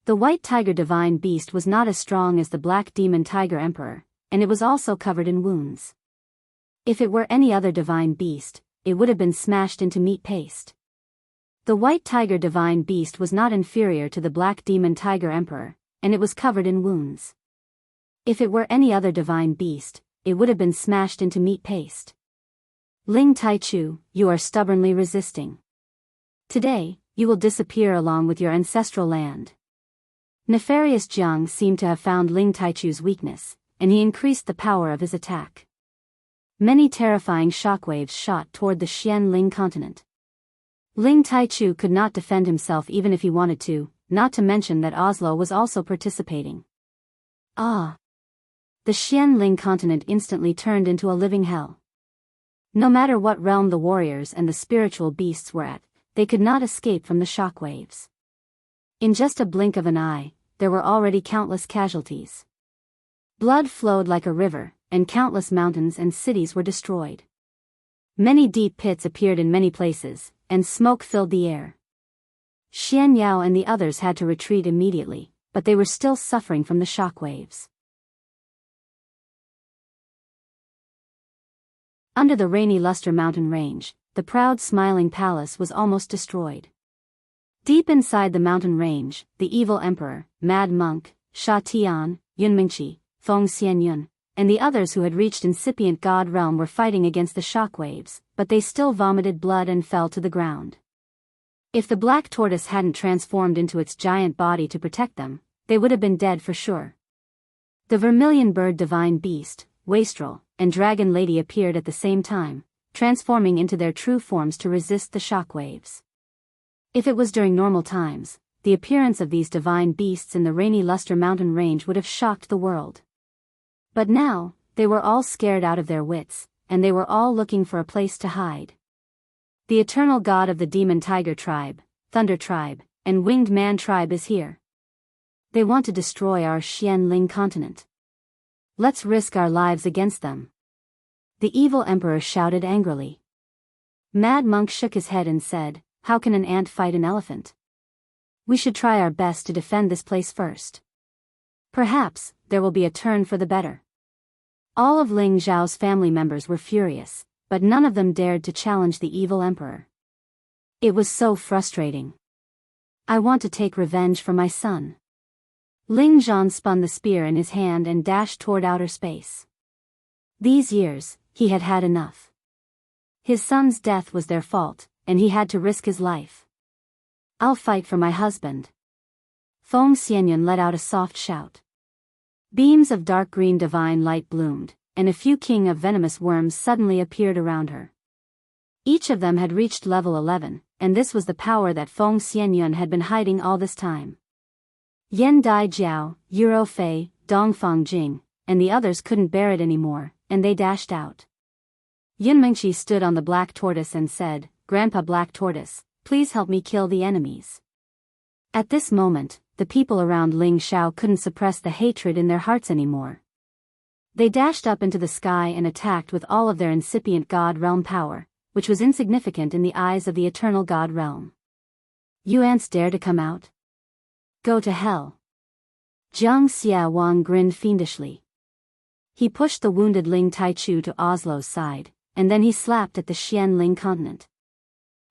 The White Tiger Divine Beast was not as strong as the Black Demon Tiger Emperor, and it was also covered in wounds. If it were any other divine beast, it would have been smashed into meat paste. The White Tiger Divine Beast was not inferior to the Black Demon Tiger Emperor, and it was covered in wounds. If it were any other divine beast, it would have been smashed into meat paste. Ling Taichu, you are stubbornly resisting. Today, you will disappear along with your ancestral land. Nefarious Jiang seemed to have found Ling Taichu's weakness, and he increased the power of his attack. Many terrifying shockwaves shot toward the Xianling continent. Ling Taichu could not defend himself even if he wanted to, not to mention that Oslo was also participating. The Xianling continent instantly turned into a living hell. No matter what realm the warriors and the spiritual beasts were at, they could not escape from the shockwaves. In just a blink of an eye, there were already countless casualties. Blood flowed like a river, and countless mountains and cities were destroyed. Many deep pits appeared in many places, and smoke filled the air. Xian Yao and the others had to retreat immediately, but they were still suffering from the shockwaves. Under the rainy Luster mountain range, the proud smiling palace was almost destroyed. Deep inside the mountain range, the evil emperor, mad monk, Sha Tian, Yun Mingqi, Feng Xianyun, and the others who had reached incipient god realm were fighting against the shockwaves, but they still vomited blood and fell to the ground. If the black tortoise hadn't transformed into its giant body to protect them, they would have been dead for sure. The vermilion bird divine beast, wastrel, and dragon lady appeared at the same time, transforming into their true forms to resist the shockwaves. If it was during normal times, the appearance of these divine beasts in the rainy Luster mountain range would have shocked the world. But now, they were all scared out of their wits, and they were all looking for a place to hide. The eternal god of the demon tiger tribe, thunder tribe, and winged man tribe is here. They want to destroy our Xianling continent. Let's risk our lives against them. The evil emperor shouted angrily. Mad Monk shook his head and said, "How can an ant fight an elephant? We should try our best to defend this place first. Perhaps there will be a turn for the better." All of Ling Zhao's family members were furious, but none of them dared to challenge the evil emperor. It was so frustrating. I want to take revenge for my son. Ling Zhan spun the spear in his hand and dashed toward outer space. These years, he had had enough. His son's death was their fault, and he had to risk his life. I'll fight for my husband. Feng Xianyun let out a soft shout. Beams of dark green divine light bloomed, and a few king of venomous worms suddenly appeared around her. Each of them had reached level 11, and this was the power that Feng Xianyun had been hiding all this time. Yan Dai Jiao, Yuro Fei, Dongfang Jing, and the others couldn't bear it anymore, and they dashed out. Yun Mingqi stood on the black tortoise and said, "Grandpa Black Tortoise, please help me kill the enemies." At this moment, the people around Ling Xiao couldn't suppress the hatred in their hearts anymore. They dashed up into the sky and attacked with all of their incipient god realm power, which was insignificant in the eyes of the eternal god realm. "You ants dare to come out? Go to hell." Jiang Xia Wang grinned fiendishly. He pushed the wounded Ling Taichu to Oslo's side, and then he slapped at the Xianling continent.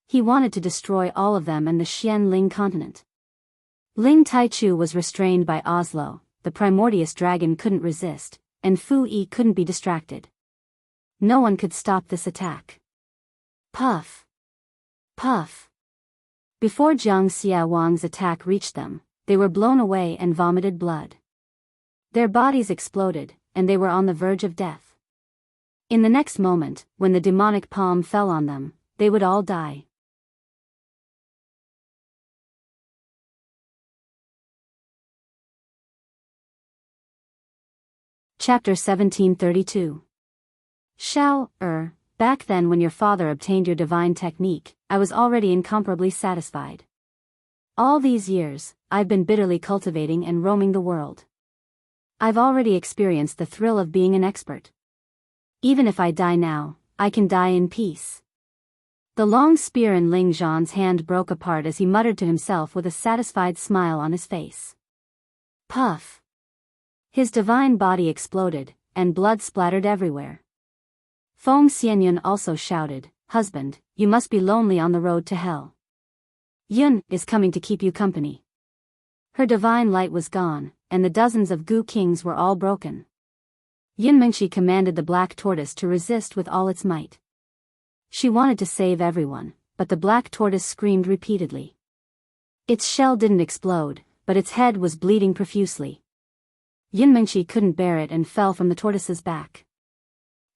He wanted to destroy all of them and the Xianling continent. Ling Taichu was restrained by Oslo, the primordious dragon couldn't resist, and Fu Yi couldn't be distracted. No one could stop this attack. Puff! Puff! Before Jiang Xia Wang's attack reached them, they were blown away and vomited blood. Their bodies exploded, and they were on the verge of death. In the next moment, when the demonic palm fell on them, they would all die. Chapter 1732. Shao, back then when your father obtained your divine technique, I was already incomparably satisfied. All these years, I've been bitterly cultivating and roaming the world. I've already experienced the thrill of being an expert. Even if I die now, I can die in peace. The long spear in Ling Zhan's hand broke apart as he muttered to himself with a satisfied smile on his face. Puff! His divine body exploded, and blood splattered everywhere. Feng Xianyun also shouted, "Husband, you must be lonely on the road to hell. Yun is coming to keep you company." Her divine light was gone, and the dozens of Gu kings were all broken. Yun Mingqi commanded the black tortoise to resist with all its might. She wanted to save everyone, but the black tortoise screamed repeatedly. Its shell didn't explode, but its head was bleeding profusely. Yun Mingqi couldn't bear it and fell from the tortoise's back.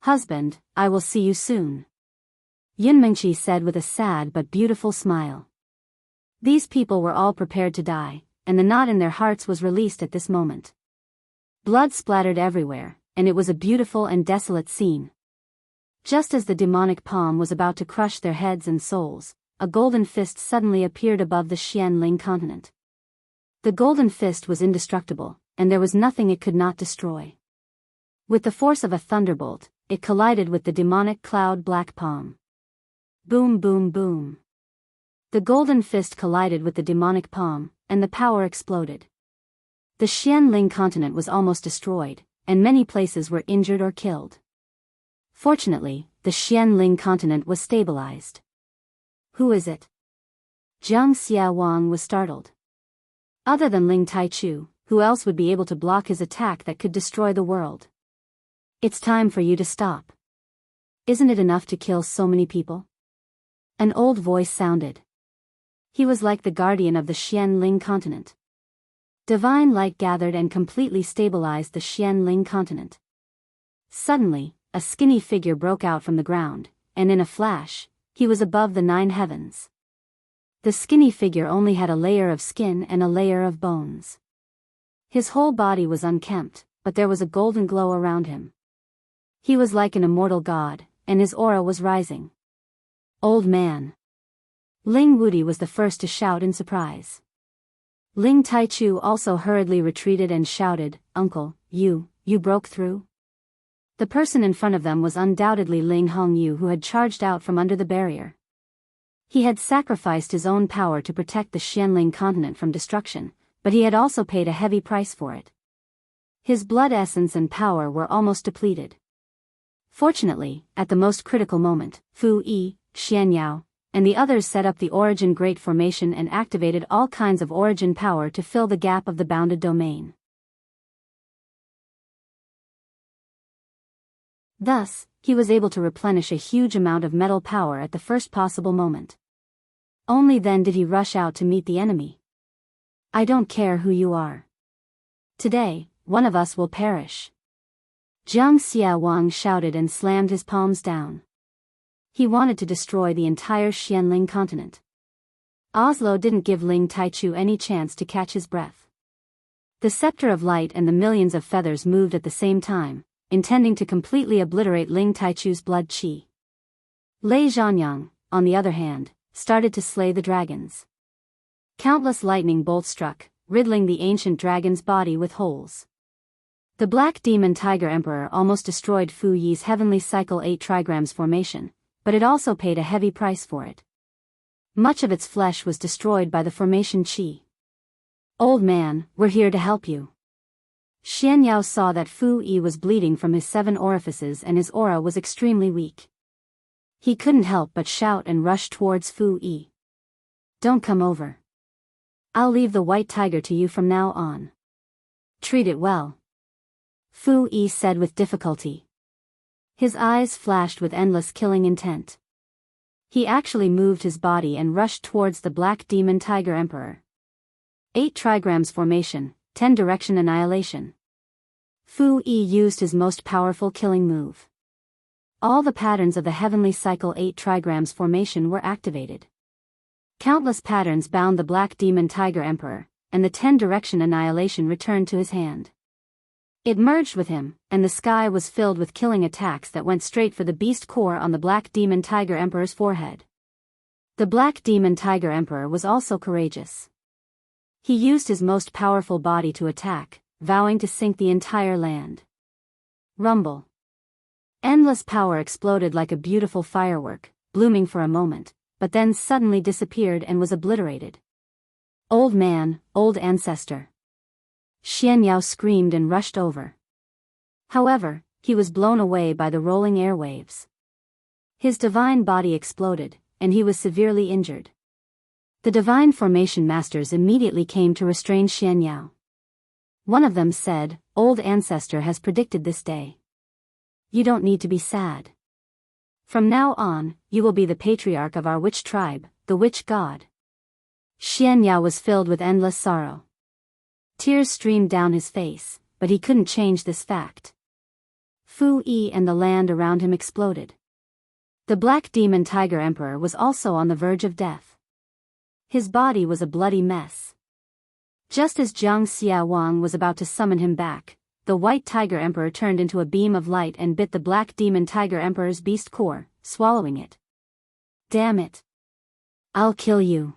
"Husband, I will see you soon," Yun Mingqi said with a sad but beautiful smile. These people were all prepared to die, and the knot in their hearts was released at this moment. Blood splattered everywhere, and it was a beautiful and desolate scene. Just as the demonic palm was about to crush their heads and souls, a golden fist suddenly appeared above the Xianling continent. The golden fist was indestructible, and there was nothing it could not destroy. With the force of a thunderbolt, it collided with the demonic cloud black palm. Boom boom boom. The golden fist collided with the demonic palm, and the power exploded. The Xianling continent was almost destroyed, and many places were injured or killed. Fortunately, the Xianling continent was stabilized. "Who is it?" Jiang Xia Wang was startled. Other than Ling Taichu, who else would be able to block his attack that could destroy the world? It's time for you to stop. Isn't it enough to kill so many people? An old voice sounded. He was like the guardian of the Xianling continent. Divine light gathered and completely stabilized the Xianling continent. Suddenly, a skinny figure broke out from the ground, and in a flash, he was above the 9 heavens. The skinny figure only had a layer of skin and a layer of bones. His whole body was unkempt, but there was a golden glow around him. He was like an immortal god, and his aura was rising. Old man. Ling Wudi was the first to shout in surprise. Ling Taichu also hurriedly retreated and shouted, "Uncle, you broke through?" The person in front of them was undoubtedly Ling Hongyu, who had charged out from under the barrier. He had sacrificed his own power to protect the Xianling continent from destruction, but he had also paid a heavy price for it. His blood essence and power were almost depleted. Fortunately, at the most critical moment, Fu Yi, Xian Yao, and the others set up the Origin Great Formation and activated all kinds of origin power to fill the gap of the bounded domain. Thus, he was able to replenish a huge amount of metal power at the first possible moment. Only then did he rush out to meet the enemy. "I don't care who you are. Today, one of us will perish." Jiang Xiaowang shouted and slammed his palms down. He wanted to destroy the entire Xianling continent. Oslo didn't give Ling Taichu any chance to catch his breath. The scepter of light and the millions of feathers moved at the same time, intending to completely obliterate Ling Taichu's blood qi. Lei Zhanyang, on the other hand, started to slay the dragons. Countless lightning bolts struck, riddling the ancient dragon's body with holes. The Black Demon Tiger Emperor almost destroyed Fu Yi's Heavenly Cycle 8 trigrams formation, but it also paid a heavy price for it. Much of its flesh was destroyed by the formation qi. "Old man, we're here to help you." Xian Yao saw that Fu Yi was bleeding from his 7 orifices and his aura was extremely weak. He couldn't help but shout and rush towards Fu Yi. "Don't come over. I'll leave the white tiger to you from now on. Treat it well," Fu Yi said with difficulty. His eyes flashed with endless killing intent. He actually moved his body and rushed towards the Black Demon Tiger Emperor. 8 trigrams formation, 10 direction annihilation. Fu Yi used his most powerful killing move. All the patterns of the Heavenly Cycle 8 trigrams formation were activated. Countless patterns bound the Black Demon Tiger Emperor, and the 10 direction annihilation returned to his hand. It merged with him, and the sky was filled with killing attacks that went straight for the beast core on the Black Demon Tiger Emperor's forehead. The Black Demon Tiger Emperor was also courageous. He used his most powerful body to attack, vowing to sink the entire land. Rumble. Endless power exploded like a beautiful firework, blooming for a moment, but then suddenly disappeared and was obliterated. "Old man, old ancestor." Xian Yao screamed and rushed over. However, he was blown away by the rolling airwaves. His divine body exploded, and he was severely injured. The divine formation masters immediately came to restrain Xian Yao. One of them said, "Old ancestor has predicted this day. You don't need to be sad. From now on, you will be the patriarch of our witch tribe, the witch god." Xian Yao was filled with endless sorrow. Tears streamed down his face, but he couldn't change this fact. Fu Yi and the land around him exploded. The Black Demon Tiger Emperor was also on the verge of death. His body was a bloody mess. Just as Jiang Xiaowang was about to summon him back, the White Tiger Emperor turned into a beam of light and bit the Black Demon Tiger Emperor's beast core, swallowing it. "Damn it! I'll kill you!"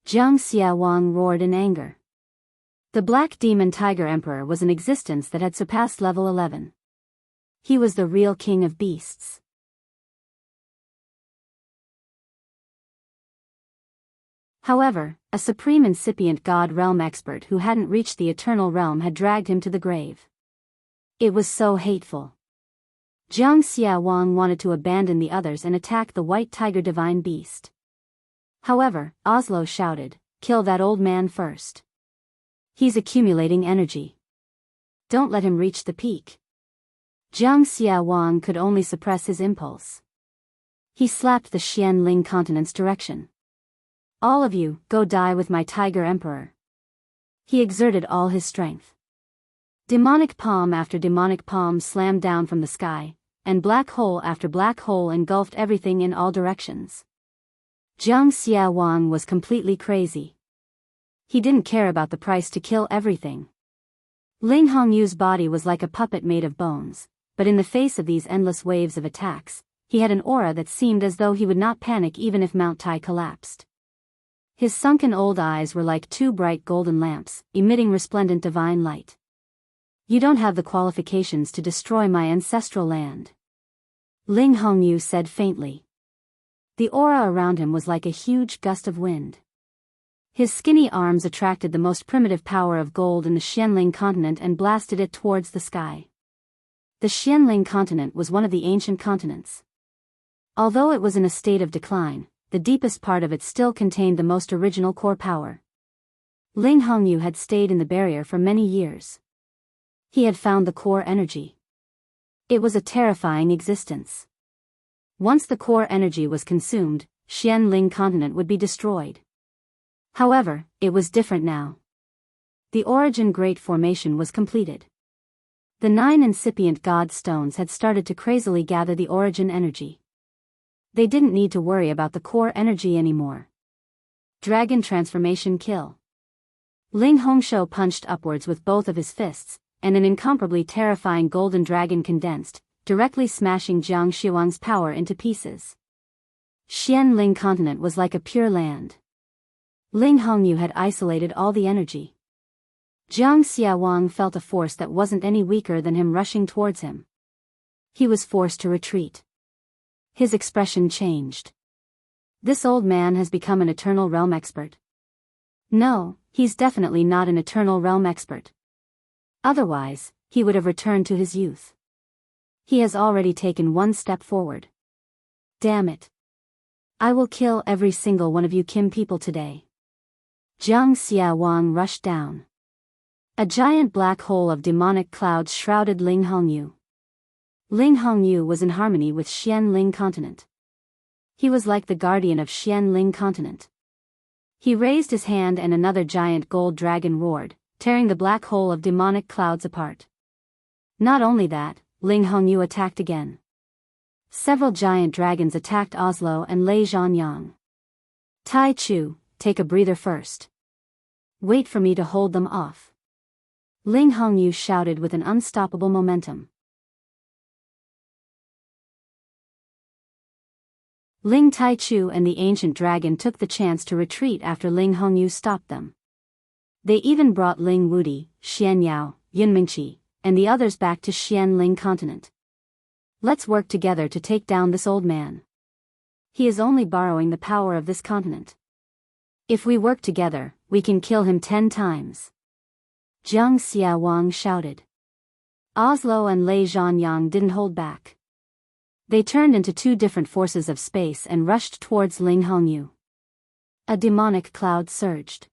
Jiang Xiaowang roared in anger. The Black Demon Tiger Emperor was an existence that had surpassed level 11. He was the real king of beasts. However, a supreme incipient god realm expert who hadn't reached the eternal realm had dragged him to the grave. It was so hateful. Jiang Xiaowang wanted to abandon the others and attack the White Tiger Divine Beast. However, Oslo shouted, "Kill that old man first." He's accumulating energy. Don't let him reach the peak. Jiang Xiaowang could only suppress his impulse. He slapped the Xianling continent's direction. All of you, go die with my Tiger Emperor. He exerted all his strength. Demonic palm after demonic palm slammed down from the sky, and black hole after black hole engulfed everything in all directions. Jiang Xiaowang was completely crazy. He didn't care about the price to kill everything. Ling Hongyu's body was like a puppet made of bones, but in the face of these endless waves of attacks, he had an aura that seemed as though he would not panic even if Mount Tai collapsed. His sunken old eyes were like two bright golden lamps, emitting resplendent divine light. You don't have the qualifications to destroy my ancestral land. Ling Hongyu said faintly. The aura around him was like a huge gust of wind. His skinny arms attracted the most primitive power of gold in the Xianling continent and blasted it towards the sky. The Xianling continent was one of the ancient continents. Although it was in a state of decline, the deepest part of it still contained the most original core power. Ling Hongyu had stayed in the barrier for many years. He had found the core energy. It was a terrifying existence. Once the core energy was consumed, Xianling continent would be destroyed. However, it was different now. The origin Great Formation was completed. The 9 incipient god stones had started to crazily gather the origin energy. They didn't need to worry about the core energy anymore. Dragon transformation kill. Ling Hongshou punched upwards with both of his fists, and an incomparably terrifying golden dragon condensed, directly smashing Jiang Xiaowang's power into pieces. Xianling continent was like a pure land. Ling Hongyu had isolated all the energy. Jiang Xiaowang felt a force that wasn't any weaker than him rushing towards him. He was forced to retreat. His expression changed. This old man has become an Eternal Realm expert. No, he's definitely not an Eternal Realm expert. Otherwise, he would have returned to his youth. He has already taken one step forward. Damn it. I will kill every single one of you Kim people today. Jiang Xiaowang rushed down. A giant black hole of demonic clouds shrouded Ling Hongyu. Ling Hongyu was in harmony with Xianling continent. He was like the guardian of Xianling continent. He raised his hand and another giant gold dragon roared, tearing the black hole of demonic clouds apart. Not only that, Ling Hongyu attacked again. Several giant dragons attacked Oslo and Lei Zhanyang. Tai Chu, take a breather first. Wait for me to hold them off. Ling Hongyu shouted with an unstoppable momentum. Ling Taichu and the ancient dragon took the chance to retreat after Ling Hongyu stopped them. They even brought Ling Wudi, Xian Yao, Yun Mingqi, and the others back to Xianling continent. Let's work together to take down this old man. He is only borrowing the power of this continent. If we work together, we can kill him 10 times. Jiang Xiaowang shouted. Oslo and Lei Zhanyang didn't hold back. They turned into two different forces of space and rushed towards Ling Hongyu. A demonic cloud surged.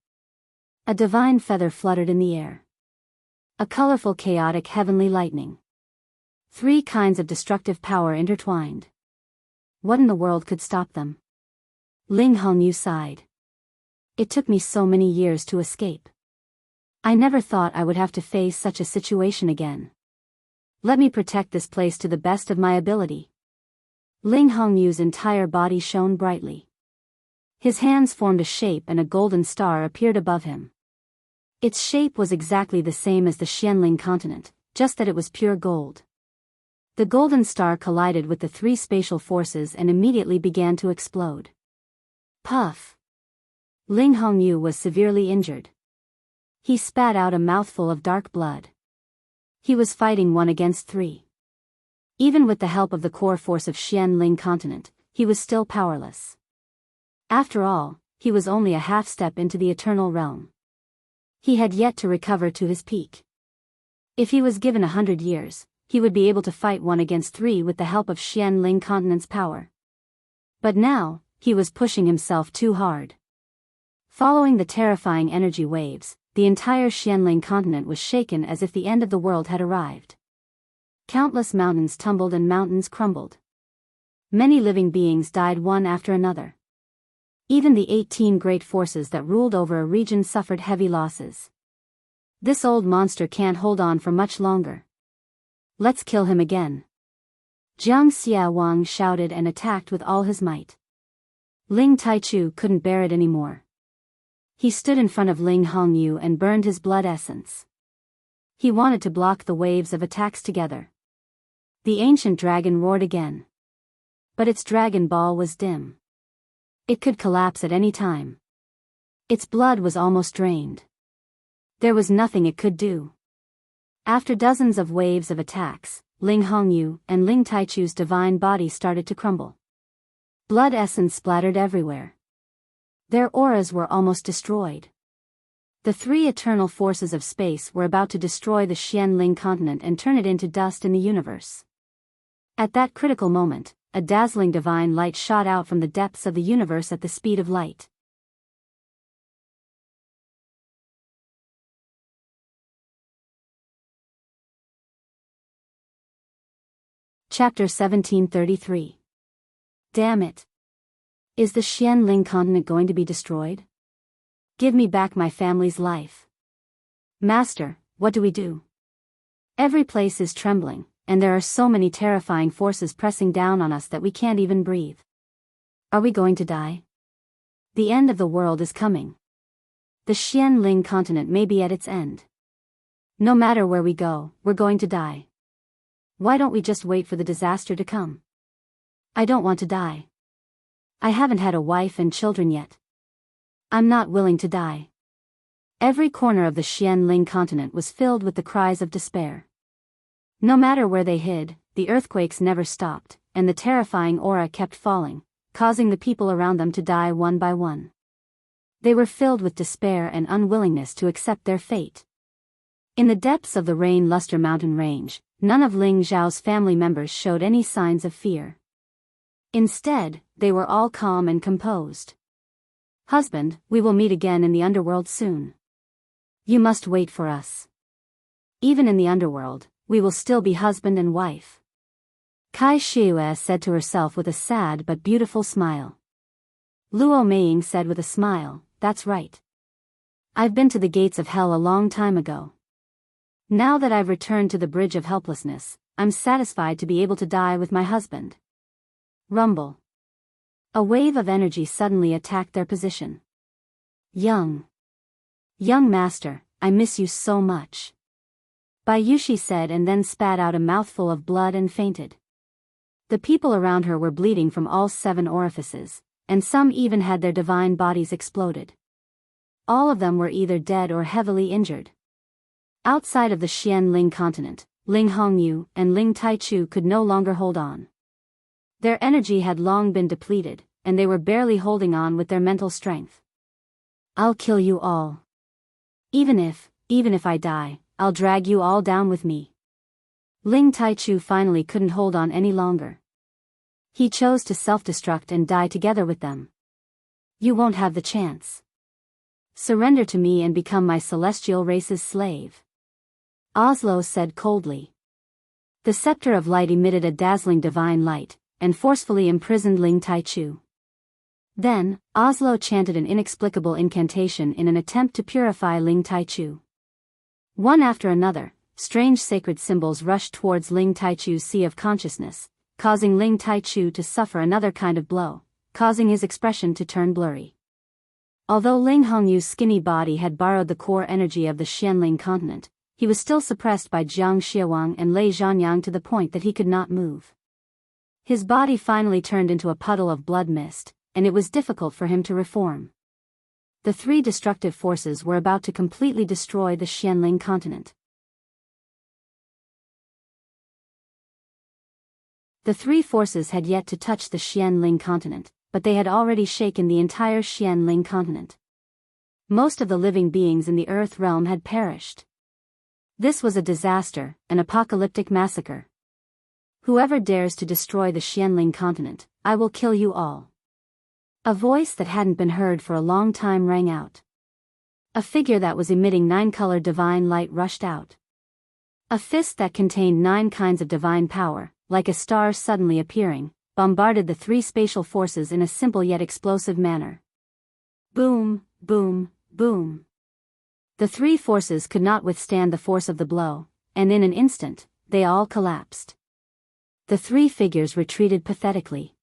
A divine feather fluttered in the air. A colorful chaotic heavenly lightning. 3 kinds of destructive power intertwined. What in the world could stop them? Ling Hongyu sighed. It took me so many years to escape. I never thought I would have to face such a situation again. Let me protect this place to the best of my ability. Ling Hongyu's entire body shone brightly. His hands formed a shape and a golden star appeared above him. Its shape was exactly the same as the Xianling continent, just that it was pure gold. The golden star collided with the 3 spatial forces and immediately began to explode. Puff! Ling Hongyu was severely injured. He spat out a mouthful of dark blood. He was fighting 1 against 3. Even with the help of the core force of Xianling continent, he was still powerless. After all, he was only a half step into the Eternal Realm. He had yet to recover to his peak. If he was given 100 years, he would be able to fight 1 against 3 with the help of Xianling continent's power. But now, he was pushing himself too hard. Following the terrifying energy waves, the entire Xianling continent was shaken as if the end of the world had arrived. Countless mountains tumbled and mountains crumbled. Many living beings died one after another. Even the 18 great forces that ruled over a region suffered heavy losses. This old monster can't hold on for much longer. Let's kill him again. Jiang Xiaowang shouted and attacked with all his might. Ling Taichu couldn't bear it anymore. He stood in front of Ling Hongyu and burned his blood essence. He wanted to block the waves of attacks together. The ancient dragon roared again. But its dragon ball was dim. It could collapse at any time. Its blood was almost drained. There was nothing it could do. After dozens of waves of attacks, Ling Hongyu and Ling Taichu's divine body started to crumble. Blood essence splattered everywhere. Their auras were almost destroyed. The three eternal forces of space were about to destroy the Xianling continent and turn it into dust in the universe. At that critical moment, a dazzling divine light shot out from the depths of the universe at the speed of light. Chapter 1733. Damn it! Is the Xianling continent going to be destroyed? Give me back my family's life. Master, what do we do? Every place is trembling, and there are so many terrifying forces pressing down on us that we can't even breathe. Are we going to die? The end of the world is coming. The Xianling continent may be at its end. No matter where we go, we're going to die. Why don't we just wait for the disaster to come? I don't want to die. I haven't had a wife and children yet. I'm not willing to die. Every corner of the Xianling continent was filled with the cries of despair. No matter where they hid, the earthquakes never stopped, and the terrifying aura kept falling, causing the people around them to die one by one. They were filled with despair and unwillingness to accept their fate. In the depths of the Rain-Luster mountain range, none of Ling Zhao's family members showed any signs of fear. Instead, they were all calm and composed. Husband, we will meet again in the underworld soon. You must wait for us. Even in the underworld, we will still be husband and wife. Kai Shiyue said to herself with a sad but beautiful smile. Luo Meiying said with a smile, that's right. I've been to the gates of hell a long time ago. Now that I've returned to the bridge of helplessness, I'm satisfied to be able to die with my husband. Rumble. A wave of energy suddenly attacked their position. Young master, I miss you so much. Bai Yushi said and then spat out a mouthful of blood and fainted. The people around her were bleeding from all 7 orifices, and some even had their divine bodies exploded. All of them were either dead or heavily injured. Outside of the Xianling continent, Ling Hongyu and Ling Taichu could no longer hold on. Their energy had long been depleted, and they were barely holding on with their mental strength. I'll kill you all. Even if I die, I'll drag you all down with me. Ling Taichu finally couldn't hold on any longer. He chose to self-destruct and die together with them. You won't have the chance. Surrender to me and become my celestial race's slave. Oslo said coldly. The scepter of light emitted a dazzling divine light, and forcefully imprisoned Ling Taichu. Then, Oslo chanted an inexplicable incantation in an attempt to purify Ling Taichu. One after another, strange sacred symbols rushed towards Ling Taichu's sea of consciousness, causing Ling Taichu to suffer another kind of blow, causing his expression to turn blurry. Although Ling Hongyu's skinny body had borrowed the core energy of the Xianling continent, he was still suppressed by Jiang Xiawang and Lei Zhanyang to the point that he could not move. His body finally turned into a puddle of blood mist, and it was difficult for him to reform. The 3 destructive forces were about to completely destroy the Xianling continent. The 3 forces had yet to touch the Xianling continent, but they had already shaken the entire Xianling continent. Most of the living beings in the Earth realm had perished. This was a disaster, an apocalyptic massacre. Whoever dares to destroy the Xianling continent, I will kill you all. A voice that hadn't been heard for a long time rang out. A figure that was emitting 9-colored divine light rushed out. A fist that contained 9 kinds of divine power, like a star suddenly appearing, bombarded the 3 spatial forces in a simple yet explosive manner. Boom, boom, boom. The 3 forces could not withstand the force of the blow, and in an instant, they all collapsed. The 3 figures retreated pathetically.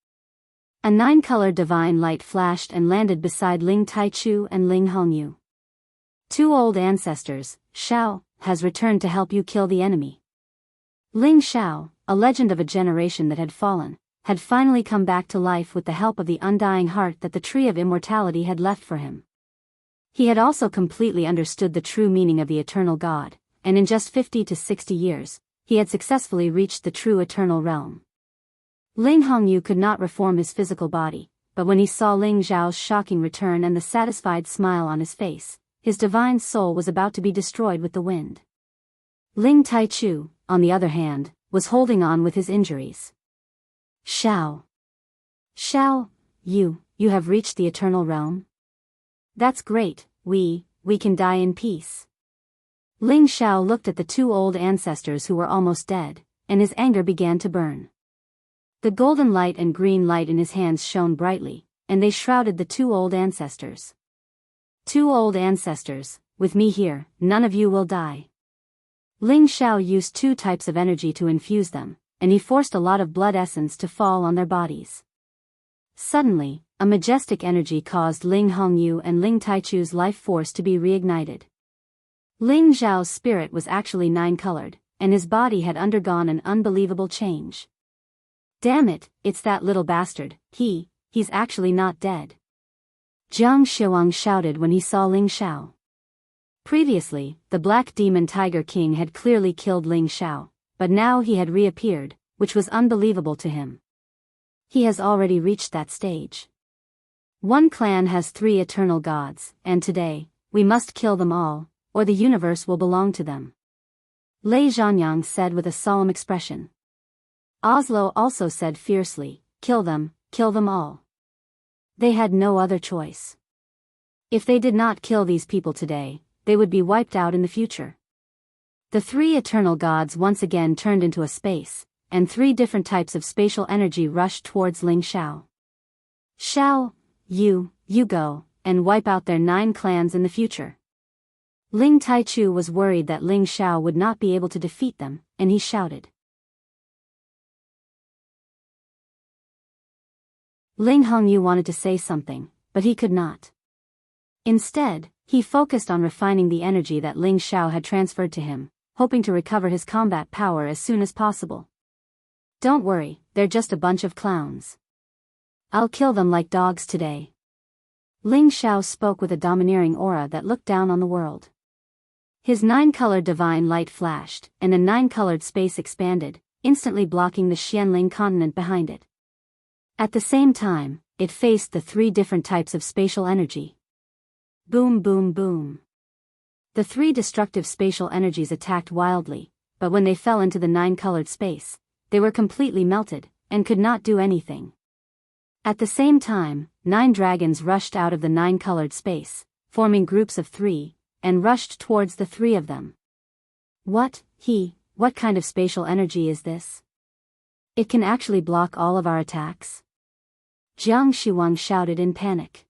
A 9-colored divine light flashed and landed beside Ling Taichu and Ling Hongyu. 2 old ancestors, Shao, has returned to help you kill the enemy. Ling Shao, a legend of a generation that had fallen, had finally come back to life with the help of the undying heart that the Tree of Immortality had left for him. He had also completely understood the true meaning of the eternal God, and in just 50 to 60 years, he had successfully reached the true eternal realm. Ling Hongyu could not reform his physical body, but when he saw Ling Zhao's shocking return and the satisfied smile on his face, his divine soul was about to be destroyed with the wind. Ling Taichu, on the other hand, was holding on with his injuries. Shao. Shao, you have reached the eternal realm? That's great, we can die in peace. Ling Shao looked at the 2 old ancestors who were almost dead, and his anger began to burn. The golden light and green light in his hands shone brightly, and they shrouded the 2 old ancestors. 2 old ancestors, with me here, none of you will die. Ling Shao used 2 types of energy to infuse them, and he forced a lot of blood essence to fall on their bodies. Suddenly, a majestic energy caused Ling Hongyu and Ling Taichu's life force to be reignited. Ling Zhao's spirit was actually 9-colored, and his body had undergone an unbelievable change. Damn it, it's that little bastard, he's actually not dead. Jiang Shiwang shouted when he saw Ling Shao. Previously, the Black Demon Tiger King had clearly killed Ling Shao, but now he had reappeared, which was unbelievable to him. He has already reached that stage. One clan has 3 eternal gods, and today, we must kill them all, or the universe will belong to them. Lei Zhanyang said with a solemn expression. Oslo also said fiercely, kill them all. They had no other choice. If they did not kill these people today, they would be wiped out in the future. The 3 eternal gods once again turned into a space, and 3 different types of spatial energy rushed towards Ling Shao. Shao, you go, and wipe out their 9 clans in the future. Ling Taichu was worried that Ling Shao would not be able to defeat them, and he shouted. Ling Hongyu wanted to say something, but he could not. Instead, he focused on refining the energy that Ling Shao had transferred to him, hoping to recover his combat power as soon as possible. Don't worry, they're just a bunch of clowns. I'll kill them like dogs today. Ling Shao spoke with a domineering aura that looked down on the world. His 9-colored divine light flashed, and a 9-colored space expanded, instantly blocking the Xianling continent behind it. At the same time, it faced the 3 different types of spatial energy. Boom boom boom. The 3 destructive spatial energies attacked wildly, but when they fell into the 9-colored space, they were completely melted, and could not do anything. At the same time, 9 dragons rushed out of the 9-colored space, forming groups of 3, and rushed towards the 3 of them. What kind of spatial energy is this? It can actually block all of our attacks? Jiang Shiwang shouted in panic.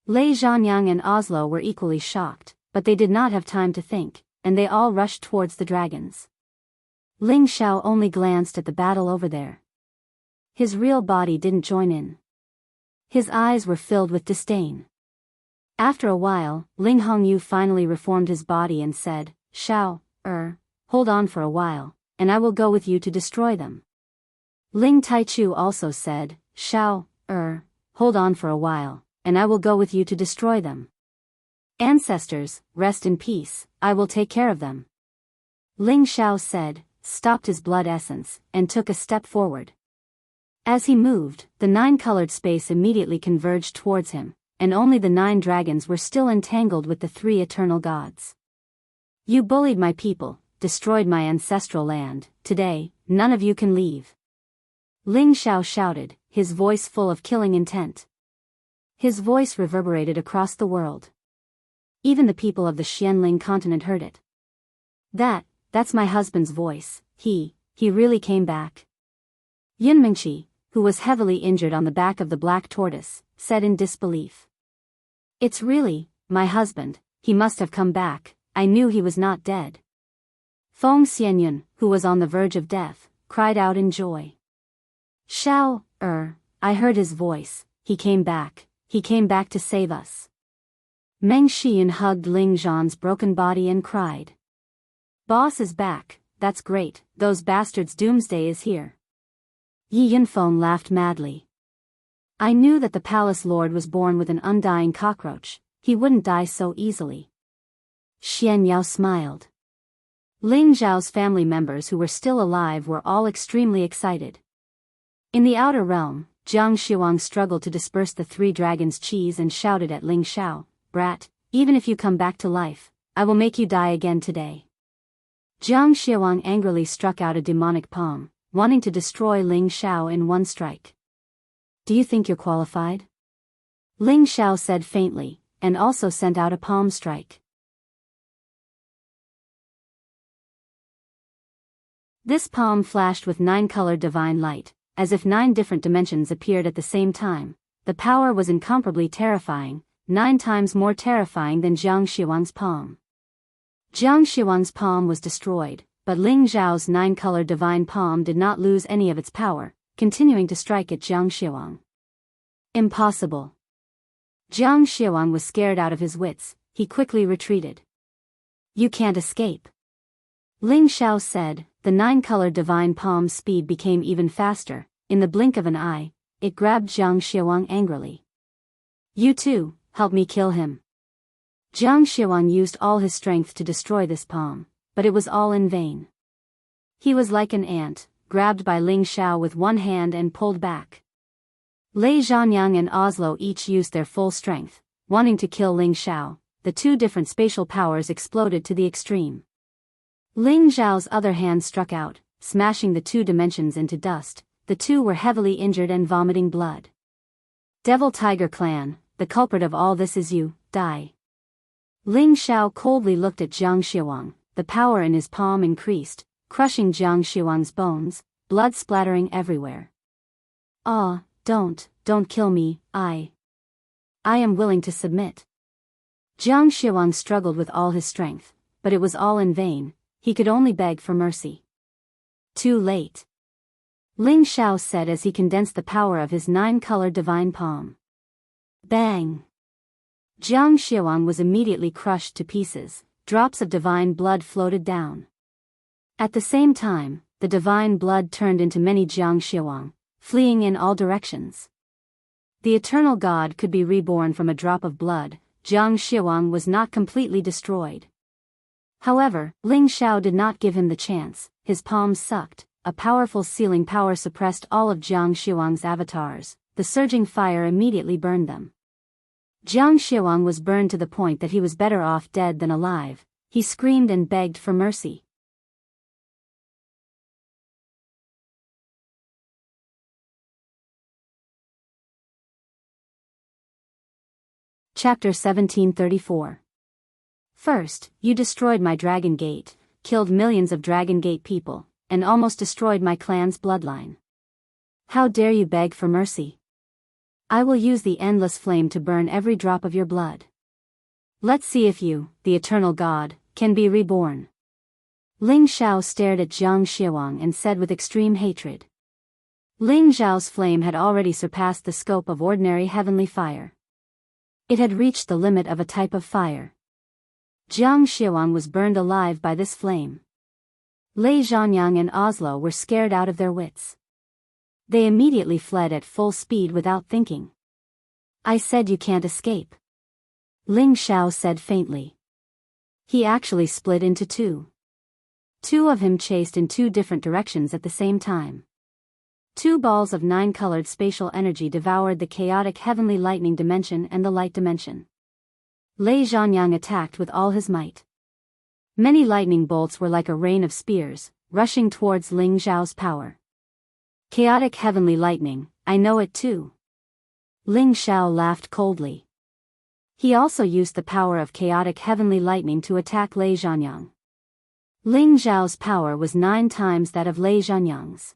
Lei Zhanyang and Oslo were equally shocked, but they did not have time to think, and they all rushed towards the dragons. Ling Shao only glanced at the battle over there. His real body didn't join in. His eyes were filled with disdain. After a while, Ling Hongyu finally reformed his body and said, Shao, hold on for a while, and I will go with you to destroy them. Ling Taichu also said, Shao, hold on for a while, and I will go with you to destroy them. Ancestors, rest in peace, I will take care of them. Ling Shao said, stopped his blood essence, and took a step forward. As he moved, the 9-colored space immediately converged towards him, and only the 9 dragons were still entangled with the 3 eternal gods. You bullied my people, destroyed my ancestral land, today, none of you can leave. Ling Shao shouted, his voice full of killing intent. His voice reverberated across the world. Even the people of the Xianling continent heard it. That's my husband's voice. He really came back. Yun Mingqi, who was heavily injured on the back of the black tortoise, said in disbelief. It's really my husband. He must have come back. I knew he was not dead. Feng Xianyun, who was on the verge of death, cried out in joy. Shao, I heard his voice. He came back to save us. Meng Xian hugged Ling Zhan's broken body and cried. Boss is back, that's great, those bastards' doomsday is here. Yi Yunfeng laughed madly. I knew that the palace lord was born with an undying cockroach, he wouldn't die so easily. Xian Yao smiled. Ling Zhao's family members who were still alive were all extremely excited. In the outer realm, Jiang Xiuang struggled to disperse the three dragons' cheese and shouted at Ling Xiao, Brat, even if you come back to life, I will make you die again today. Jiang Xiuang angrily struck out a demonic palm, wanting to destroy Ling Xiao in one strike. Do you think you're qualified? Ling Xiao said faintly, and also sent out a palm strike. This palm flashed with 9-colored divine light, as if 9 different dimensions appeared at the same time. The power was incomparably terrifying, 9 times more terrifying than Jiang Xiuang's palm. Jiang Xiuang's palm was destroyed, but Ling Zhao's 9-colored divine palm did not lose any of its power, continuing to strike at Jiang Xiuang. Impossible. Jiang Xiuang was scared out of his wits, he quickly retreated. You can't escape. Ling Xiao said. The 9-colored divine palm's speed became even faster. In the blink of an eye, it grabbed Jiang Xiuang angrily. You too, help me kill him. Jiang Xiuang used all his strength to destroy this palm, but it was all in vain. He was like an ant, grabbed by Ling Xiao with one hand and pulled back. Lei Zhanyang and Oslo each used their full strength, wanting to kill Ling Xiao. The 2 different spatial powers exploded to the extreme. Ling Zhao's other hand struck out, smashing the 2 dimensions into dust. The 2 were heavily injured and vomiting blood. Devil Tiger Clan, the culprit of all this is you, die. Ling Xiao coldly looked at Jiang Xiuang. The power in his palm increased, crushing Jiang Xiuang's bones, blood splattering everywhere. Ah, don't kill me, I am willing to submit. Jiang Xiuang struggled with all his strength, but it was all in vain. He could only beg for mercy. Too late. Ling Xiao said as he condensed the power of his 9-colored divine palm. Bang! Jiang Xiuang was immediately crushed to pieces, drops of divine blood floated down. At the same time, the divine blood turned into many Jiang Xiuang, fleeing in all directions. The eternal God could be reborn from a drop of blood. Jiang Xiuang was not completely destroyed. However, Ling Xiao did not give him the chance. His palms sucked. A powerful sealing power suppressed all of Jiang Xiuang's avatars. The surging fire immediately burned them. Jiang Xiuang was burned to the point that he was better off dead than alive. He screamed and begged for mercy. Chapter 1734. First, you destroyed my Dragon Gate, killed millions of Dragon Gate people, and almost destroyed my clan's bloodline. How dare you beg for mercy? I will use the endless flame to burn every drop of your blood. Let's see if you, the eternal God, can be reborn. Ling Xiao stared at Jiang Xiuang and said with extreme hatred. Ling Xiao's flame had already surpassed the scope of ordinary heavenly fire. It had reached the limit of a type of fire. Jiang Xiuang was burned alive by this flame. Lei Zhanyang and Oslo were scared out of their wits. They immediately fled at full speed without thinking. I said you can't escape. Ling Xiao said faintly. He actually split into 2. 2 of him chased in 2 different directions at the same time. 2 balls of 9-colored spatial energy devoured the chaotic heavenly lightning dimension and the light dimension. Lei Zhanyang attacked with all his might. Many lightning bolts were like a rain of spears, rushing towards Ling Zhao's power. Chaotic heavenly lightning, I know it too. Ling Xiao laughed coldly. He also used the power of chaotic heavenly lightning to attack Lei Zhanyang. Ling Zhao's power was 9 times that of Lei Zhanyang's.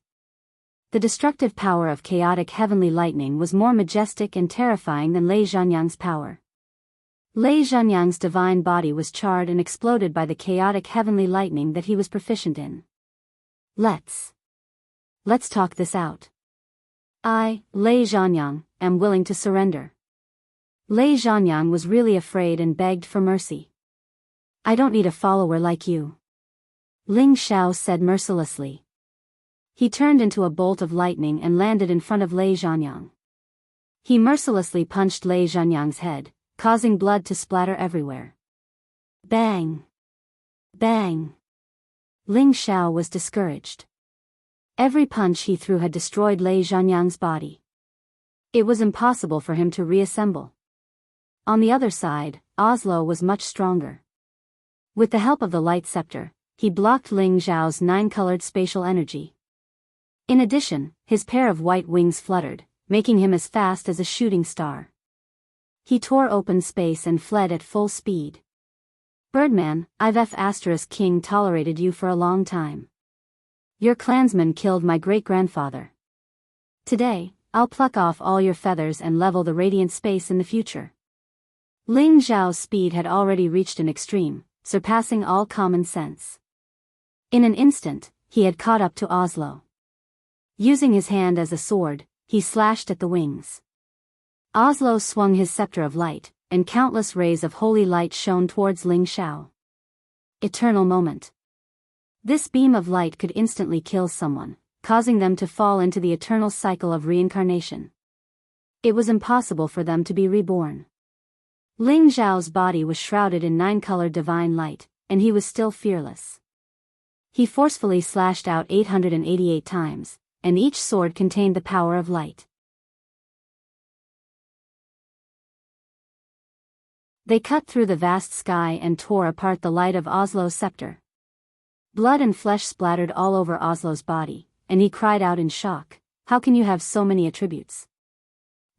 The destructive power of chaotic heavenly lightning was more majestic and terrifying than Lei Zhanyang's power. Lei Zhanyang's divine body was charred and exploded by the chaotic heavenly lightning that he was proficient in. Let's talk this out. I, Lei Zhanyang, am willing to surrender. Lei Zhanyang was really afraid and begged for mercy. I don't need a follower like you. Ling Xiao said mercilessly. He turned into a bolt of lightning and landed in front of Lei Zhanyang. He mercilessly punched Lei Zhanyang's head, causing blood to splatter everywhere. Bang! Bang! Ling Xiao was discouraged. Every punch he threw had destroyed Lei Zhanyang's body. It was impossible for him to reassemble. On the other side, Oslo was much stronger. With the help of the light scepter, he blocked Ling Zhao's 9-colored spatial energy. In addition, his pair of white wings fluttered, making him as fast as a shooting star. He tore open space and fled at full speed. Birdman, I've King tolerated you for a long time. Your clansman killed my great-grandfather. Today, I'll pluck off all your feathers and level the radiant space in the future. Ling Zhao's speed had already reached an extreme, surpassing all common sense. In an instant, he had caught up to Oslo. Using his hand as a sword, he slashed at the wings. Oslo swung his scepter of light, and countless rays of holy light shone towards Ling Xiao. Eternal moment. This beam of light could instantly kill someone, causing them to fall into the eternal cycle of reincarnation. It was impossible for them to be reborn. Ling Zhao's body was shrouded in 9-colored divine light, and he was still fearless. He forcefully slashed out 888 times, and each sword contained the power of light. They cut through the vast sky and tore apart the light of Oslo's scepter. Blood and flesh splattered all over Oslo's body, and he cried out in shock, "How can you have so many attributes?"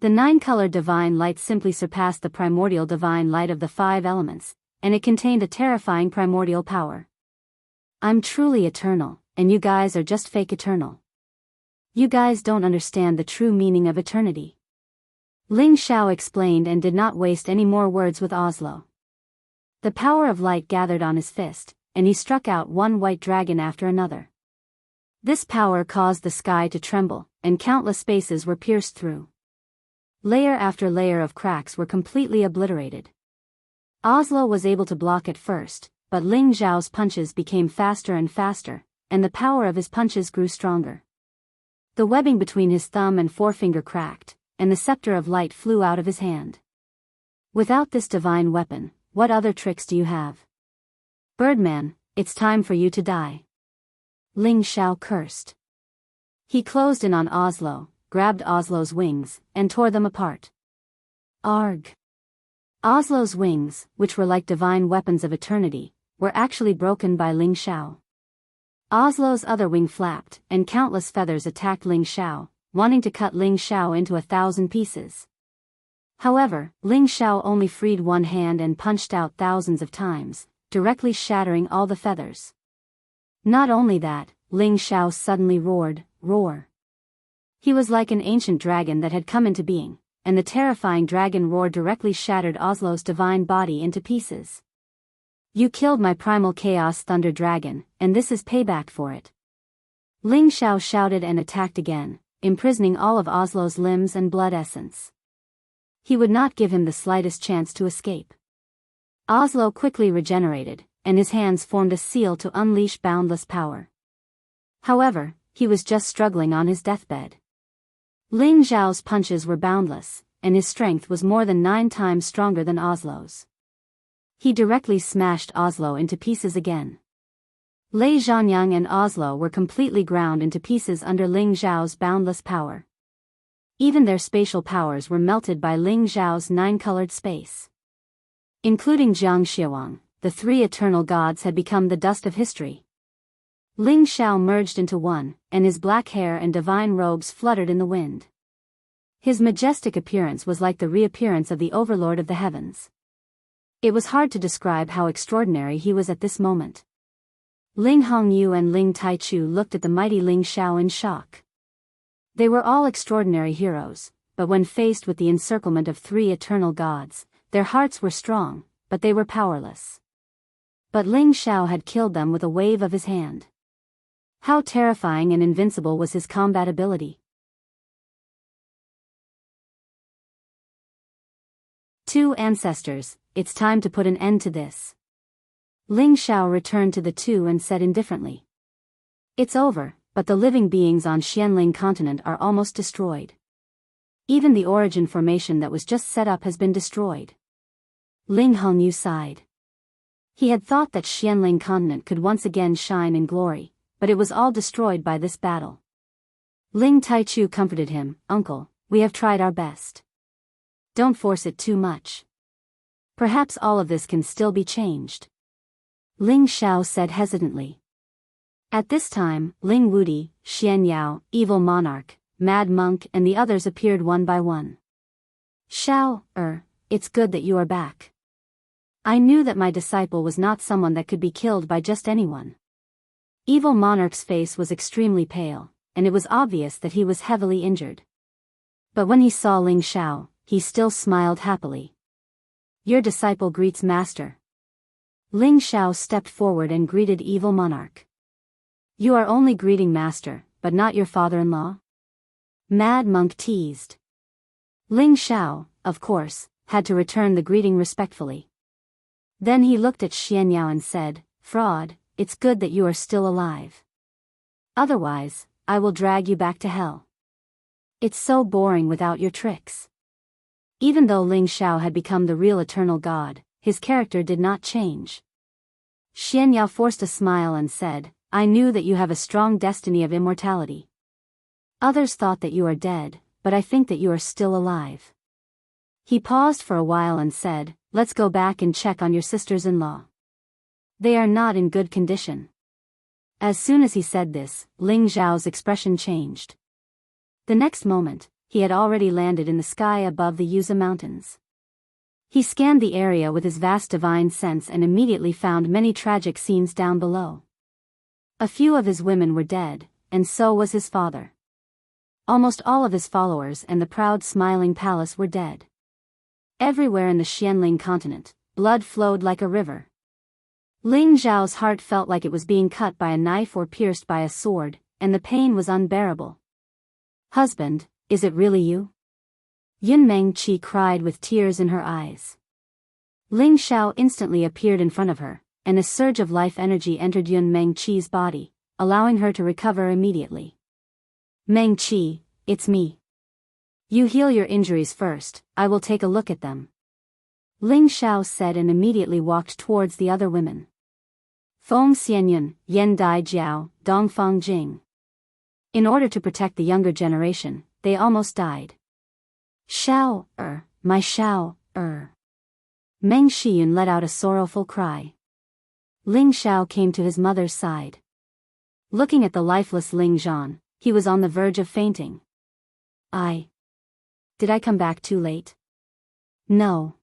The 9-colored divine light simply surpassed the primordial divine light of the 5 elements, and it contained a terrifying primordial power. I'm truly eternal, and you guys are just fake eternal. You guys don't understand the true meaning of eternity. Ling Xiao explained and did not waste any more words with Oslo. The power of light gathered on his fist, and he struck out one white dragon after another. This power caused the sky to tremble, and countless spaces were pierced through. Layer after layer of cracks were completely obliterated. Oslo was able to block at first, but Ling Zhao's punches became faster and faster, and the power of his punches grew stronger. The webbing between his thumb and forefinger cracked, and the scepter of light flew out of his hand. Without this divine weapon, what other tricks do you have? Birdman, it's time for you to die. Ling Xiao cursed. He closed in on Oslo, grabbed Oslo's wings, and tore them apart. Arg! Oslo's wings, which were like divine weapons of eternity, were actually broken by Ling Xiao. Oslo's other wing flapped, and countless feathers attacked Ling Xiao, wanting to cut Ling Xiao into 1,000 pieces. However, Ling Xiao only freed one hand and punched out thousands of times, directly shattering all the feathers. Not only that, Ling Xiao suddenly roared, "Roar!" He was like an ancient dragon that had come into being, and the terrifying dragon roar directly shattered Oslo's divine body into pieces. You killed my primal chaos thunder dragon, and this is payback for it. Ling Xiao shouted and attacked again, imprisoning all of Oslo's limbs and blood essence. He would not give him the slightest chance to escape. Oslo quickly regenerated, and his hands formed a seal to unleash boundless power. However, he was just struggling on his deathbed. Ling Zhao's punches were boundless, and his strength was more than 9 times stronger than Oslo's. He directly smashed Oslo into pieces again. Lei Zhanyang and Oslo were completely ground into pieces under Ling Zhao's boundless power. Even their spatial powers were melted by Ling Zhao's 9-colored space. Including Jiang Xiaowang, the 3 eternal gods had become the dust of history. Ling Xiao merged into one, and his black hair and divine robes fluttered in the wind. His majestic appearance was like the reappearance of the overlord of the heavens. It was hard to describe how extraordinary he was at this moment. Ling Hongyu and Ling Taichu looked at the mighty Ling Xiao in shock. They were all extraordinary heroes, but when faced with the encirclement of 3 eternal gods, their hearts were strong, but they were powerless. But Ling Xiao had killed them with a wave of his hand. How terrifying and invincible was his combat ability. 2 ancestors, it's time to put an end to this. Ling Xiao returned to the 2 and said indifferently. It's over, but the living beings on Xianling continent are almost destroyed. Even the origin formation that was just set up has been destroyed. Ling Hongyu sighed. He had thought that Xianling continent could once again shine in glory, but it was all destroyed by this battle. Ling Taichu comforted him, "Uncle, we have tried our best. Don't force it too much. Perhaps all of this can still be changed." Ling Xiao said hesitantly. At this time, Ling Wudi, Xian Yao, Evil Monarch, Mad Monk and the others appeared one by one. "Xiao, it's good that you are back. I knew that my disciple was not someone that could be killed by just anyone." Evil Monarch's face was extremely pale, and it was obvious that he was heavily injured. But when he saw Ling Xiao, he still smiled happily. "Your disciple greets Master." Ling Xiao stepped forward and greeted Evil Monarch. "You are only greeting Master, but not your father-in-law?" Mad Monk teased. Ling Xiao, of course, had to return the greeting respectfully. Then he looked at Xian Yao and said, "Fraud, it's good that you are still alive. Otherwise, I will drag you back to hell. It's so boring without your tricks." Even though Ling Xiao had become the real eternal god, his character did not change. Xian Yao forced a smile and said, "I knew that you have a strong destiny of immortality. Others thought that you are dead, but I think that you are still alive." He paused for a while and said, "Let's go back and check on your sisters-in-law. They are not in good condition." As soon as he said this, Ling Xiao's expression changed. The next moment, he had already landed in the sky above the Yuza Mountains. He scanned the area with his vast divine sense and immediately found many tragic scenes down below. A few of his women were dead, and so was his father. Almost all of his followers and the proud smiling palace were dead. Everywhere in the Xianling continent, blood flowed like a river. Ling Xiao's heart felt like it was being cut by a knife or pierced by a sword, and the pain was unbearable. "Husband, is it really you?" Yun Mengqi cried with tears in her eyes. Ling Xiao instantly appeared in front of her, and a surge of life energy entered Yun Mengqi's body, allowing her to recover immediately. "Mengqi, it's me. You heal your injuries first, I will take a look at them." Ling Xiao said and immediately walked towards the other women. Feng Xianyun, Yan Dai Jiao, Dongfang Jing. In order to protect the younger generation, they almost died. "Xiao, my Xiao, Meng Shiyun let out a sorrowful cry. Ling Xiao came to his mother's side. Looking at the lifeless Ling Zhan, he was on the verge of fainting. Did I come back too late? No.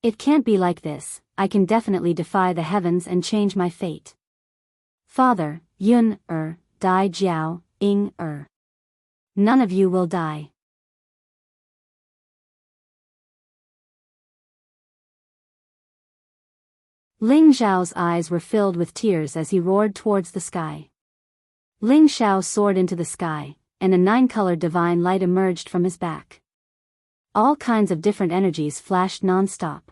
It can't be like this, I can definitely defy the heavens and change my fate. Father, Yun, Dai Jiao, Ing, None of you will die. Ling Xiao's eyes were filled with tears as he roared towards the sky. Ling Xiao soared into the sky, and a 9-colored divine light emerged from his back. All kinds of different energies flashed non-stop.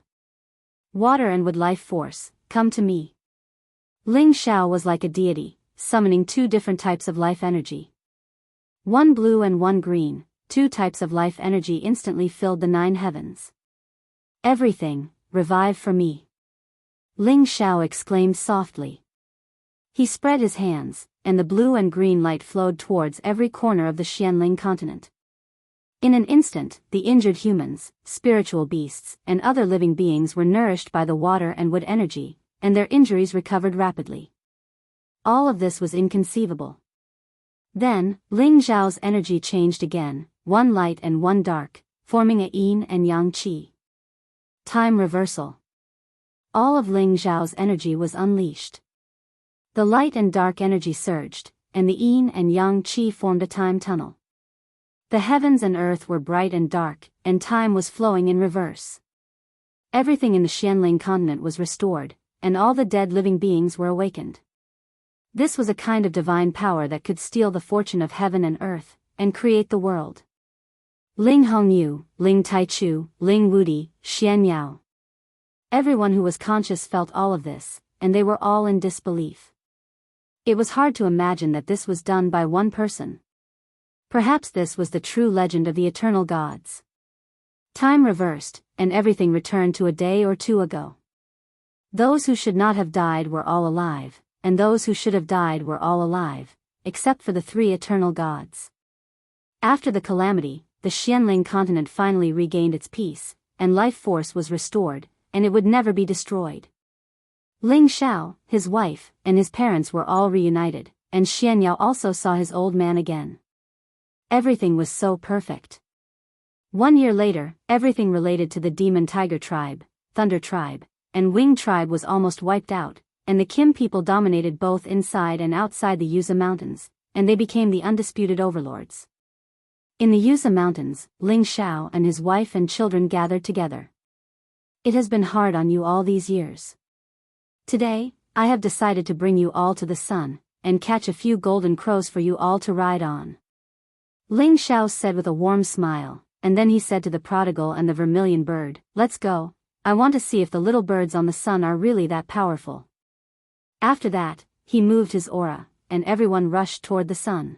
Water and wood life force, come to me. Ling Xiao was like a deity, summoning 2 different types of life energy. One blue and one green, 2 types of life energy instantly filled the 9 heavens. Everything, revive for me. Ling Xiao exclaimed softly. He spread his hands, and the blue and green light flowed towards every corner of the Xianling continent. In an instant, the injured humans, spiritual beasts, and other living beings were nourished by the water and wood energy, and their injuries recovered rapidly. All of this was inconceivable. Then, Ling Xiao's energy changed again, one light and one dark, forming a yin and yang qi. Time reversal. all of Ling Xiao's energy was unleashed. The light and dark energy surged, and the yin and yang qi formed a time tunnel. The heavens and earth were bright and dark, and time was flowing in reverse. Everything in the Xianling continent was restored, and all the dead living beings were awakened. This was a kind of divine power that could steal the fortune of heaven and earth, and create the world. Ling Hongyu, Ling Taichu, Ling Wudi, Xian Yao. Everyone who was conscious felt all of this, and they were all in disbelief. It was hard to imagine that this was done by one person. Perhaps this was the true legend of the eternal gods. Time reversed, and everything returned to a day or two ago. Those who should not have died were all alive, and those who should have died were all alive, except for the three eternal gods. After the calamity, the Xianling continent finally regained its peace, and life force was restored, and it would never be destroyed. Ling Xiao, his wife, and his parents were all reunited, and Xian Yao also saw his old man again. Everything was so perfect. 1 year later, everything related to the Demon Tiger tribe, Thunder tribe, and Wing tribe was almost wiped out, and the Kim people dominated both inside and outside the Yuza Mountains, and they became the undisputed overlords. In the Yuza Mountains, Ling Xiao and his wife and children gathered together. It has been hard on you all these years. Today, I have decided to bring you all to the sun, and catch a few golden crows for you all to ride on. Ling Xiao said with a warm smile, and then he said to the prodigal and the vermilion bird, "Let's go, I want to see if the little birds on the sun are really that powerful." After that, he moved his aura, and everyone rushed toward the sun.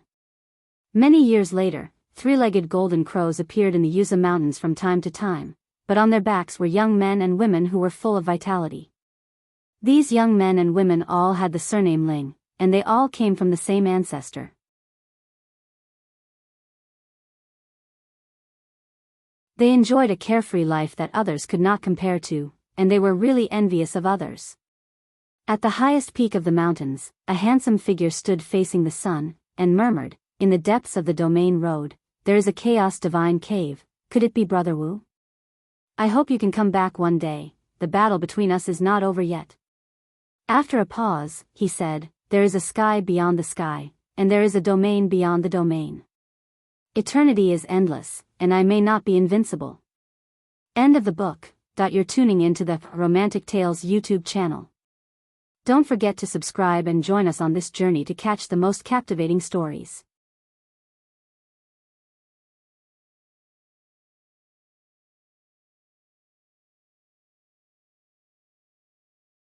Many years later, three-legged golden crows appeared in the Yuza Mountains from time to time, but on their backs were young men and women who were full of vitality. These young men and women all had the surname Ling, and they all came from the same ancestor. They enjoyed a carefree life that others could not compare to, and they were really envious of others. At the highest peak of the mountains, a handsome figure stood facing the sun, and murmured, "In the depths of the domain road, there is a chaos divine cave, could it be Brother Wu? I hope you can come back one day, the battle between us is not over yet." After a pause, he said, "There is a sky beyond the sky, and there is a domain beyond the domain. Eternity is endless, and I may not be invincible." End of the book. You're tuning into the Romantic Tales YouTube channel. Don't forget to subscribe and join us on this journey to catch the most captivating stories.